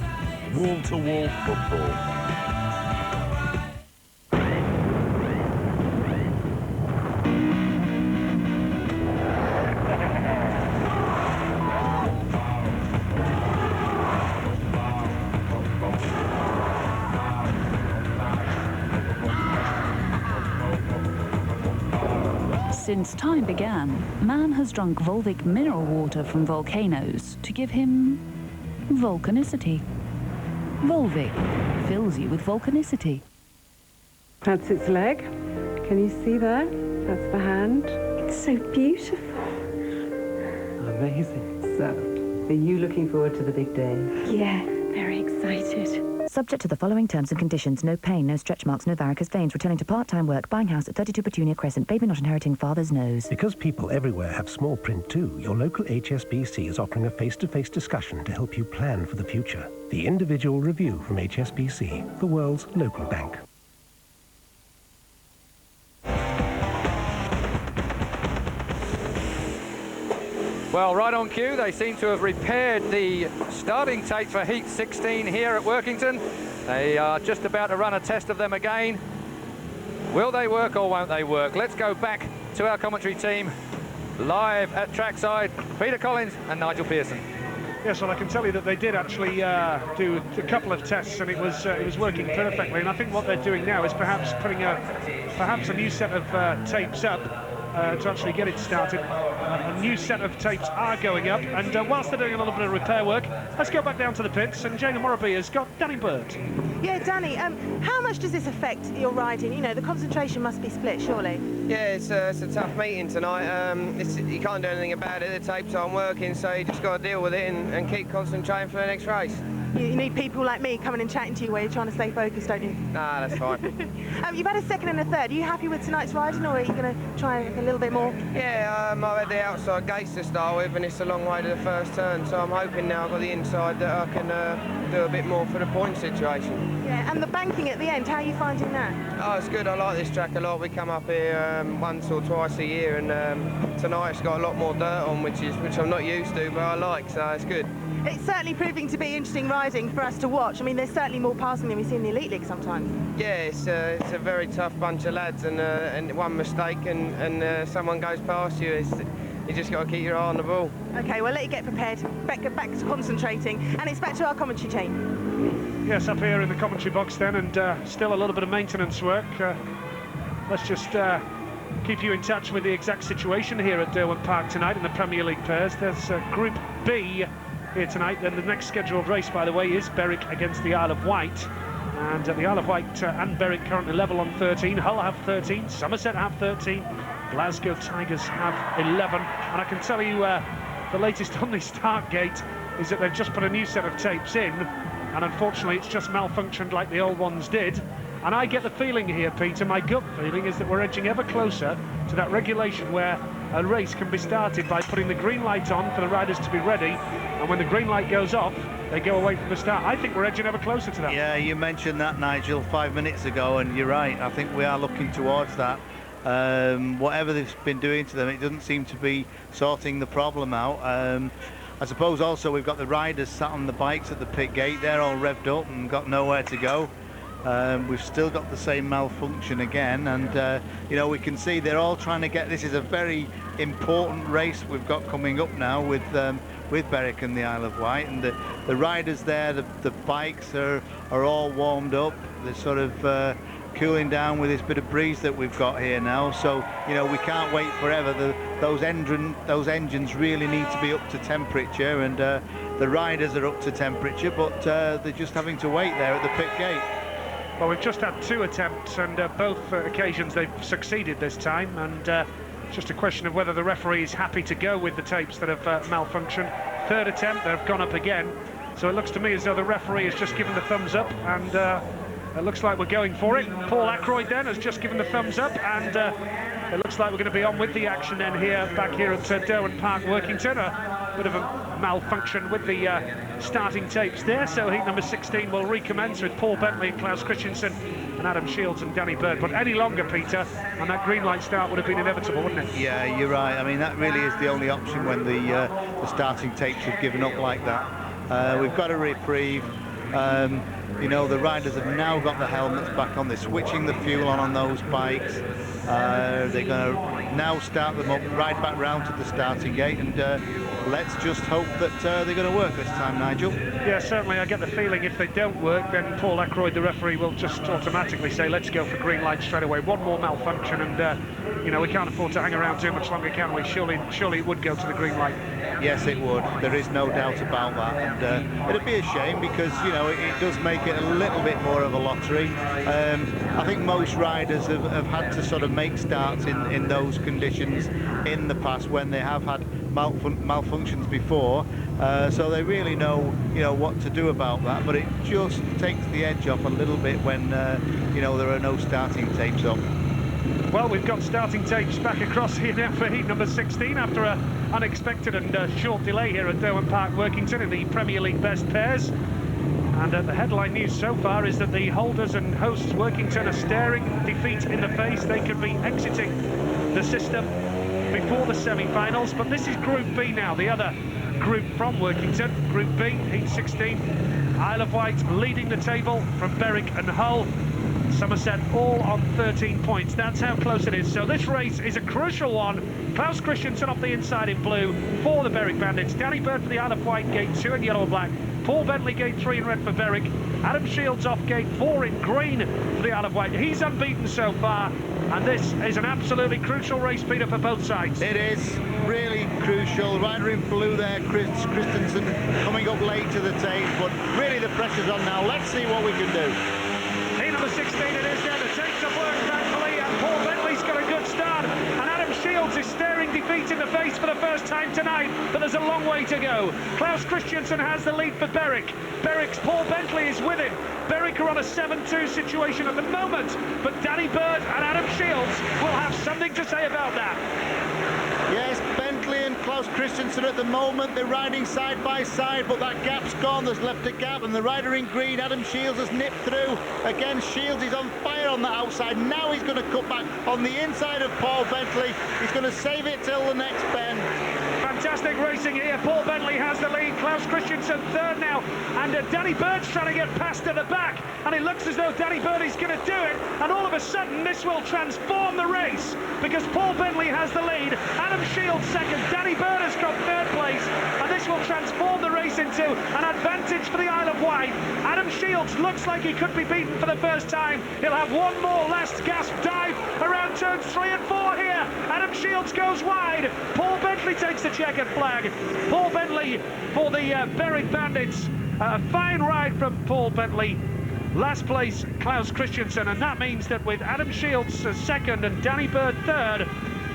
wall-to-wall football. Since time began, man has drunk Volvic mineral water from volcanoes to give him volcanicity. Volvic fills you with volcanicity. That's its leg. Can you see that? That's the hand. It's so beautiful. Amazing. So, are you looking forward to the big day? Yeah, very excited. Subject to the following terms and conditions: no pain, no stretch marks, no varicose veins, returning to part-time work, buying house at 32 Petunia Crescent, baby not inheriting father's nose. Because people everywhere have small print too, your local HSBC is offering a face-to-face discussion to help you plan for the future. The Individual Review from HSBC, the world's local bank. Well, right on cue, they seem to have repaired the starting tape for Heat 16 here at Workington. They are just about to run a test of them again. Will they work or won't they work? Let's go back to our commentary team live at trackside. Peter Collins and Nigel Pearson. Yes, well, I can tell you that they did actually do a couple of tests, and it was working perfectly. And I think what they're doing now is perhaps putting a new set of tapes up to actually get it started. A new set of tapes are going up, and whilst they're doing a little bit of repair work, let's go back down to the pits, and Jane Morribee has got Danny Bird. Yeah, Danny, how much does this affect your riding? You know, the concentration must be split, surely. Yeah, it's a tough meeting tonight. You can't do anything about it, the tapes aren't working, so you just got to deal with it and keep concentrating for the next race. You need people like me coming and chatting to you while you're trying to stay focused, don't you? Nah, that's fine. You've had a second and a third. Are you happy with tonight's riding, or are you going to try a little bit more? Yeah, I've had the outside gates to start with, and it's a long way to the first turn, so I'm hoping now I've got the inside that I can do a bit more for the point situation. Yeah, and the banking at the end, how are you finding that? Oh, it's good. I like this track a lot. We come up here once or twice a year, and tonight it's got a lot more dirt on, which I'm not used to, but I like, so it's good. It's certainly proving to be interesting riding for us to watch. I mean, there's certainly more passing than we see in the Elite League sometimes. Yeah, it's a very tough bunch of lads, and one mistake and someone goes past you. You just got to keep your eye on the ball. OK, well, let you get prepared. Back to concentrating. And it's back to our commentary team. Yes, up here in the commentary box then, and still a little bit of maintenance work. Let's just keep you in touch with the exact situation here at Derwent Park tonight in the Premier League pairs. There's Group B here tonight. Then the next scheduled race, by the way, is Berwick against the Isle of Wight. And the Isle of Wight and Berwick currently level on 13. Hull have 13, Somerset have 13, Glasgow Tigers have 11. And I can tell you the latest on the start gate is that they've just put a new set of tapes in, and unfortunately it's just malfunctioned like the old ones did. And I get the feeling here, Peter, my gut feeling is that we're edging ever closer to that regulation where a race can be started by putting the green light on for the riders to be ready, and when the green light goes off, they go away from the start. I think we're edging ever closer to that. Yeah, you mentioned that, Nigel, 5 minutes ago, and you're right. I think we are looking towards that. Whatever they've been doing to them, it doesn't seem to be sorting the problem out. I suppose also we've got the riders sat on the bikes at the pit gate. They're all revved up and got nowhere to go. We've still got the same malfunction again, and you know, we can see they're all trying to get. This is a very important race we've got coming up now with Berwick and the Isle of Wight, and the riders there, the bikes are all warmed up. They're sort of cooling down with this bit of breeze that we've got here now. So you know, we can't wait forever. Those engines really need to be up to temperature, and the riders are up to temperature, but they're just having to wait there at the pit gate. Well, we've just had 2 attempts, and both occasions they've succeeded this time, and it's just a question of whether the referee is happy to go with the tapes that have malfunctioned. 3rd attempt, they've gone up again, so it looks to me as though the referee has just given the thumbs up, and it looks like we're going for it. Paul Ackroyd then has just given the thumbs up, and it looks like we're going to be on with the action then back here at Derwent Park, Workington. A bit of a malfunction with the starting tapes there, so heat number 16 will recommence with Paul Bentley, Klaus Christensen and Adam Shields and Danny Bird. But any longer, Peter, and that green light start would have been inevitable, wouldn't it? Yeah, you're right. I mean, that really is the only option when the starting tapes have given up like that. We've got a reprieve. You know, the riders have now got the helmets back on. They're switching the fuel on those bikes. They're going to now start them up, ride back round to the starting gate, and let's just hope that they're going to work this time, Nigel. Yeah, certainly. I get the feeling if they don't work, then Paul Ackroyd, the referee, will just automatically say, let's go for green light straight away. One more malfunction, and you know, we can't afford to hang around too much longer, can we? Surely it would go to the green light. Yes, it would. There is no doubt about that, and it'd be a shame because, you know, it does make it a little bit more of a lottery. I think most riders have had to sort of make starts in those conditions in the past when they have had malfunctions before, so they really know, you know, what to do about that. But it just takes the edge off a little bit when you know, there are no starting tapes up. Well, we've got starting tapes back across here now for heat number 16 after an unexpected and short delay here at Derwent Park, Workington in the Premier League best pairs. And the headline news so far is that the holders and hosts Workington are staring defeat in the face. They could be exiting the system before the semi-finals, but this is Group B now, the other group from Workington. Group B, Heat 16. Isle of Wight leading the table from Berwick and Hull. Somerset all on 13 points. That's how close it is. So this race is a crucial one. Klaus Christiansen off the inside in blue for the Berwick Bandits. Danny Bird for the Isle of Wight, gate 2 in yellow and black. Paul Bentley, gate 3 in red for Berwick. Adam Shields off gate 4 in green for the Isle of Wight. He's unbeaten so far, and this is an absolutely crucial race, Peter, for both sides. It is really crucial. Rider in blue there, Christensen, coming up late to the tape, but really the pressure's on now. Let's see what we can do. Heat number 16 it is now. The tapes have worked thankfully, and Paul Bentley's got a good start. And Adam Shields is staring defeat in the face for the first time tonight, but there's a long way to go. Klaus Christiansen has the lead for Berwick. Berwick's Paul Bentley is with him. Berwick are on a 7-2 situation at the moment, but Danny Bird and Adam Shields will have something to say about that. Yes, Bentley and Klaus Christiansen at the moment, they're riding side by side, but that gap's gone. There's left a gap, and the rider in green, Adam Shields, has nipped through. Again, Shields is on fire on the outside. Now he's going to cut back on the inside of Paul Bentley. He's going to save it till the next bend. Fantastic racing here. Paul Bentley has the lead. Klaus Christiansen third now, and Danny Bird's trying to get past at the back, and it looks as though Danny Bird is going to do it, and all of a sudden this will transform the race, because Paul Bentley has the lead, Adam Shields second, Danny Bird has got third place, and this will transform the race into an advantage for the Isle of Wight. Adam Shields looks like he could be beaten for the first time. He'll have one more last gasp dive around turns 3 and 4 here. Adam Shields goes wide. Paul Bentley takes the checkered flag. Paul Bentley for the Berwick Bandits. A fine ride from Paul Bentley. Last place, Klaus Christiansen, and that means that with Adam Shields second and Danny Bird third,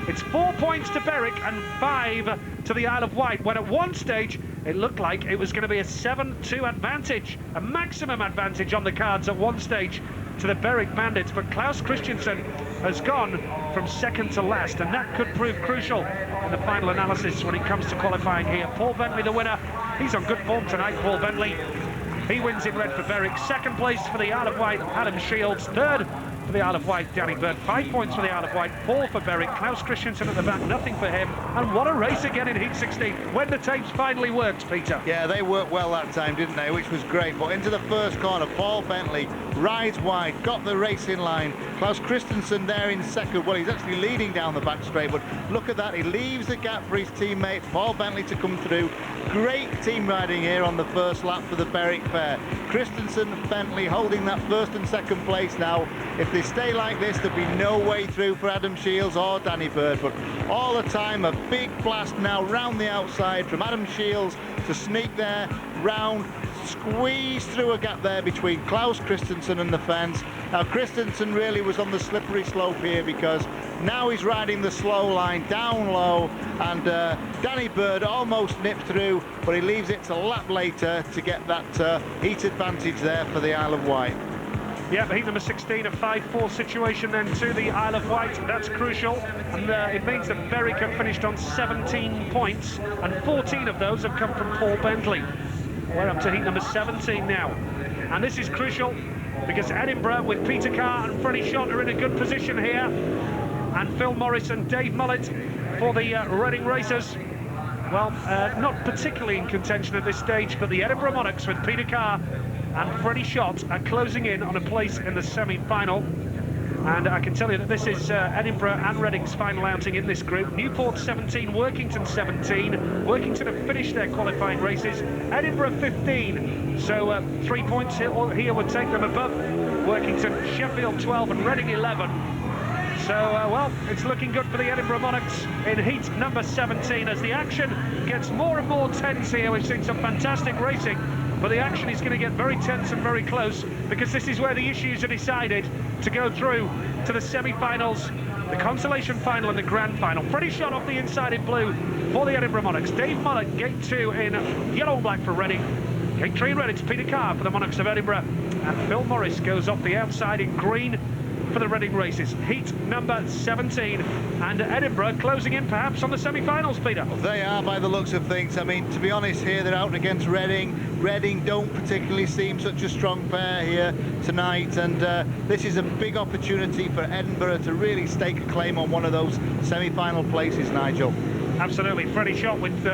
it's 4 points to Berwick and 5 to the Isle of Wight, when at one stage it looked like it was going to be a 7-2 advantage, a maximum advantage on the cards at one stage to the Berwick Bandits, but Klaus Christiansen has gone from second to last, and that could prove crucial in the final analysis when it comes to qualifying here. Paul Bentley the winner. He's on good form tonight, Paul Bentley. He wins in red for Berwick. Second place for the Isle of Wight, Adam Shields. Third for the Isle of Wight, Danny Bird. 5 points for the Isle of Wight, 4 for Berwick. Klaus Christiansen at the back, nothing for him. And what a race again in Heat 16, when the tapes finally worked, Peter. Yeah, they worked well that time, didn't they, which was great. But into the first corner, Paul Bentley rides wide, got the race in line. Klaus Christiansen there in second. Well, he's actually leading down the back straight, but look at that. He leaves the gap for his teammate, Paul Bentley, to come through. Great team riding here on the first lap for the Berwick Fair. Christiansen, Bentley holding that first and second place now. If they stay like this, there'll be no way through for Adam Shields or Danny Bird, but all the time a big blast now round the outside from Adam Shields to sneak there, round, squeeze through a gap there between Klaus Christiansen and the fence. Now Christiansen really was on the slippery slope here, because now he's riding the slow line down low, and Danny Bird almost nipped through, but he leaves it to a lap later to get that heat advantage there for the Isle of Wight. Yeah, heat number 16, a 5-4 situation then to the Isle of Wight. That's crucial, and it means that Berwick have finished on 17 points, and 14 of those have come from Paul Bentley. We're up to heat number 17 now, and this is crucial because Edinburgh with Peter Carr and Freddie Schott are in a good position here, and Phil Morris and Dave Mullett for the Reading Racers. Well, not particularly in contention at this stage, but the Edinburgh Monarchs with Peter Carr and Freddie Schott are closing in on a place in the semi-final. And I can tell you that this is Edinburgh and Reading's final outing in this group. Newport 17, Workington 17. Workington have finished their qualifying races. Edinburgh 15. So 3 points here would take them above Workington. Sheffield 12 and Reading 11. So, well, it's looking good for the Edinburgh Monarchs in heat number 17 as the action gets more and more tense here. We've seen some fantastic racing, but the action is going to get very tense and very close, because this is where the issues are decided to go through to the semi-finals, the consolation final and the grand final. Freddie Schott off the inside in blue for the Edinburgh Monarchs. Dave Mullett, gate 2 in yellow and black for Reading. Gate 3 in red, it's Peter Carr for the Monarchs of Edinburgh. And Phil Morris goes off the outside in green for the Reading races. Heat number 17, and Edinburgh closing in perhaps on the semi-finals, Peter. They are, by the looks of things. I mean, to be honest here, they're out against Reading. Reading don't particularly seem such a strong pair here tonight, and this is a big opportunity for Edinburgh to really stake a claim on one of those semi-final places, Nigel. Absolutely. Freddie Shott with,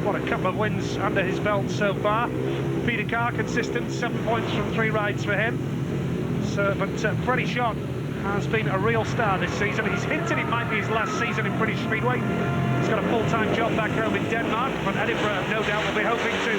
what, a couple of wins under his belt so far. Peter Carr consistent, 7 points from 3 rides for him. So, but Freddie Shott has been a real star this season. He's hinted it might be his last season in British Speedway. He's got a full-time job back home in Denmark, but Edinburgh no doubt will be hoping to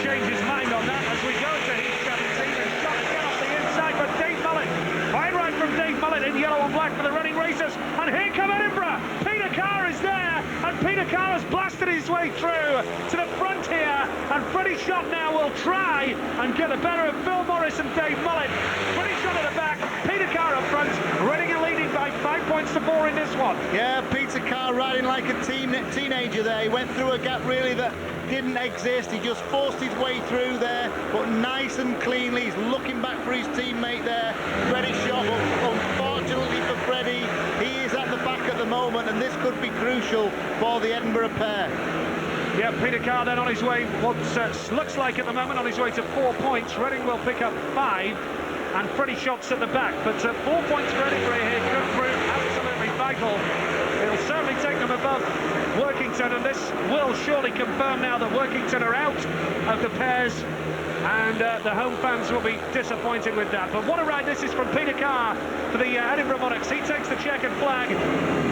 change his mind on that as we go to Heat 17, and Shott again off the inside, but Dave Mullet. Fine ride from Dave Mullet in yellow and black for the Reading racers, and here come Edinburgh. Peter Carr is there, and Peter Carr has blasted his way through to the front here, and Freddie Shott now will try and get the better of Phil Morris and Dave Mullet. Freddie Shott at the back, Peter Carr up front. Reading are leading by 5 points to 4 in this one. Yeah, Peter Carr riding like a teenager there. He went through a gap really that didn't exist. He just forced his way through there, but nice and cleanly. He's looking back for his teammate there, Freddie Shott. Unfortunately for Freddie, he is at the back at the moment, and this could be crucial for the Edinburgh pair. Yeah, Peter Carr then on his way, what looks like at the moment, on his way to 4 points. Reading will pick up 5, and Freddie Shott's at the back. But 4 points for Edinburgh here could prove absolutely vital. It'll certainly take them above Workington, and this will surely confirm now that Workington are out of the pairs, and the home fans will be disappointed with that. But what a ride this is from Peter Carr for the Edinburgh Monarchs. He takes the checkered flag.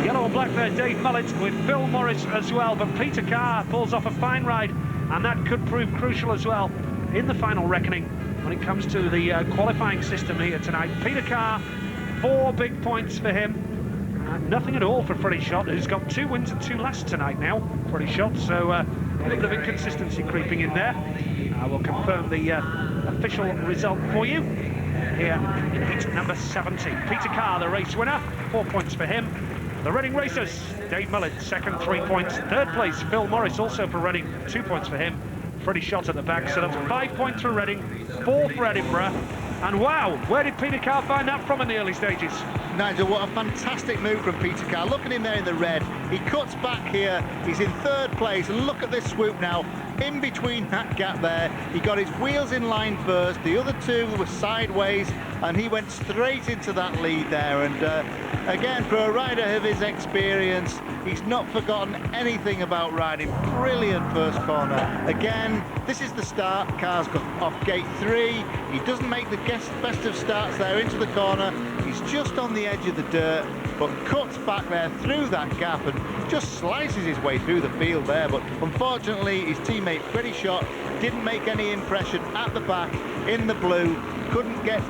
Yellow and black there, Dave Mullet with Phil Morris as well. But Peter Carr pulls off a fine ride, and that could prove crucial as well in the final reckoning when it comes to the qualifying system here tonight. Peter Carr, 4 big points for him. Nothing at all for Freddie Shott, who's got 2 wins and 2 last tonight now, Freddie Shott. So a little bit of inconsistency creeping in there. I will confirm the official result for you here in heat number 17. Peter Carr, the race winner, 4 points for him. The Reading racers, Dave Mullet, second, 3 points. Third place, Phil Morris, also for Reading, 2 points for him. Freddie Shott at the back, so that's 5 points for Reading, 4 for Edinburgh. And wow, where did Peter Carr find that from in the early stages? Nigel, what a fantastic move from Peter Carr. Look at him there in the red. He cuts back here. He's in 3rd place. And look at this swoop now. In between that gap there, he got his wheels in line first. The other 2 were sideways, and he went straight into that lead there. And again, for a rider of his experience, he's not forgotten anything about riding. Brilliant first corner. Again, this is the start. Carr's got off gate 3. He doesn't make the best of starts there into the corner. He's just on the edge of the dirt, but cuts back there through that gap and just slices his way through the field there. But unfortunately, his teammate Freddie Shott didn't make any impression at the back in the blue, couldn't get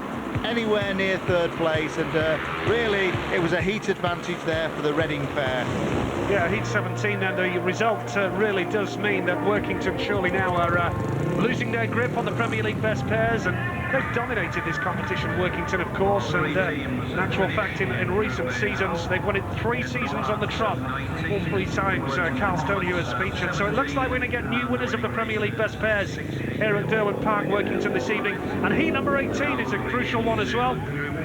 anywhere near 3rd place, and really it was a heat advantage there for the Reading pair. Yeah, heat 17, and the result really does mean that Workington surely now are losing their grip on the Premier League best pairs, and they've dominated this competition, Workington, of course, and in actual fact, in recent seasons, they've won it 3 seasons on the trot. All 3 times Carl Stoney has featured, so it looks like we're going to get new winners of the Premier League best pairs here at Derwent Park, Workington this evening. And heat number 18 is a crucial one as well.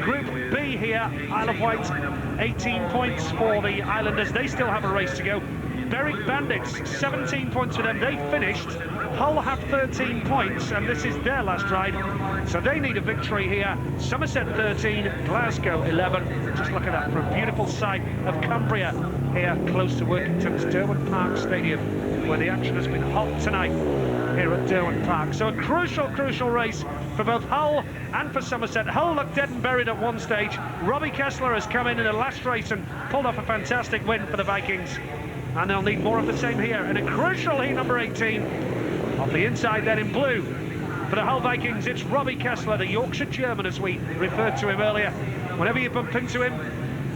Group B here, Isle of Wight, 18 points for the Islanders. They still have a race to go. Berwick Bandits, 17 points for them. They finished. Hull have 13 points, and this is their last ride, so they need a victory here. Somerset 13, Glasgow 11. Just look at that, for a beautiful sight of Cumbria here close to Workington's Derwent Park Stadium, where the action has been hot tonight here at Derwent Park. So a crucial race for both Hull and for Somerset. Hull looked dead and buried at one stage. Robbie Kessler has come in the last race and pulled off a fantastic win for the Vikings, and they'll need more of the same here in a crucial heat number 18. On the inside then in blue for the Hull Vikings, it's Robbie Kessler, the Yorkshire German as we referred to him earlier. Whenever you bump into him,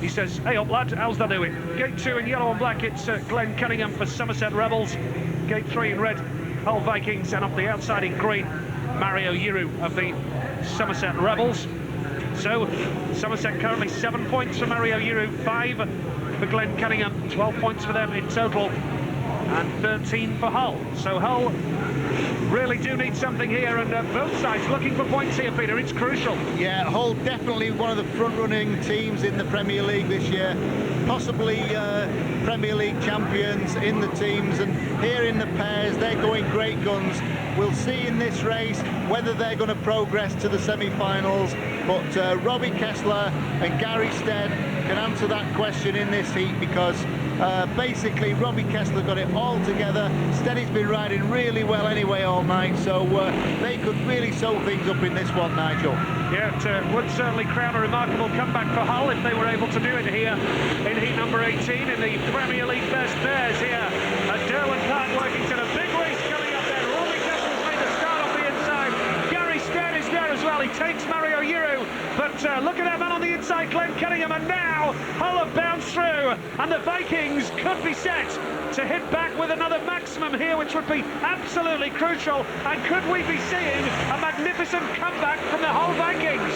he says, "Hey up lad, how's that doing?" Gate 2 in yellow and black, it's Glenn Cunningham for Somerset Rebels. Gate 3 in red, Hull Vikings, and off the outside in green, Mario Yiru of the Somerset Rebels. So Somerset currently 7 points for Mario Yiru, 5 for Glenn Cunningham, 12 points for them in total, and 13 for Hull. So Hull really do need something here, and both sides looking for points here, Peter. It's crucial. Yeah, Hull definitely one of the front-running teams in the Premier League this year, possibly Premier League champions in the teams, and here in the pairs they're going great guns. We'll see in this race whether they're going to progress to the semi-finals, but Robbie Kessler and Gary Stead can answer that question in this heat, because basically Robbie Kessler got it all together. Steady's been riding really well anyway all night, so they could really sew things up in this one, Nigel. Yeah, it would certainly crown a remarkable comeback for Hull if they were able to do it here in heat number 18 in the Premier League best pairs here at Derwent Park, Workington. A big race coming up there. Robbie Kessler's made the start off the inside. Gary Stead is there as well. He takes Mario Uru, but look at that man on the inside, Glenn Cunningham, and now Hull have bounced through, and the Vikings could be set to hit back with another maximum here, which would be absolutely crucial. And could we be seeing a magnificent comeback from the Hull Vikings?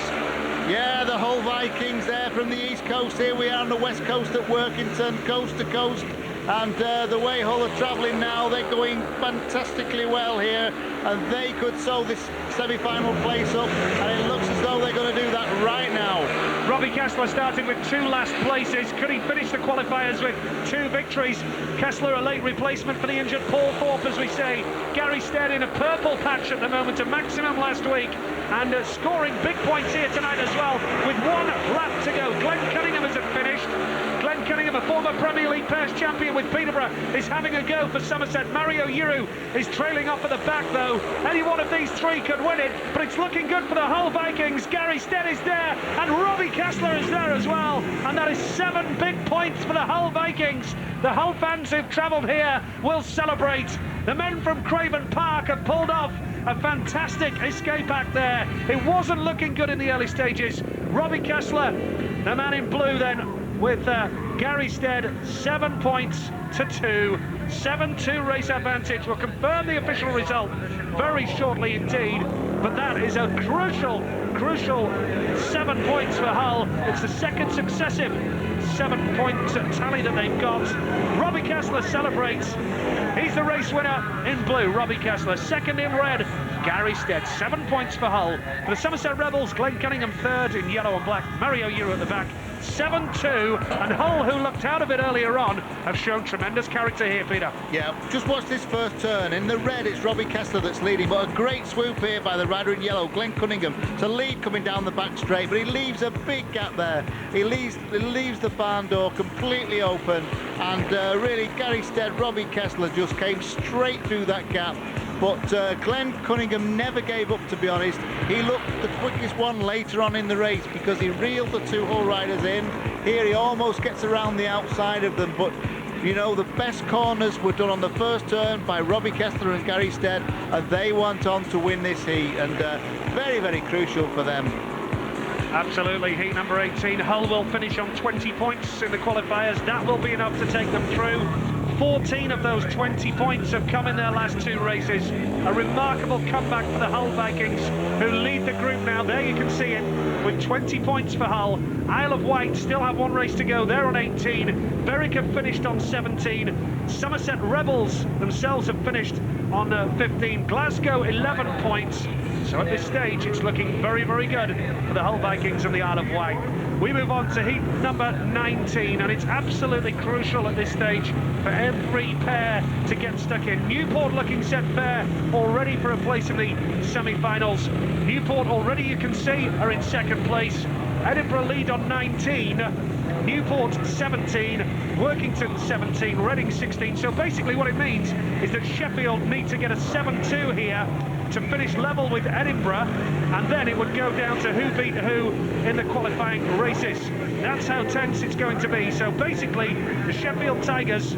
Yeah, the Hull Vikings there from the East Coast. Here we are on the West Coast at Workington, coast to coast. And the way Hull are travelling now, they're going fantastically well here, and they could sew this semi-final place up, and it looks as though they're going to do that right now. Robbie Kessler starting with 2 last places. Could he finish the qualifiers with 2 victories? Kessler a late replacement for the injured Paul Thorpe, as we say. Gary Stead in a purple patch at the moment, a maximum last week, and scoring big points here tonight as well, with 1 lap to go. Glenn Cunningham isn't finished. Glenn Cunningham, a former Premier League pairs champion with Peterborough, is having a go for Somerset. Mario Uru is trailing off at the back, though. Any one of these 3 could win it, but it's looking good for the Hull Vikings. Gary Stead is there, and Robbie Kessler is there as well, and that is 7 big points for the Hull Vikings. The Hull fans who've travelled here will celebrate. The men from Craven Park have pulled off a fantastic escape act there. It wasn't looking good in the early stages. Robbie Kessler, the man in blue then, with Gary Stead, 7 points to 2. 7-2 race advantage. Will confirm the official result very shortly indeed, but that is a crucial 7 points for Hull. It's the second successive 7-point tally that they've got. Robbie Kessler celebrates. He's the race winner in blue, Robbie Kessler. Second in red, Gary Stead. 7 points for Hull. For the Somerset Rebels, Glenn Cunningham third in yellow and black. Mario Uru at the back. 7-2, and Hull, who looked out of it earlier on, have shown tremendous character here, Peter. Yeah, just watch this first turn. In the red, it's Robbie Kessler that's leading, but a great swoop here by the rider in yellow, Glenn Cunningham, to lead coming down the back straight, but he leaves a big gap there. He leaves the barn door completely open, and really, Gary Stead, Robbie Kessler just came straight through that gap. But Glenn Cunningham never gave up, to be honest. He looked the quickest one later on in the race because he reeled the 2 Hull riders in. Here he almost gets around the outside of them, but you know, the best corners were done on the first turn by Robbie Kessler and Gary Stead, and they went on to win this heat, and very, very crucial for them. Absolutely. Heat number 18. Hull will finish on 20 points in the qualifiers. That will be enough to take them through. 14 of those 20 points have come in their last 2 races. A remarkable comeback for the Hull Vikings, who lead the group now. There you can see it, with 20 points for Hull. Isle of Wight still have 1 race to go. They're on 18. Berwick have finished on 17. Somerset Rebels themselves have finished on 15. Glasgow 11 points. So at this stage, it's looking very, very good for the Hull Vikings and the Isle of Wight. We move on to heat number 19, and it's absolutely crucial at this stage for every pair to get stuck in. Newport looking set fair, all ready for a place in the semi-finals. Newport already, you can see, are in second place. Edinburgh lead on 19. Newport 17, Workington 17, Reading 16. So basically what it means is that Sheffield need to get a 7-2 here to finish level with Edinburgh, and then it would go down to who beat who in the qualifying races. That's how tense it's going to be. So basically, the Sheffield Tigers,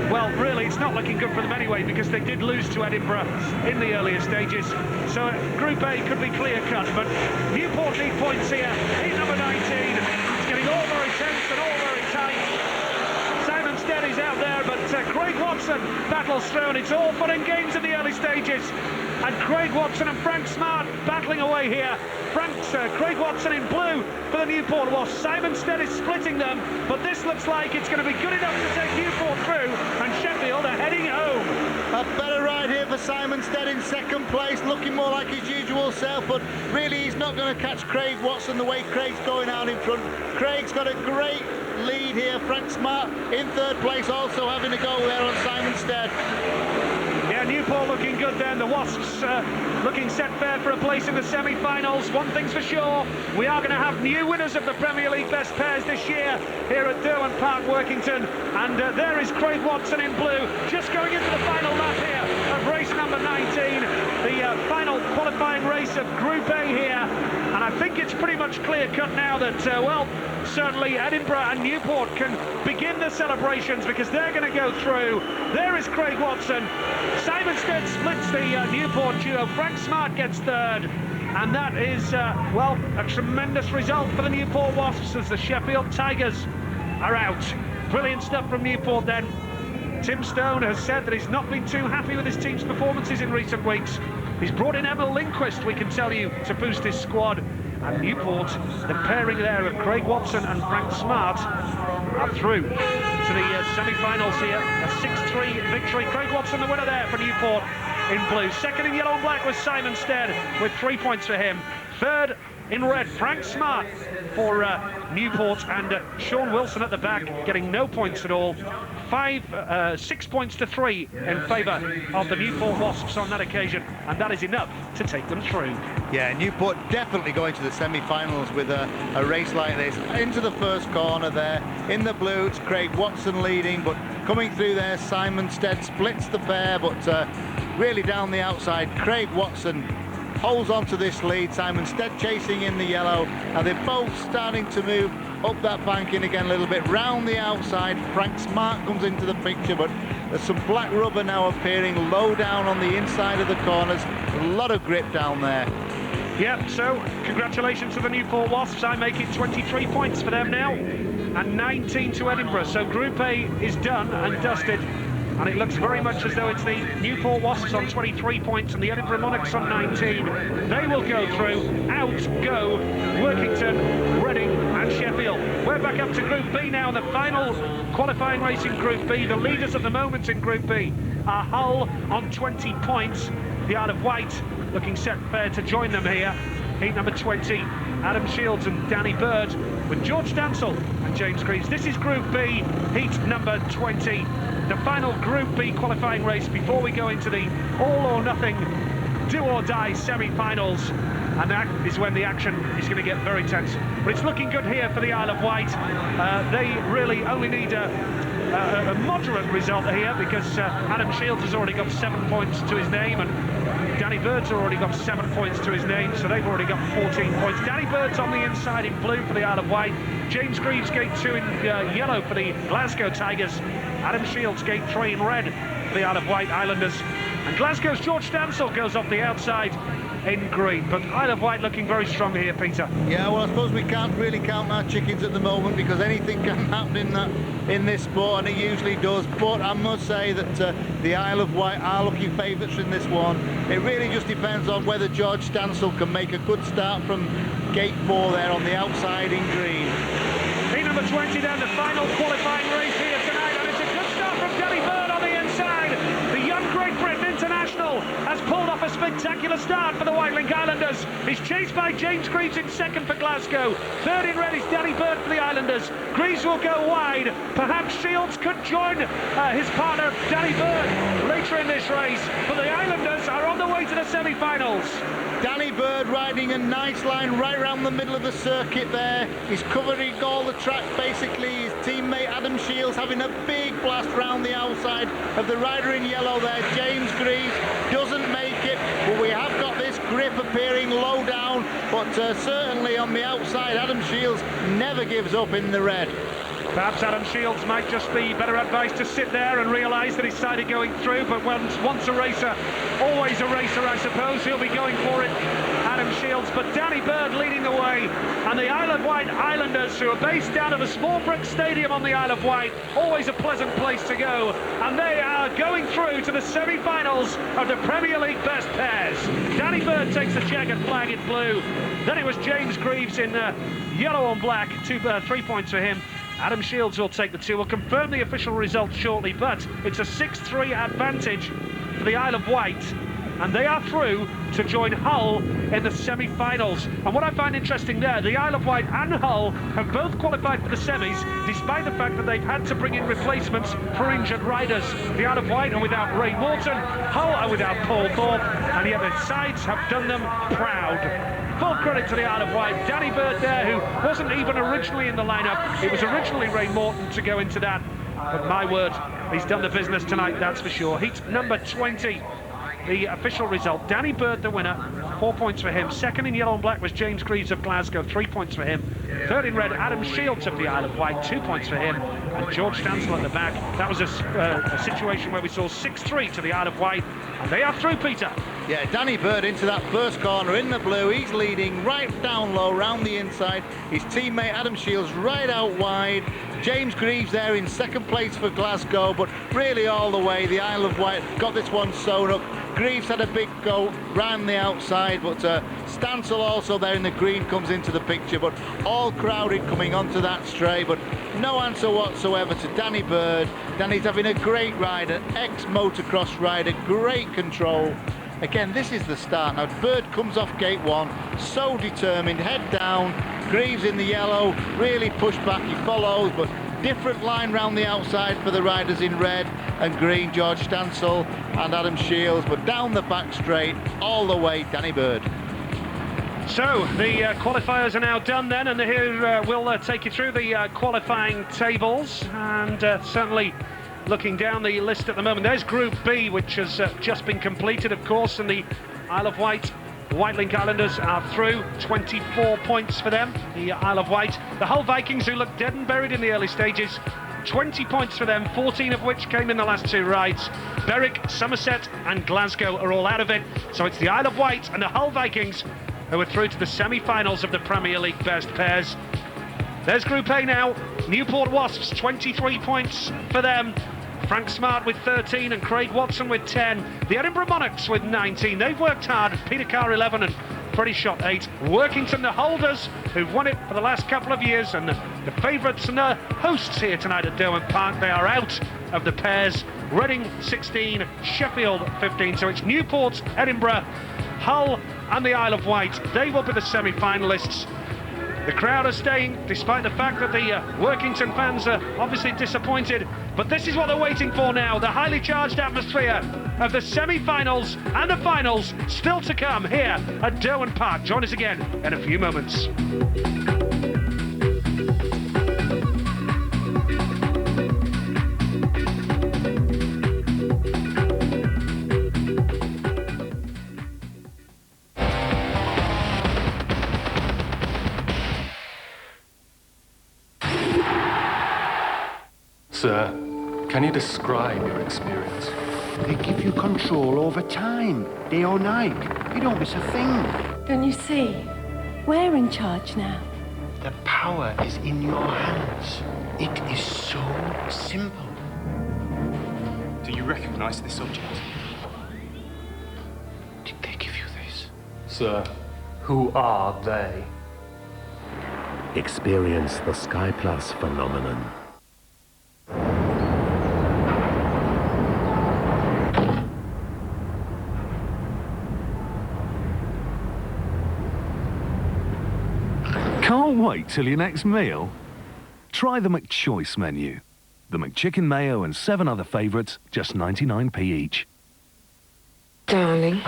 well, really, it's not looking good for them anyway, because they did lose to Edinburgh in the earlier stages. So Group A could be clear-cut, but Newport need points here. Heat number 19. It's getting all very tense and all very tight. Simon Stead is out there, but Craig Watson battles through, and it's all fun and games in the early stages. And Craig Watson and Frank Smart battling away here. Craig Watson in blue for the Newport Wasps. Simon Stead is splitting them, but this looks like it's going to be good enough to take Newport through, and Sheffield are heading home. A better ride here for Simon Stead in second place, looking more like his usual self, but really he's not going to catch Craig Watson the way Craig's going out in front. Craig's got a great lead here. Frank Smart in third place, also having a go there on Simon Stead. Yeah, Newport looking good then. The Wasps looking set fair for a place in the semi-finals. One thing's for sure, we are going to have new winners of the Premier League Best Pairs this year here at Derwent Park, Workington. And there is Craig Watson in blue, just going into the final lap here of race number 19, the final qualifying race of Group A here. And I think it's pretty much clear-cut now that, well, certainly Edinburgh and Newport can begin the celebrations because they're going to go through. There is Craig Watson. Simon Stead splits the Newport duo. Frank Smart gets third. And that is, well, a tremendous result for the Newport Wasps as the Sheffield Tigers are out. Brilliant stuff from Newport then. Tim Stone has said that he's not been too happy with his team's performances in recent weeks. He's brought in Emil Lindquist, we can tell you, to boost his squad. And Newport, the pairing there of Craig Watson and Frank Smart, are through to the semi-finals here. A 6-3 victory. Craig Watson, the winner there for Newport in blue. Second in yellow and black was Simon Stead with 3 points for him. Third in red, Frank Smart for Newport, and Sean Wilson at the back getting no points at all. 6 points to 3 in favour of the Newport Wasps on that occasion, and that is enough to take them through. Yeah, Newport definitely going to the semi-finals with a race like this. Into the first corner there, in the blue, it's Craig Watson leading, but coming through there, Simon Stead splits the pair, but really down the outside, Craig Watson holds on to this lead. Simon Stead chasing in the yellow, and they're both starting to move up that bank in again a little bit round the outside. Frank Smart comes into the picture, but there's some black rubber now appearing low down on the inside of the corners. A lot of grip down there. Yeah, so congratulations to the Newport Wasps. I make it 23 points for them now and 19 to Edinburgh. So Group A is done and dusted. And it looks very much as though it's the Newport Wasps on 23 points and the Edinburgh Monarchs on 19. They will go through. Out go Workington, Reading and Sheffield. We're back up to Group B now, the final qualifying race in Group B. The leaders at the moment in Group B are Hull on 20 points. The Isle of Wight looking set fair to join them here. Heat number 20, Adam Shields and Danny Bird with George Stansel and James Greaves. This is Group B, heat number 20. The final Group B qualifying race before we go into the all-or-nothing, do-or-die semi-finals. And that is when the action is going to get very tense. But it's looking good here for the Isle of Wight. They really only need a moderate result here because Adam Shields has already got 7 points to his name and Danny Bird's already got 7 points to his name, so they've already got 14 points. Danny Bird's on the inside in blue for the Isle of Wight. James Greaves gate 2 in yellow for the Glasgow Tigers. Adam Shields gate 3 in red for the Isle of Wight Islanders. And Glasgow's George Stansel goes off the outside in green, but Isle of Wight looking very strong here, Peter. Yeah, well, I suppose we can't really count our chickens at the moment because anything can happen in this sport, and it usually does. But I must say that the Isle of Wight are looking favourites in this one. It really just depends on whether George Stansel can make a good start from gate 4 there on the outside in green. Heat number 20 then, the final qualifying race here tonight, and it's a good start from Danny Bird on the inside. The young Great Britain international has pulled off a spectacular start for the Whitelink Islanders. He's chased by James Greaves in second for Glasgow. Third in red is Danny Bird for the Islanders. Greaves will go wide. Perhaps Shields could join his partner Danny Bird later in this race. But the Islanders are on the way to the semi-finals. Danny Bird riding a nice line right around the middle of the circuit there. He's covering all the track basically. His teammate Adam Shields having a big blast round the outside of the rider in yellow there. James Greaves doesn't make it, but we have got this grip appearing low down, but certainly on the outside Adam Shields never gives up in the red. Perhaps Adam Shields might just be better advised to sit there and realise that he's side going through, but once a racer, always a racer, I suppose. He'll be going for it, Adam Shields. But Danny Bird leading the way, and the Isle of Wight Islanders, who are based down at the small brick stadium on the Isle of Wight, always a pleasant place to go, and they are going through to the semi-finals of the Premier League Best Pairs. Danny Bird takes the checkered flag in blue. Then it was James Greaves in yellow and black, 3 points for him. Adam Shields will take the 2. We'll confirm the official result shortly, but it's a 6-3 advantage for the Isle of Wight, and they are through to join Hull in the semi-finals. And what I find interesting there, the Isle of Wight and Hull have both qualified for the semis, despite the fact that they've had to bring in replacements for injured riders. The Isle of Wight are without Ray Morton, Hull are without Paul Thorpe, and yet the sides have done them proud. Full credit to the Isle of Wight. Danny Bird there, who wasn't even originally in the lineup. It was originally Ray Morton to go into that. But my word, he's done the business tonight, that's for sure. Heat number 20. The official result, Danny Bird the winner, 4 points for him. Second in yellow and black was James Greaves of Glasgow, 3 points for him. Third in red, Adam Shields of the Isle of Wight, 2 points for him. And George Stansel at the back. That was a situation where we saw 6-3 to the Isle of Wight. And they are through, Peter. Yeah, Danny Bird into that first corner in the blue. He's leading right down low, round the inside. His teammate Adam Shields right out wide. James Greaves there in second place for Glasgow, but really all the way, the Isle of Wight got this one sewn up. Greaves had a big go round the outside, but Stansel also there in the green comes into the picture, but all crowded coming onto that straight, but no answer whatsoever to Danny Bird. Danny's having a great ride, an ex-motocross rider, great control. Again, this is the start. Now, Bird comes off gate one, so determined, head down. Greaves in the yellow, really pushed back, he follows, but different line round the outside for the riders in red and green, George Stansel and Adam Shields, but down the back straight, all the way, Danny Bird. So, the qualifiers are now done then, and here we'll take you through the qualifying tables, and certainly looking down the list at the moment, there's Group B, which has just been completed, of course, and the Isle of Wight Whitelink Islanders are through, 24 points for them, the Isle of Wight. The Hull Vikings, who looked dead and buried in the early stages, 20 points for them, 14 of which came in the last two rides. Berwick, Somerset and Glasgow are all out of it, so it's the Isle of Wight and the Hull Vikings who are through to the semi-finals of the Premier League Best Pairs. There's Group A now, Newport Wasps, 23 points for them. Frank Smart with 13 and Craig Watson with 10. The Edinburgh Monarchs with 19. They've worked hard. Peter Carr 11 and Freddie Shot 8. Workington, the holders, who've won it for the last couple of years, and the favourites and the hosts here tonight at Derwent Park, they are out of the pairs. Reading 16, Sheffield 15. So it's Newport, Edinburgh, Hull and the Isle of Wight. They will be the semi-finalists. The crowd are staying, despite the fact that the Workington fans are obviously disappointed. But this is what they're waiting for now, the highly charged atmosphere of the semi-finals and the finals still to come here at Derwent Park. Join us again in a few moments. Sir, can you describe your experience? They give you control over time, day or night. You don't miss a thing. Don't you see? We're in charge now. The power is in your hands. It is so simple. Do you recognize this object? Did they give you this? Sir, who are they? Experience the Sky Plus phenomenon. Can't wait till your next meal? Try the McChoice menu. The McChicken mayo and 7 other favourites, just 99p each. Darling,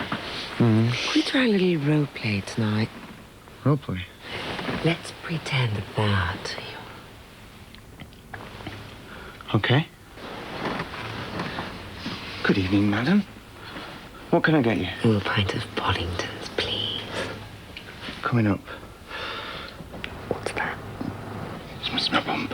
could we try a little role play tonight? Role play? Let's pretend that Okay. Good evening, madam. What can I get you? a pint of Pollingtons, please. Coming up. What's that? It's my bump.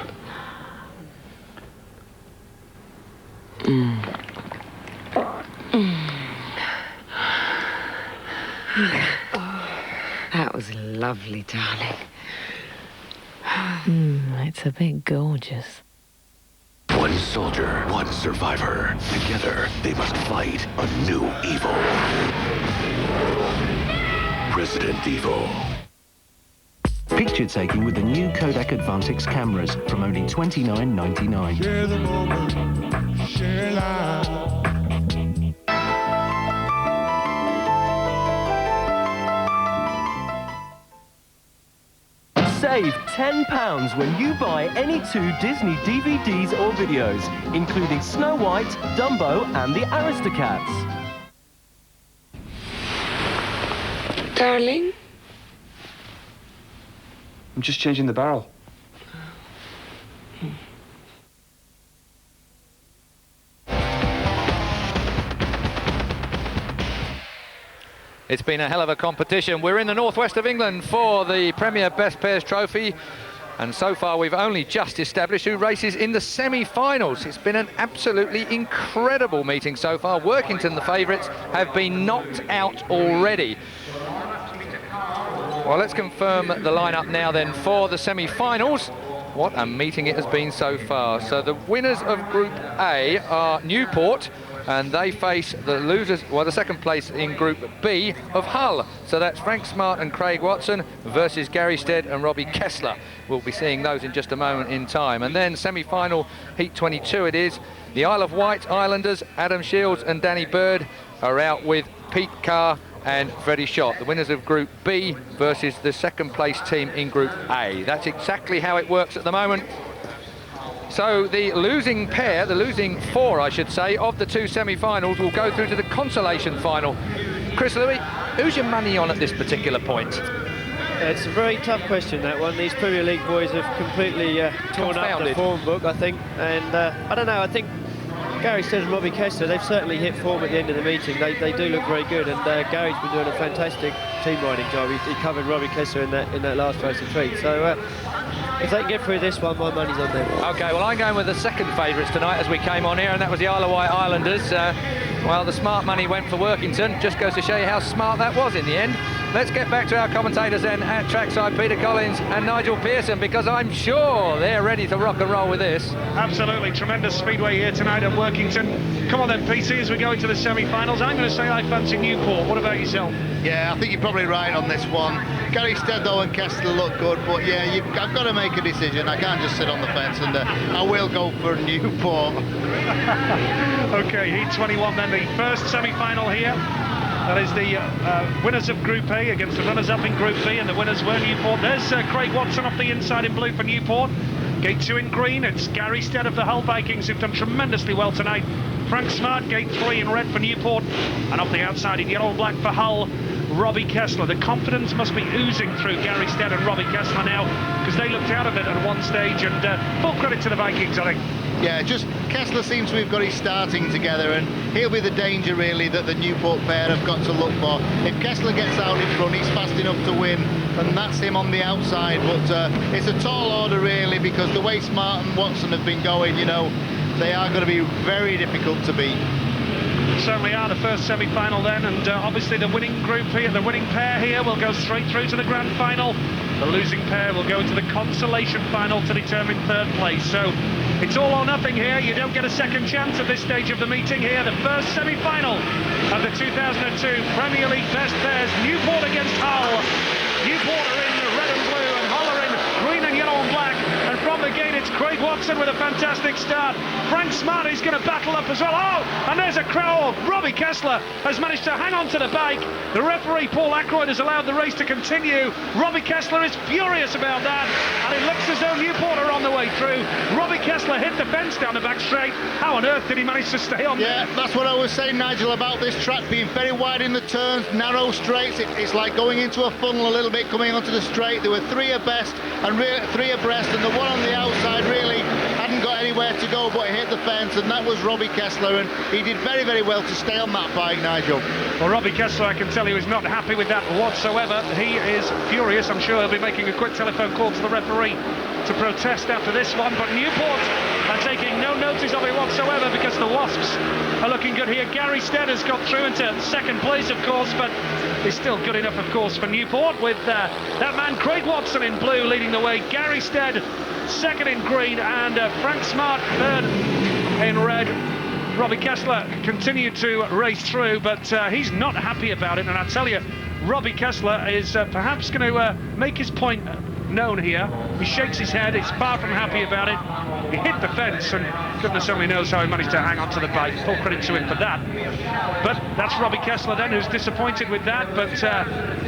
That was lovely, darling. It's a bit gorgeous. One soldier, one survivor. Together, they must fight a new evil. President Evil. Picture taking with the new Kodak Advantix cameras from only $29.99. Share the moment, share life. Save £10 when you buy any 2 Disney DVDs or videos, including Snow White, Dumbo and the Aristocats. Darling? I'm just changing the barrel. It's been a hell of a competition. We're in the northwest of England for the Premier Best Pairs Trophy, and so far we've only just established who races in the semi-finals. It's been an absolutely incredible meeting so far. Workington, the favourites, have been knocked out already. Well, let's confirm the lineup now then for the semi-finals. What a meeting it has been so far. So the winners of Group A are Newport, and they face the losers, well, the second place in Group B of Hull. So that's Frank Smart and Craig Watson versus Gary Stead and Robbie Kessler. We'll be seeing those in just a moment in time. And then semi-final Heat 22 it is. The Isle of Wight Islanders, Adam Shields and Danny Bird, are out with Pete Carr and Freddie Schott. The winners of Group B versus the second place team in Group A. That's exactly how it works at the moment. So the losing pair, the losing 4 I should say, of the 2 semi-finals will go through to the consolation final. Chris Louis, who's your money on at this particular point? It's a very tough question, that one. These Premier League boys have completely torn up the form book, I think. And I don't know, I think Gary Stead and Robbie Kessler, they've certainly hit form at the end of the meeting. They do look very good, and Gary's been doing a fantastic team riding job. He covered Robbie Kessler in that last race of treat. So if they can get through this one, my money's on them. OK, well, I'm going with the second favourites tonight as we came on here, and that was the Isle of Wight Islanders. Well, the smart money went for Workington. Just goes to show you how smart that was in the end. Let's get back to our commentators then at trackside, Peter Collins and Nigel Pearson, because I'm sure they're ready to rock and roll with this. Absolutely, tremendous speedway here tonight at Workington. Come on then, PC, as we go into the semi-finals. I'm going to say I fancy Newport. What about yourself? Yeah, I think you're probably right on this one. Gary Stead, though, and Kessler look good, but yeah, I've got to make a decision. I can't just sit on the fence, and I will go for Newport. OK, Heat 21 then, the first semi-final here. That is the winners of Group A against the runners-up in Group B, and the winners were Newport. There's Craig Watson off the inside in blue for Newport. Gate 2 in green, it's Gary Stead of the Hull Vikings who've done tremendously well tonight. Frank Smart, Gate 3 in red for Newport, and off the outside in yellow and black for Hull, Robbie Kessler. The confidence must be oozing through Gary Stead and Robbie Kessler now, because they looked out of it at one stage, and full credit to the Vikings, I think. Yeah, just Kessler seems to have got his starting together, and he'll be the danger really that the Newport pair have got to look for. If Kessler gets out in front, he's fast enough to win, and that's him on the outside. But it's a tall order really, because the way Smart and Watson have been going, you know, they are going to be very difficult to beat. Certainly are. The first semi-final then, and obviously the winning group here, the winning pair here will go straight through to the grand final. The losing pair will go to the consolation final to determine third place. So it's all or nothing here. You don't get a second chance at this stage of the meeting here. The first semi-final of the 2002 Premier League Best Pairs. Newport against Hull. Newport are in red and blue, and Hull are in green and yellow and black. And from the gate, it's Craig Watson with a fantastic start. Frank Smart is going to battle up as well. Oh, and there's a crowd. Robbie Kessler has managed to hang on to the bike. The referee, Paul Ackroyd, has allowed the race to continue. Robbie Kessler is furious about that, and it looks as though Newport are on the way through. Robbie Kessler hit the fence down the back straight. How on earth did he manage to stay on there? Yeah, that's what I was saying, Nigel, about this track being very wide in the turns, narrow straights. It's like going into a funnel a little bit, coming onto the straight. There were 3 abreast, and 3 abreast, and the one on the outside really hadn't got anywhere to go, but he hit the fence, and that was Robbie Kessler, and he did very, very well to stay on that bike, Nigel. Well, Robbie Kessler, I can tell you, is not happy with that whatsoever. He is furious. I'm sure he'll be making a quick telephone call to the referee to protest after this one, but Newport are taking no notice of it whatsoever, because the Wasps are looking good here. Gary Stead has got through into second place, of course, but is still good enough, of course, for Newport, with that man Craig Watson in blue leading the way. Gary Stead second in green, and Frank Smart third in red. Robbie Kessler continued to race through, but he's not happy about it, and I tell you, Robbie Kessler is perhaps going to make his point known here. He shakes his head, he's far from happy about it. He hit the fence, and goodness only knows how he managed to hang on to the bike. Full credit to him for that. But that's Robbie Kessler then, who's disappointed with that. But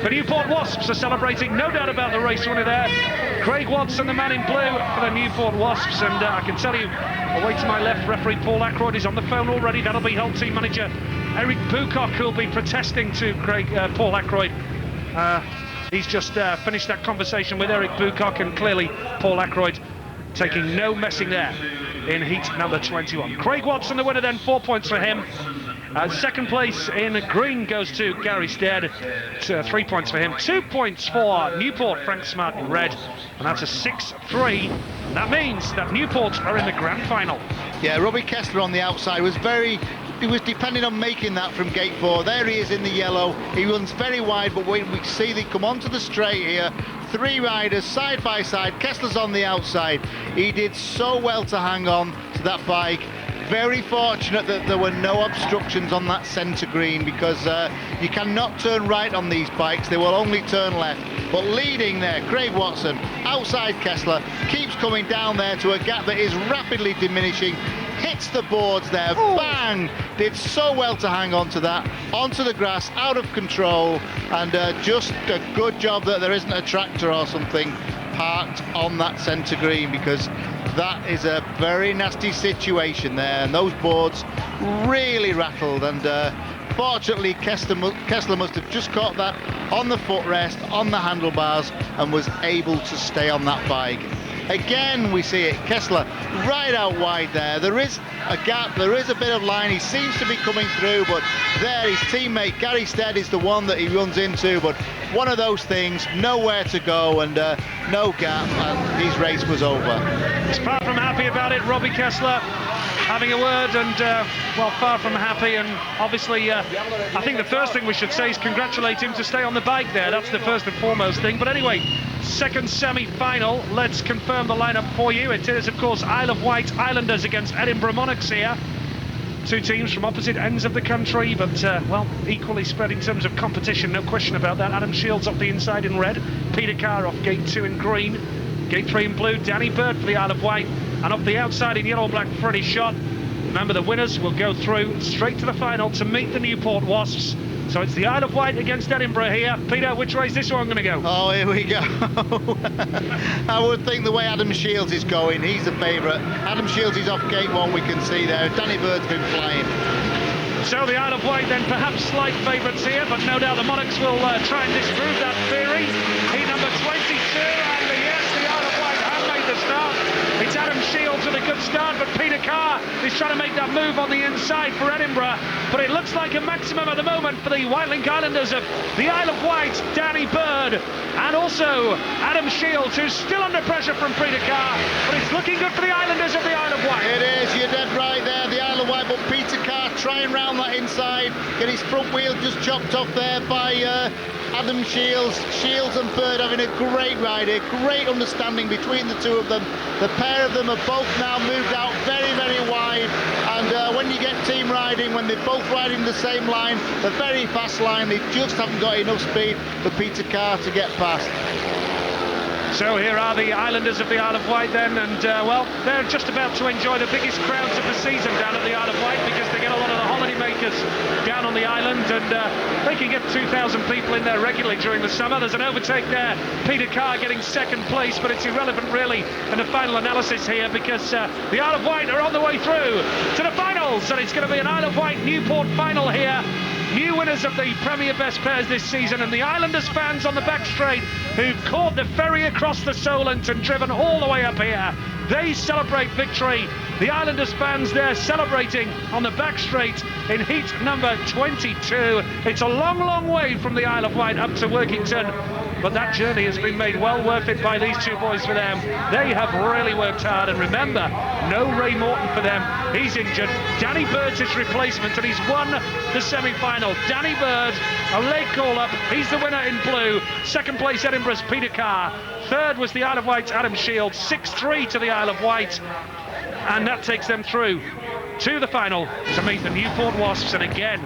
the Newport Wasps are celebrating, no doubt about the race winner there. Craig Watson, the man in blue for the Newport Wasps, and I can tell you, away to my left, referee Paul Ackroyd is on the phone already. That'll be Hull team manager Eric Bucock, who'll be protesting to Paul Ackroyd. He's just finished that conversation with Eric Bucock, and clearly Paul Ackroyd taking no messing there in heat number 21. Craig Watson, the winner then, 4 points for him. Second place in green goes to Gary Stead, 3 points for him. 2 points for Newport, Frank Smart in red, and that's a 6-3. That means that Newport are in the grand final. Yeah, Robbie Kessler on the outside was he was depending on making that from gate 4. There he is in the yellow. He runs very wide, but when we see they come onto the straight here, 3 riders side by side. Kessler's on the outside. He did so well to hang on to that bike. Very fortunate that there were no obstructions on that centre green, because you cannot turn right on these bikes, they will only turn left. But leading there, Craig Watson, outside Kessler, keeps coming down there to a gap that is rapidly diminishing, hits the boards there, bang! Did so well to hang on to that, onto the grass, out of control, and just a good job that there isn't a tractor or something parked on that centre green, because that is a very nasty situation there, and those boards really rattled, and fortunately Kessler must have just caught that on the footrest, on the handlebars, and was able to stay on that bike. Again we see it, Kessler right out wide there. There is a gap, there is a bit of line, he seems to be coming through, but there his teammate Gary Stead is the one that he runs into, but one of those things, nowhere to go, and no gap, and his race was over. He's far from happy about it, Robbie Kessler, having a word, and well, far from happy, and obviously I think the first thing we should say is congratulate him to stay on the bike there. That's the first and foremost thing. But anyway, second semi-final, let's confirm the lineup for you. It is of course Isle of Wight Islanders against Edinburgh Monarchs here. 2 teams from opposite ends of the country, but well, equally spread in terms of competition, no question about that. Adam Shields off the inside in red, Peter Carr off gate 2 in green, gate 3 in blue, Danny Bird for the Isle of Wight, and off the outside in yellow-black, Freddie Shott. Remember, the winners will go through straight to the final to meet the Newport Wasps. So it's the Isle of Wight against Edinburgh here. Peter, which way is this one going to go? Oh, here we go. I would think the way Adam Shields is going, he's the favourite. Adam Shields is off gate 1, we can see there. Danny Bird's been flying. So the Isle of Wight then perhaps slight favourites here, but no doubt the Monarchs will try and disprove that theory. Heat number 22, and yes, the Isle of Wight have made the start. It's Adam Shields with a good start, but Peter Carr is trying to make that move on the inside for Edinburgh. But it looks like a maximum at the moment for the Whitelink Islanders of the Isle of Wight, Danny Bird, and also Adam Shields, who's still under pressure from Peter Carr. But it's looking good for the Islanders of the Isle of Wight. It is, you're dead right there, the Isle of Wight, but Peter Carr trying round that inside, get his front wheel just chopped off there by Adam Shields. Shields and Bird having a great ride here, great understanding between the two of them. The pair of them have both now moved out very, very wide, and when you get team riding, when they're both riding the same line, the very fast line, they just haven't got enough speed for Peter Carr to get past. So here are the Islanders of the Isle of Wight then, and well, they're just about to enjoy the biggest crowds of the season down at the Isle of Wight, because they get a lot of the holiday makers down on the island, and they can get 2,000 people in there regularly during the summer. There's an overtake there, Peter Carr getting second place, but it's irrelevant really in the final analysis here, because the Isle of Wight are on the way through to the finals, and it's going to be an Isle of Wight Newport final here. New winners of the Premier Best Pairs this season, and the Islanders fans on the back straight who've caught the ferry across the Solent and driven all the way up here. They celebrate victory. The Islanders fans there celebrating on the back straight in heat number 22. It's a long, long way from the Isle of Wight up to Workington, but that journey has been made well worth it by these two boys for them. They have really worked hard, and remember, no Ray Morton for them. He's injured. Danny Bird's his replacement, and he's won the semi-final. Danny Bird, a late call-up. He's the winner in blue. Second place, Edinburgh's Peter Carr. Third was the Isle of Wight's Adam Shields. 6-3 to the Isle of Wight. And that takes them through to the final to meet the Newport Wasps, and again,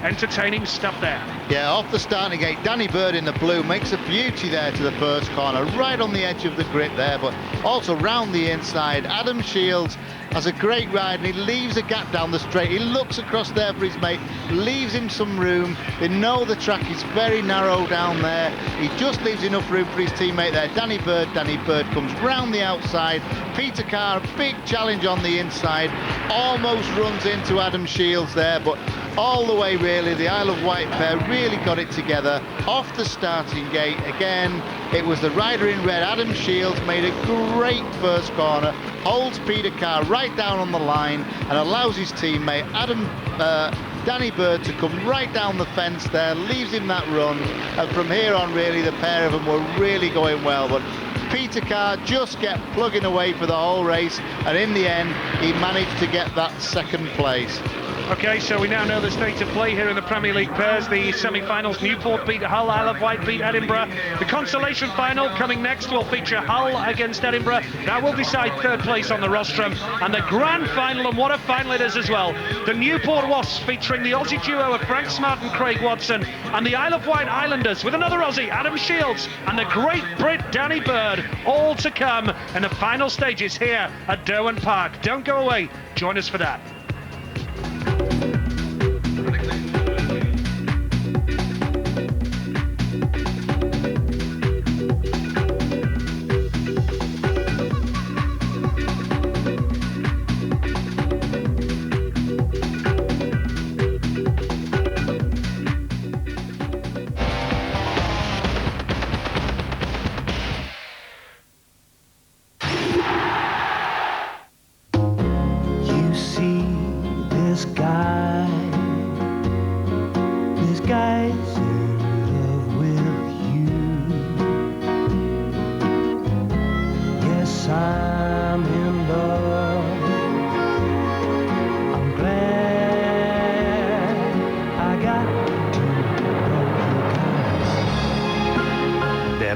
entertaining stuff there. Yeah, off the starting gate, Danny Bird in the blue makes a beauty there to the first corner, right on the edge of the grip there, but also round the inside. Adam Shields has a great ride and he leaves a gap down the straight. He looks across there for his mate, leaves him some room. They know the track is very narrow down there. He just leaves enough room for his teammate there. Danny Bird comes round the outside. Peter Carr, big challenge on the inside, almost runs into Adam Shields there, but all the way really, the Isle of Wight pair really got it together. Off the starting gate again, it was the rider in red, Adam Shields, made a great first corner, holds Peter Carr right down on the line and allows his teammate Danny Bird to come right down the fence there, leaves him that run, and from here on really the pair of them were really going well, but Peter Carr just kept plugging away for the whole race, and in the end he managed to get that second place. Okay, so we now know the state of play here in the Premier League pairs. The semi-finals, Newport beat Hull, Isle of Wight beat Edinburgh. The consolation final coming next will feature Hull against Edinburgh. That will decide third place on the rostrum. And the grand final, and what a final it is as well, the Newport Wasps featuring the Aussie duo of Frank Smart and Craig Watson, and the Isle of Wight Islanders with another Aussie, Adam Shields, and the great Brit Danny Bird, all to come in the final stages here at Derwent Park. Don't go away, join us for that.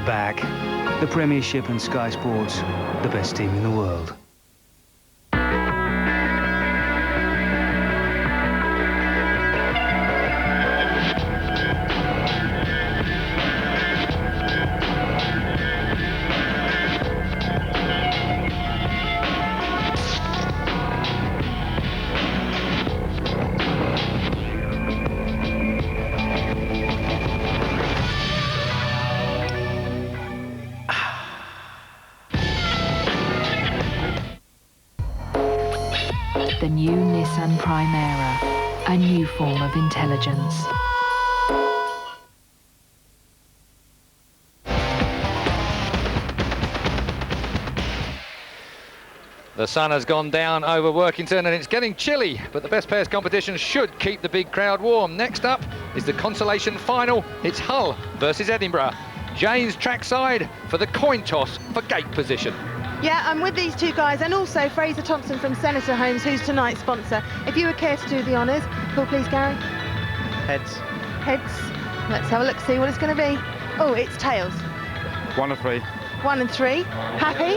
Back. The Premiership and Sky Sports, the best team in the world. The new Nissan Primera, a new form of intelligence. The sun has gone down over Workington and it's getting chilly, but the best pairs competition should keep the big crowd warm. Next up is the consolation final. It's Hull versus Edinburgh. Jane's trackside for the coin toss for gate position. Yeah, I'm with these two guys, and also Fraser Thompson from Senator Homes, who's tonight's sponsor. If you would care to do the honours, call please, Gary. Heads. Heads. Let's have a look, see what it's going to be. Oh, it's tails. 1 or 3. 1 and 3. Happy?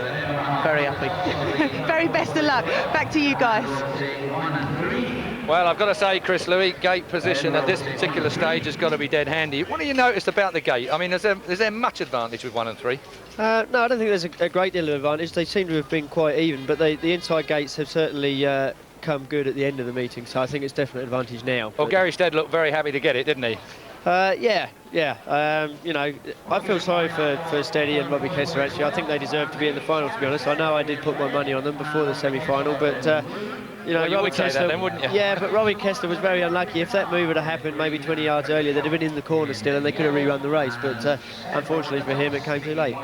Very happy. Very best of luck. Back to you guys. Well, I've got to say, Chris Louis, gate position at this particular stage has got to be dead handy. What do you notice about the gate? I mean, is there much advantage with 1 and 3? No, I don't think there's a great deal of advantage. They seem to have been quite even, but the inside gates have certainly come good at the end of the meeting, so I think it's definitely an advantage now. Well, Gary Stead looked very happy to get it, didn't he? Yeah. You know, I feel sorry for Steady and Robbie Kessler, actually. I think they deserve to be in the final, to be honest. I know I did put my money on them before the semi-final, but you know, well, you would say that then, wouldn't you? Yeah, but Robbie Kessler was very unlucky. If that move had happened maybe 20 yards earlier, they'd have been in the corner still and they could have rerun the race, but unfortunately for him, it came too late.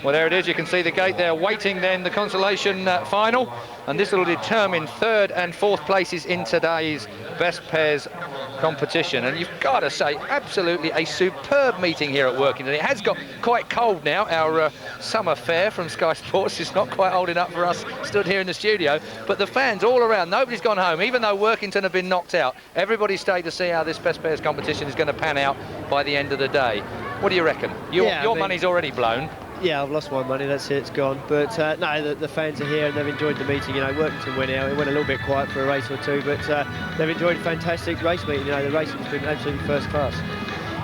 Well, there it is. You can see the gate there waiting then the consolation final, and this will determine 3rd and 4th places in today's best pairs competition. And you've got to say, absolutely a superb meeting here at Workington. It has got quite cold now. Our summer fair from Sky Sports is not quite old enough for us stood here in the studio, but the fans all around, nobody's gone home. Even though Workington have been knocked out, everybody stayed to see how this best pairs competition is going to pan out by the end of the day. What do you reckon? Your money's already blown. Yeah, I've lost my money, that's it, it's gone. But no, the fans are here and they've enjoyed the meeting. You know, Workington went out, it went a little bit quiet for a race or two, but they've enjoyed a fantastic race meeting. You know, the racing's been absolutely first class.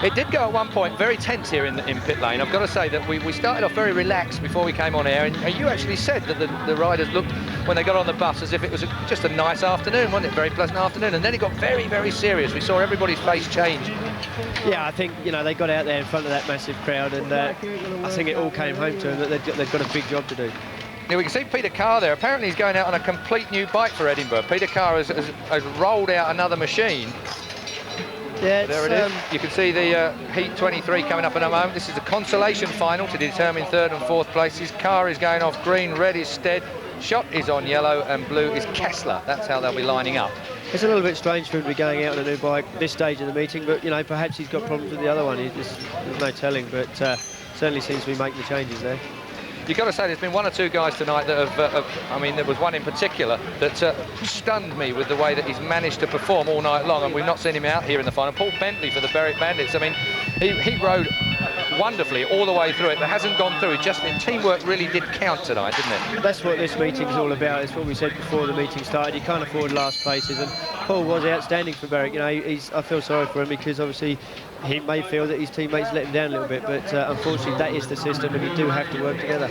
It did go at one point very tense here in pit lane. I've got to say that we started off very relaxed before we came on air, and you actually said that the riders looked, when they got on the bus, as if it was just a nice afternoon, wasn't it? Very pleasant afternoon, and then it got very, very serious. We saw everybody's face change. Yeah, I think, you know, they got out there in front of that massive crowd, and I think it all came home to them that they've got a big job to do. Yeah, we can see Peter Carr there. Apparently he's going out on a complete new bike for Edinburgh. Peter Carr has rolled out another machine. Yeah, there it is. You can see the Heat 23 coming up in a moment. This is the consolation final to determine third and fourth places. Carr is going off green, red is Stead, Schott is on yellow, and blue is Kessler. That's how they'll be lining up. It's a little bit strange for him to be going out on a new bike this stage of the meeting, but, you know, perhaps he's got problems with the other one. There's no telling, but certainly seems to be making the changes there. You've got to say there's been one or two guys tonight that have, I mean, there was one in particular that stunned me with the way that he's managed to perform all night long, and we've not seen him out here in the final. Paul Bentley for the Berwick Bandits. I mean, he rode wonderfully all the way through it, but hasn't gone through. Teamwork really did count tonight, didn't it? That's what this meeting's all about. It's what we said before the meeting started. You can't afford last places, and Paul was outstanding for Berwick. You know, I feel sorry for him because obviously he may feel that his teammates let him down a little bit, but unfortunately that is the system, and you do have to work together.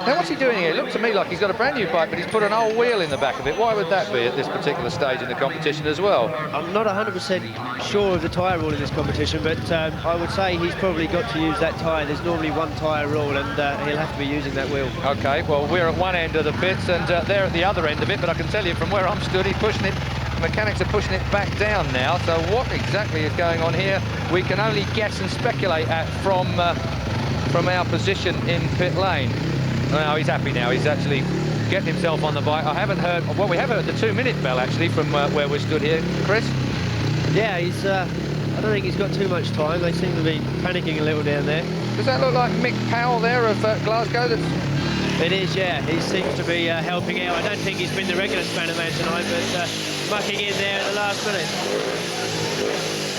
Now what's he doing here? It looked to me like he's got a brand new bike, but he's put an old wheel in the back of it. Why would that be at this particular stage in the competition as well? I'm not 100% sure of the tyre rule in this competition, but I would say he's probably got to use that tyre. There's normally one tyre rule, and he'll have to be using that wheel. Okay, well, we're at one end of the pits, and they're at the other end of it, but I can tell you from where I'm stood, he's pushing it. The mechanics are pushing it back down now, so what exactly is going on here, we can only guess and speculate at from our position in pit lane. Now he's happy now, he's actually getting himself on the bike. I haven't heard, well, we have heard the 2-minute bell actually from where we're stood here. Chris? Yeah, he's I don't think he's got too much time. They seem to be panicking a little down there. Does that look like Mick Powell there of Glasgow? It is, yeah. He seems to be helping out. I don't think he's been the regular spanner man tonight, but mucking in there at the last minute.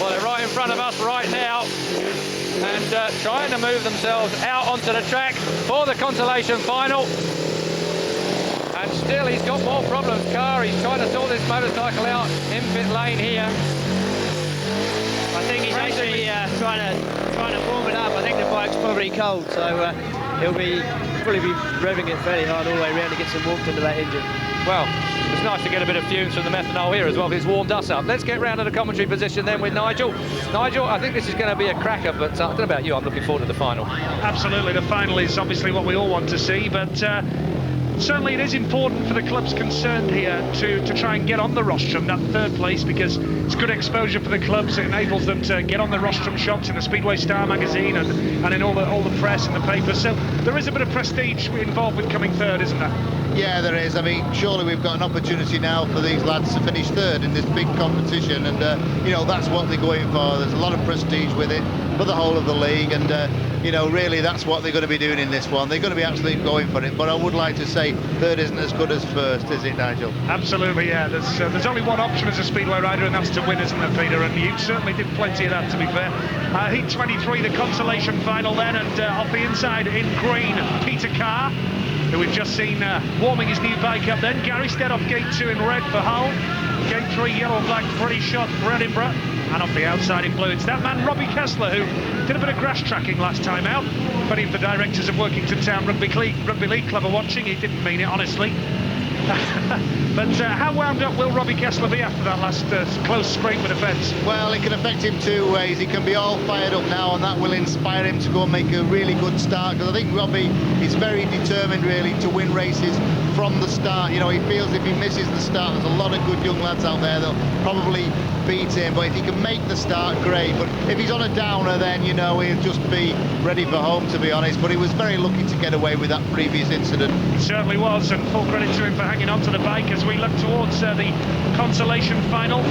Well, they're right in front of us right now, and trying to move themselves out onto the track for the consolation final. And still he's got more problems. Carr, he's trying to sort this motorcycle out in pit lane here. I think he's actually trying to warm it up. I think the bike's probably cold, so he'll probably be revving it fairly hard all the way around to get some warmth into that engine. Well, it's nice to get a bit of fumes from the methanol here as well, because it's warmed us up. Let's get round to the commentary position then with Nigel. Nigel, I think this is going to be a cracker, but I don't know about you, I'm looking forward to the final. Absolutely, the final is obviously what we all want to see, but certainly it is important for the clubs concerned here to try and get on the rostrum, that third place, because it's good exposure for the clubs. It enables them to get on the rostrum shots in the Speedway Star magazine and in all the press and the papers. So there is a bit of prestige involved with coming third, isn't there? Yeah, there is. I mean, surely we've got an opportunity now for these lads to finish third in this big competition, and you know, that's what they're going for. There's a lot of prestige with it for the whole of the league, and you know, really that's what they're going to be doing in this one. They're going to be absolutely going for it, but I would like to say third isn't as good as first, is it, Nigel? Absolutely, yeah. There's only one option as a Speedway rider, and that's to win, isn't there, Peter? And you certainly did plenty of that, to be fair. Heat 23, the consolation final then, and off the inside in green, Peter Carr, who we've just seen warming his new bike up then. Gary Stead off gate 2 in red for Hull. Gate 3 yellow-black British shot for Edinburgh. And off the outside in blue, it's that man Robbie Kessler, who did a bit of grass tracking last time out. If any of the directors of Workington Town Rugby League Club are watching, he didn't mean it, honestly. But how wound up will Robbie Kessler be after that last close scrape with the fence? Well, it can affect him two ways. He can be all fired up now, and that will inspire him to go and make a really good start, because I think Robbie is very determined really to win races from the start. You know, he feels if he misses the start, there's a lot of good young lads out there that'll probably beat him, but if he can make the start, great. But if he's on a downer, then, you know, he'll just be ready for home, to be honest. But he was very lucky to get away with that previous incident. He certainly was, and full credit to him for hanging on to the bike as we look towards the consolation final.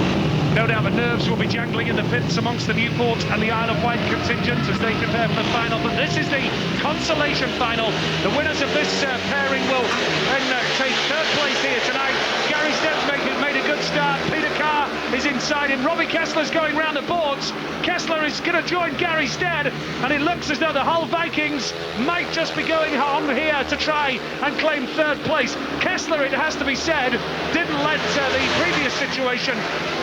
No doubt the nerves will be jangling in the pits amongst the Newport and the Isle of Wight contingents as they prepare for the final. But this is the consolation final. The winners of this pairing will then take third place here tonight. Gary Stead's made a good start. Peter Carr is in outside in. Robbie Kessler's going round the boards. Kessler is going to join Gary Stead, and it looks as though the Hull Vikings might just be going on here to try and claim third place. Kessler, it has to be said, didn't let the previous situation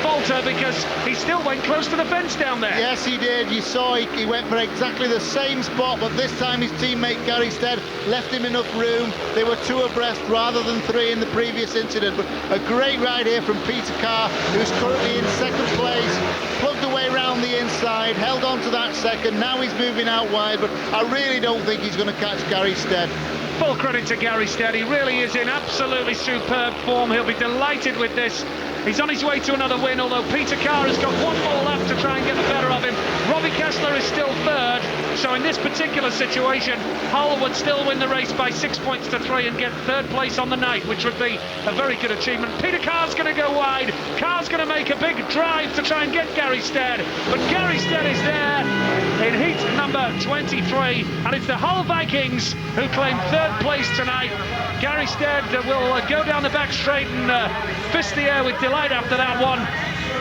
falter, because he still went close to the fence down there. Yes, he did. You saw he went for exactly the same spot, but this time his teammate Gary Stead left him enough room. They were 2 abreast rather than 3 in the previous incident. But a great ride here from Peter Carr, who's currently in second place, plugged away round the inside, held on to that second. Now he's moving out wide, but I really don't think he's going to catch Gary Stead. Full credit to Gary Stead. He really is in absolutely superb form. He'll be delighted with this. He's on his way to another win, although Peter Carr has got 1 more lap to try and get the better of him. Robbie Kessler is still third, so in this particular situation, Hull would still win the race by 6 points to 3 and get third place on the night, which would be a very good achievement. Peter Carr's going to go wide. Carr's going to make a big drive to try and get Gary Stead, but Gary Stead is there in heat number 23, and it's the Hull Vikings who claim third place tonight. Gary Stead will go down the back straight and fist the air with delight after that one.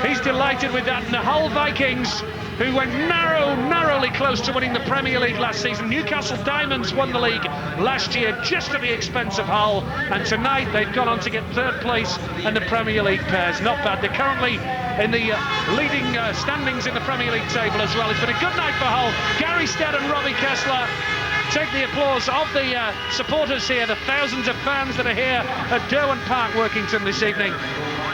He's delighted with that. And the Hull Vikings, who went narrowly close to winning the Premier League last season. Newcastle Diamonds won the league last year just at the expense of Hull, and tonight they've gone on to get third place in the Premier League pairs. Not bad. They're currently in the leading standings in the Premier League table as well. It's been a good night for Hull. Gary Stead and Robbie Kessler take the applause of the supporters here, the thousands of fans that are here at Derwent Park, Workington this evening.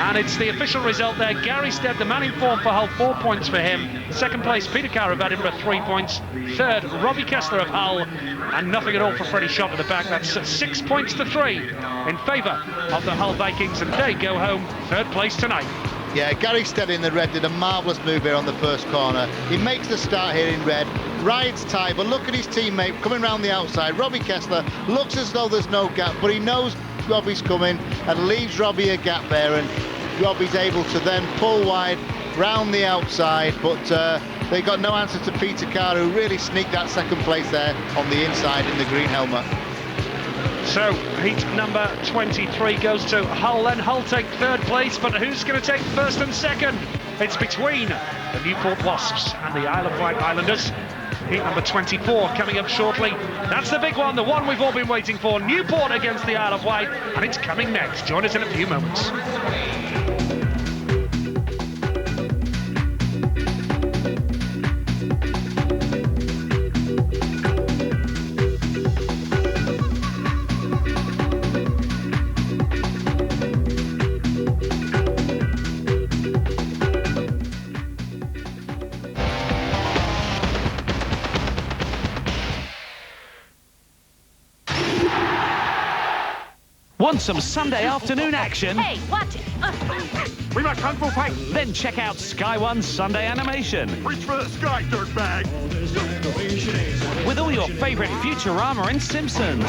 And it's the official result there. Gary Stead, the man in form for Hull, 4 points for him. Second place, Peter Carr of Edinburgh, 3 points. Third, Robbie Kessler of Hull. And nothing at all for Freddie Shott at the back. That's 6 points to 3 in favour of the Hull Vikings. And they go home third place tonight. Yeah, Gary Stead in the red did a marvellous move here on the first corner. He makes the start here in red, rides tight, but look at his teammate coming round the outside. Robbie Kessler looks as though there's no gap, but he knows Robbie's coming and leaves Robbie a gap there, and Robbie's able to then pull wide round the outside, but they got no answer to Peter Carr, who really sneaked that second place there on the inside in the green helmet. So heat number 23 goes to Hull, then Hull take third place, but who's going to take first and second? It's between the Newport Wasps and the Isle of Wight Islanders. Heat number 24 coming up shortly. That's the big one, the one we've all been waiting for. Newport against the Isle of Wight, and it's coming next. Join us in a few moments. Want some Sunday afternoon action? Hey, watch it! We must kung fu fight! Then check out Sky One Sunday Animation. Reach for the sky, dirtbag! With all your favourite Futurama and Simpsons.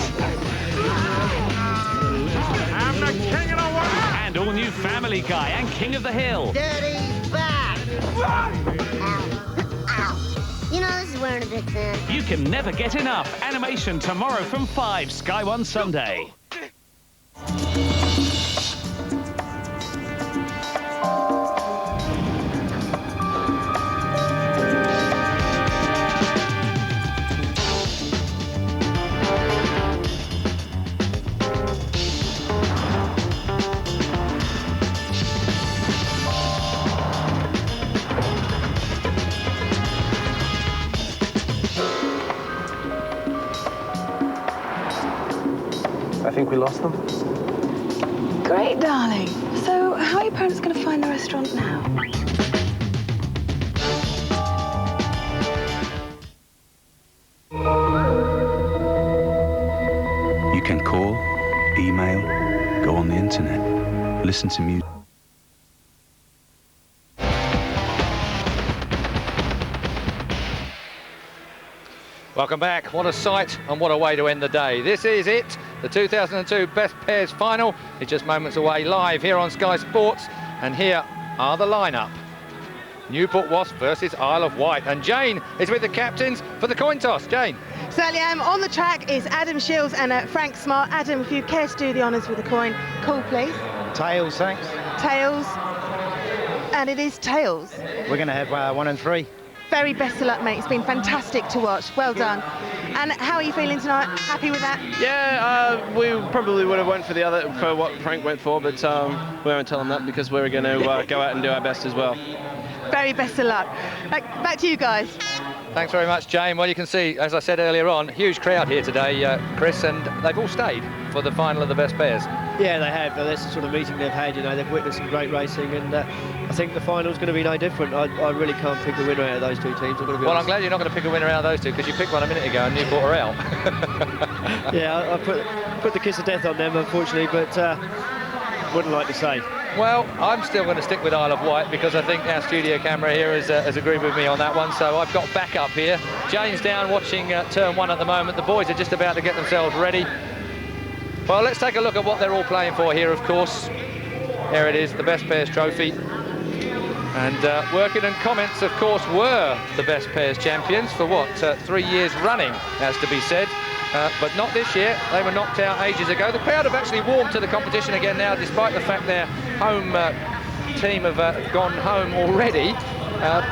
I'm the king of the world! And all new Family Guy and King of the Hill. Daddy's back! You know, this is wearing a bit thin. You can never get enough. Animation tomorrow from 5, Sky One Sunday. I think we lost them. Great, darling. So, how are your parents going to find the restaurant now? You can call, email, go on the internet, listen to music. Welcome back. What a sight and what a way to end the day. This is it, the 2002 Best Pairs Final. It's just moments away live here on Sky Sports. And here are the lineup. Newport Wasp versus Isle of Wight. And Jane is with the captains for the coin toss. Jane. Certainly am. On the track is Adam Shields and Frank Smart. Adam, if you care to do the honours with the coin, call please. Tails, thanks. Tails. And it is tails. We're going to have 1 and 3. Very best of luck, mate. It's been fantastic to watch. Well done. And how are you feeling tonight? Happy with that? Yeah, we probably would have went for the other, for what Frank went for, but we won't tell him that because we're going to go out and do our best as well. Very best of luck. Back to you guys. Thanks very much, Jane. Well, you can see, as I said earlier on, huge crowd here today, Chris, and they've all stayed for the final of the best pairs. Yeah, they have. That's the sort of meeting they've had. You know, they've witnessed some great racing, and I think the final's going to be no different. I really can't pick a winner out of those two teams. Well, I'm glad you're not going to pick a winner out of those two, because you picked one a minute ago and you brought her out. Yeah, I put the kiss of death on them, unfortunately, but wouldn't like to say. Well, I'm still going to stick with Isle of Wight because I think our studio camera here has agreed with me on that one. So I've got backup here. Jane's down watching turn 1 at the moment. The boys are just about to get themselves ready. Well, let's take a look at what they're all playing for here, of course. There it is, the Best Pairs Trophy. And Workington Comments, of course, were the Best Pairs champions for, 3 years running, has to be said. But not this year. They were knocked out ages ago. The crowd have actually warmed to the competition again now, despite the fact their home team have gone home already.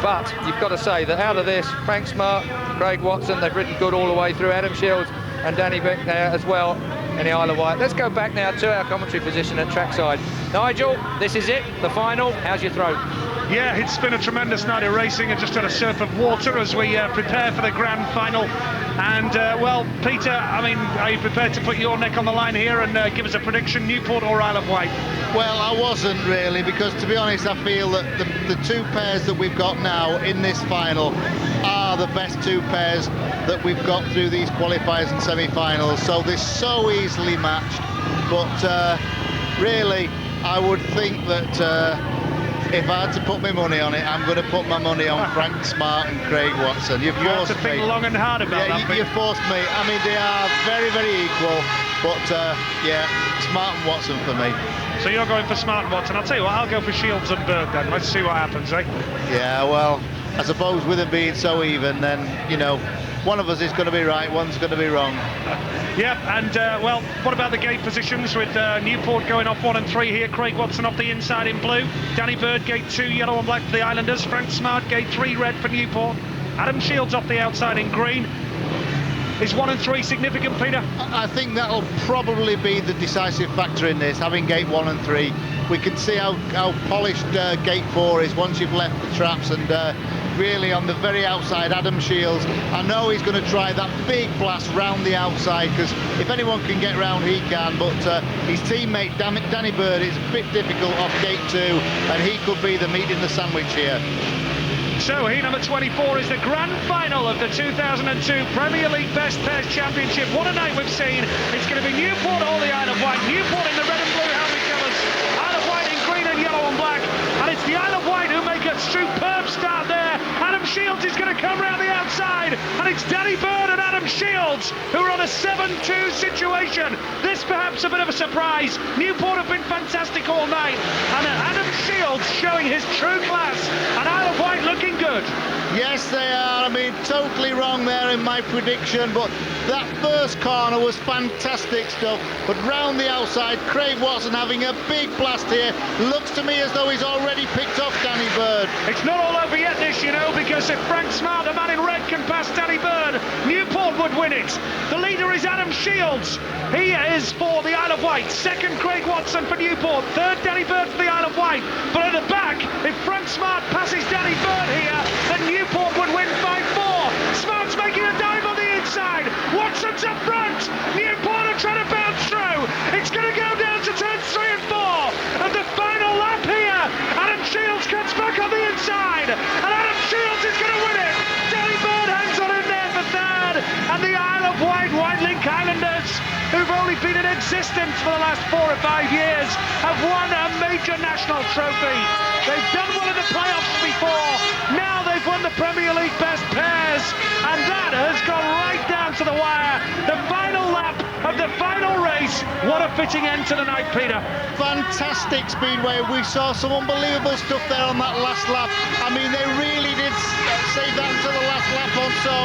But you've got to say that out of this, Frank Smart, Craig Watson, they've ridden good all the way through. Adam Shields and Danny Beck there as well in the Isle of Wight. Let's go back now to our commentary position at trackside. Nigel, this is it, the final. How's your throat? Yeah, it's been a tremendous night of racing and just had a surf of water as we prepare for the grand final. And, well, Peter, I mean, are you prepared to put your neck on the line here and give us a prediction, Newport or Isle of Wight? Well, I wasn't really, because to be honest, I feel that the two pairs that we've got now in this final are the best two pairs that we've got through these qualifiers and semi-finals. So they're so easily matched. But really, I would think that if I had to put my money on it, I'm going to put my money on Frank Smart and Craig Watson. You have to think long and hard about that. You forced me. I mean, they are very, very equal. But, yeah, Smart and Watson for me. So you're going for Smart and Watson. I'll tell you what, I'll go for Shields and Bird then. Let's see what happens, eh? Yeah, well, I suppose with them being so even, then, you know, one of us is going to be right, one's going to be wrong. Yeah, and well, what about the gate positions with Newport going off 1 and 3 here, Craig Watson off the inside in blue, Danny Bird gate 2 yellow and black for the Islanders, Frank Smart gate 3 red for Newport, Adam Shields off the outside in green. Is 1 and 3 significant, Peter? I think that'll probably be the decisive factor in this, having gate 1 and 3. We can see how polished gate 4 is once you've left the traps, and really on the very outside, Adam Shields, I know he's going to try that big blast round the outside, because if anyone can get round, he can, but his teammate Danny Bird is a bit difficult off gate 2, and he could be the meat in the sandwich here. So here, number 24 is the grand final of the 2002 Premier League Best Pairs Championship. What a night we've seen. It's going to be Newport or the Isle of Wight. Newport in the red and blue helmet colours. Isle of Wight in green and yellow and black. And it's the Isle of Wight who make a superb start there. Adam Shields is going to come round the outside. And it's Danny Bird and Adam Shields who are on a 7-2 situation. This perhaps a bit of a surprise. Newport have been fantastic all night. And Adam Shields showing his true class. And Isle of Wight looking good. Yes, they are. I mean, totally wrong there in my prediction, but that first corner was fantastic stuff. But round the outside, Craig Watson having a big blast here. Looks to me as though he's already picked off Danny Bird. It's not all over yet, this, you know, because if Frank Smart, the man in red, can pass Danny Bird, Newport would win it. The leader is Adam Shields. He is for the Isle of Wight. Second, Craig Watson for Newport. Third, Danny Bird for the Isle of Wight. But at the back, if Frank Smart passes Danny Bird here, then Newport would win 5-4. Smart's making a dive on the inside. Watson's up front. Newport are trying to bounce through. It's going to go down to turns 3 and 4. And the final lap here, Adam Shields cuts back on the inside. And Adam Shields is going to win it. Danny Bird hangs on in there for third. And the Isle of Wight, Whitelink Islanders, who've only been in existence for the last 4 or 5 years, have won a major national trophy. They've done well in the playoffs before. Now they've won the Premier League Best Pairs, and that has gone right down to the wire. The final lap of the final race. What a fitting end to the night, Peter. Fantastic speedway. We saw some unbelievable stuff there on that last lap. I mean, they really did save that until the last lap or so,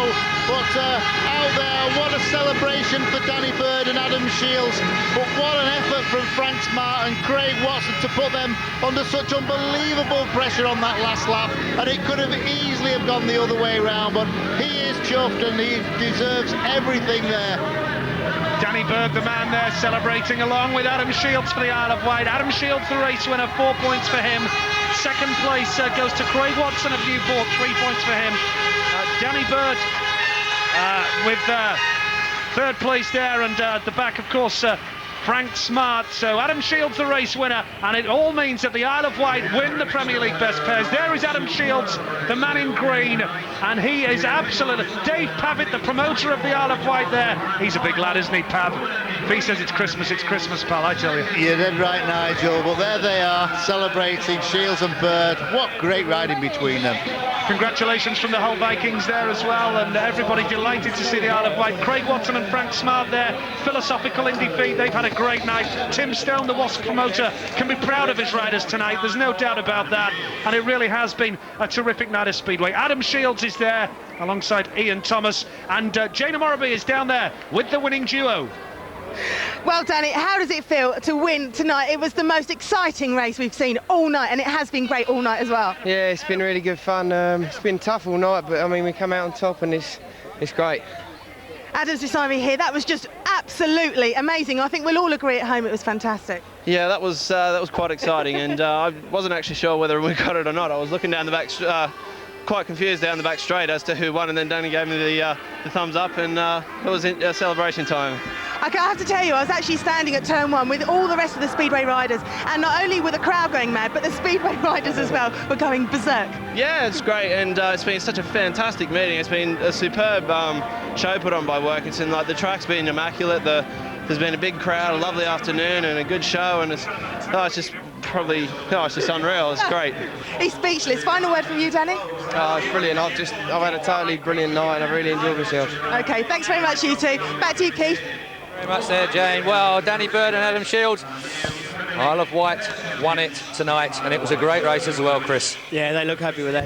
but out there, what a celebration for Danny Bird and Adam Shields, but what an effort from Frank Smart and Craig Watson to put them under such unbelievable pressure on that last lap, and it could have easily have gone the other way around, but he is chuffed and he deserves everything there. Danny Bird, the man there, celebrating along with Adam Shields for the Isle of Wight. Adam Shields, the race winner, 4 points for him. Second place goes to Craig Watson of Newport, 3 points for him. Danny Bird with third place there, and at the back, of course, Frank Smart. So Adam Shields the race winner, and it all means that the Isle of Wight win the Premier League Best Pairs. There is Adam Shields, the man in green, and he is absolutely... Dave Pavitt, the promoter of the Isle of Wight there. He's a big lad, isn't he, Pav? If he says it's Christmas, pal, I tell you. You're dead right, Nigel. Well, there they are, celebrating Shields and Bird. What great riding between them. Congratulations from the whole Vikings there as well, and everybody delighted to see the Isle of Wight. Craig Watson and Frank Smart there, philosophical in defeat. They've had a great night. Tim Stone, the Wasp promoter, can be proud of his riders tonight. There's no doubt about that, and it really has been a terrific night of Speedway. Adam Shields is there alongside Ian Thomas, and Jana Morrowby is down there with the winning duo. Well, Danny, how does it feel to win tonight? It was the most exciting race we've seen all night, and it has been great all night as well. Yeah, it's been really good fun. It's been tough all night, but I mean, we come out on top, and it's great. Adam's beside me here. That was just absolutely amazing. I think we'll all agree at home it was fantastic. Yeah, that was quite exciting, and I wasn't actually sure whether we got it or not. I was looking down the back, quite confused down the back straight as to who won, and then Danny gave me the thumbs up, and it was celebration time. Okay, I have to tell you, I was actually standing at turn 1 with all the rest of the Speedway riders, and not only were the crowd going mad, but the Speedway riders as well were going berserk. Yeah, it's great, and it's been such a fantastic meeting. It's been a superb show put on by Workington. Like, the track's been immaculate. There's been a big crowd, a lovely afternoon, and a good show, and it's just unreal. It's great. He's speechless. Final word from you, Danny? It's brilliant. I've had a totally brilliant night, and I really enjoyed myself. Okay, thanks very much, you two. Back to you, Keith. Very much there, Jane. Well, Danny Bird and Adam Shields, Isle of Wight won it tonight, and it was a great race as well, Chris. Yeah, they look happy with that.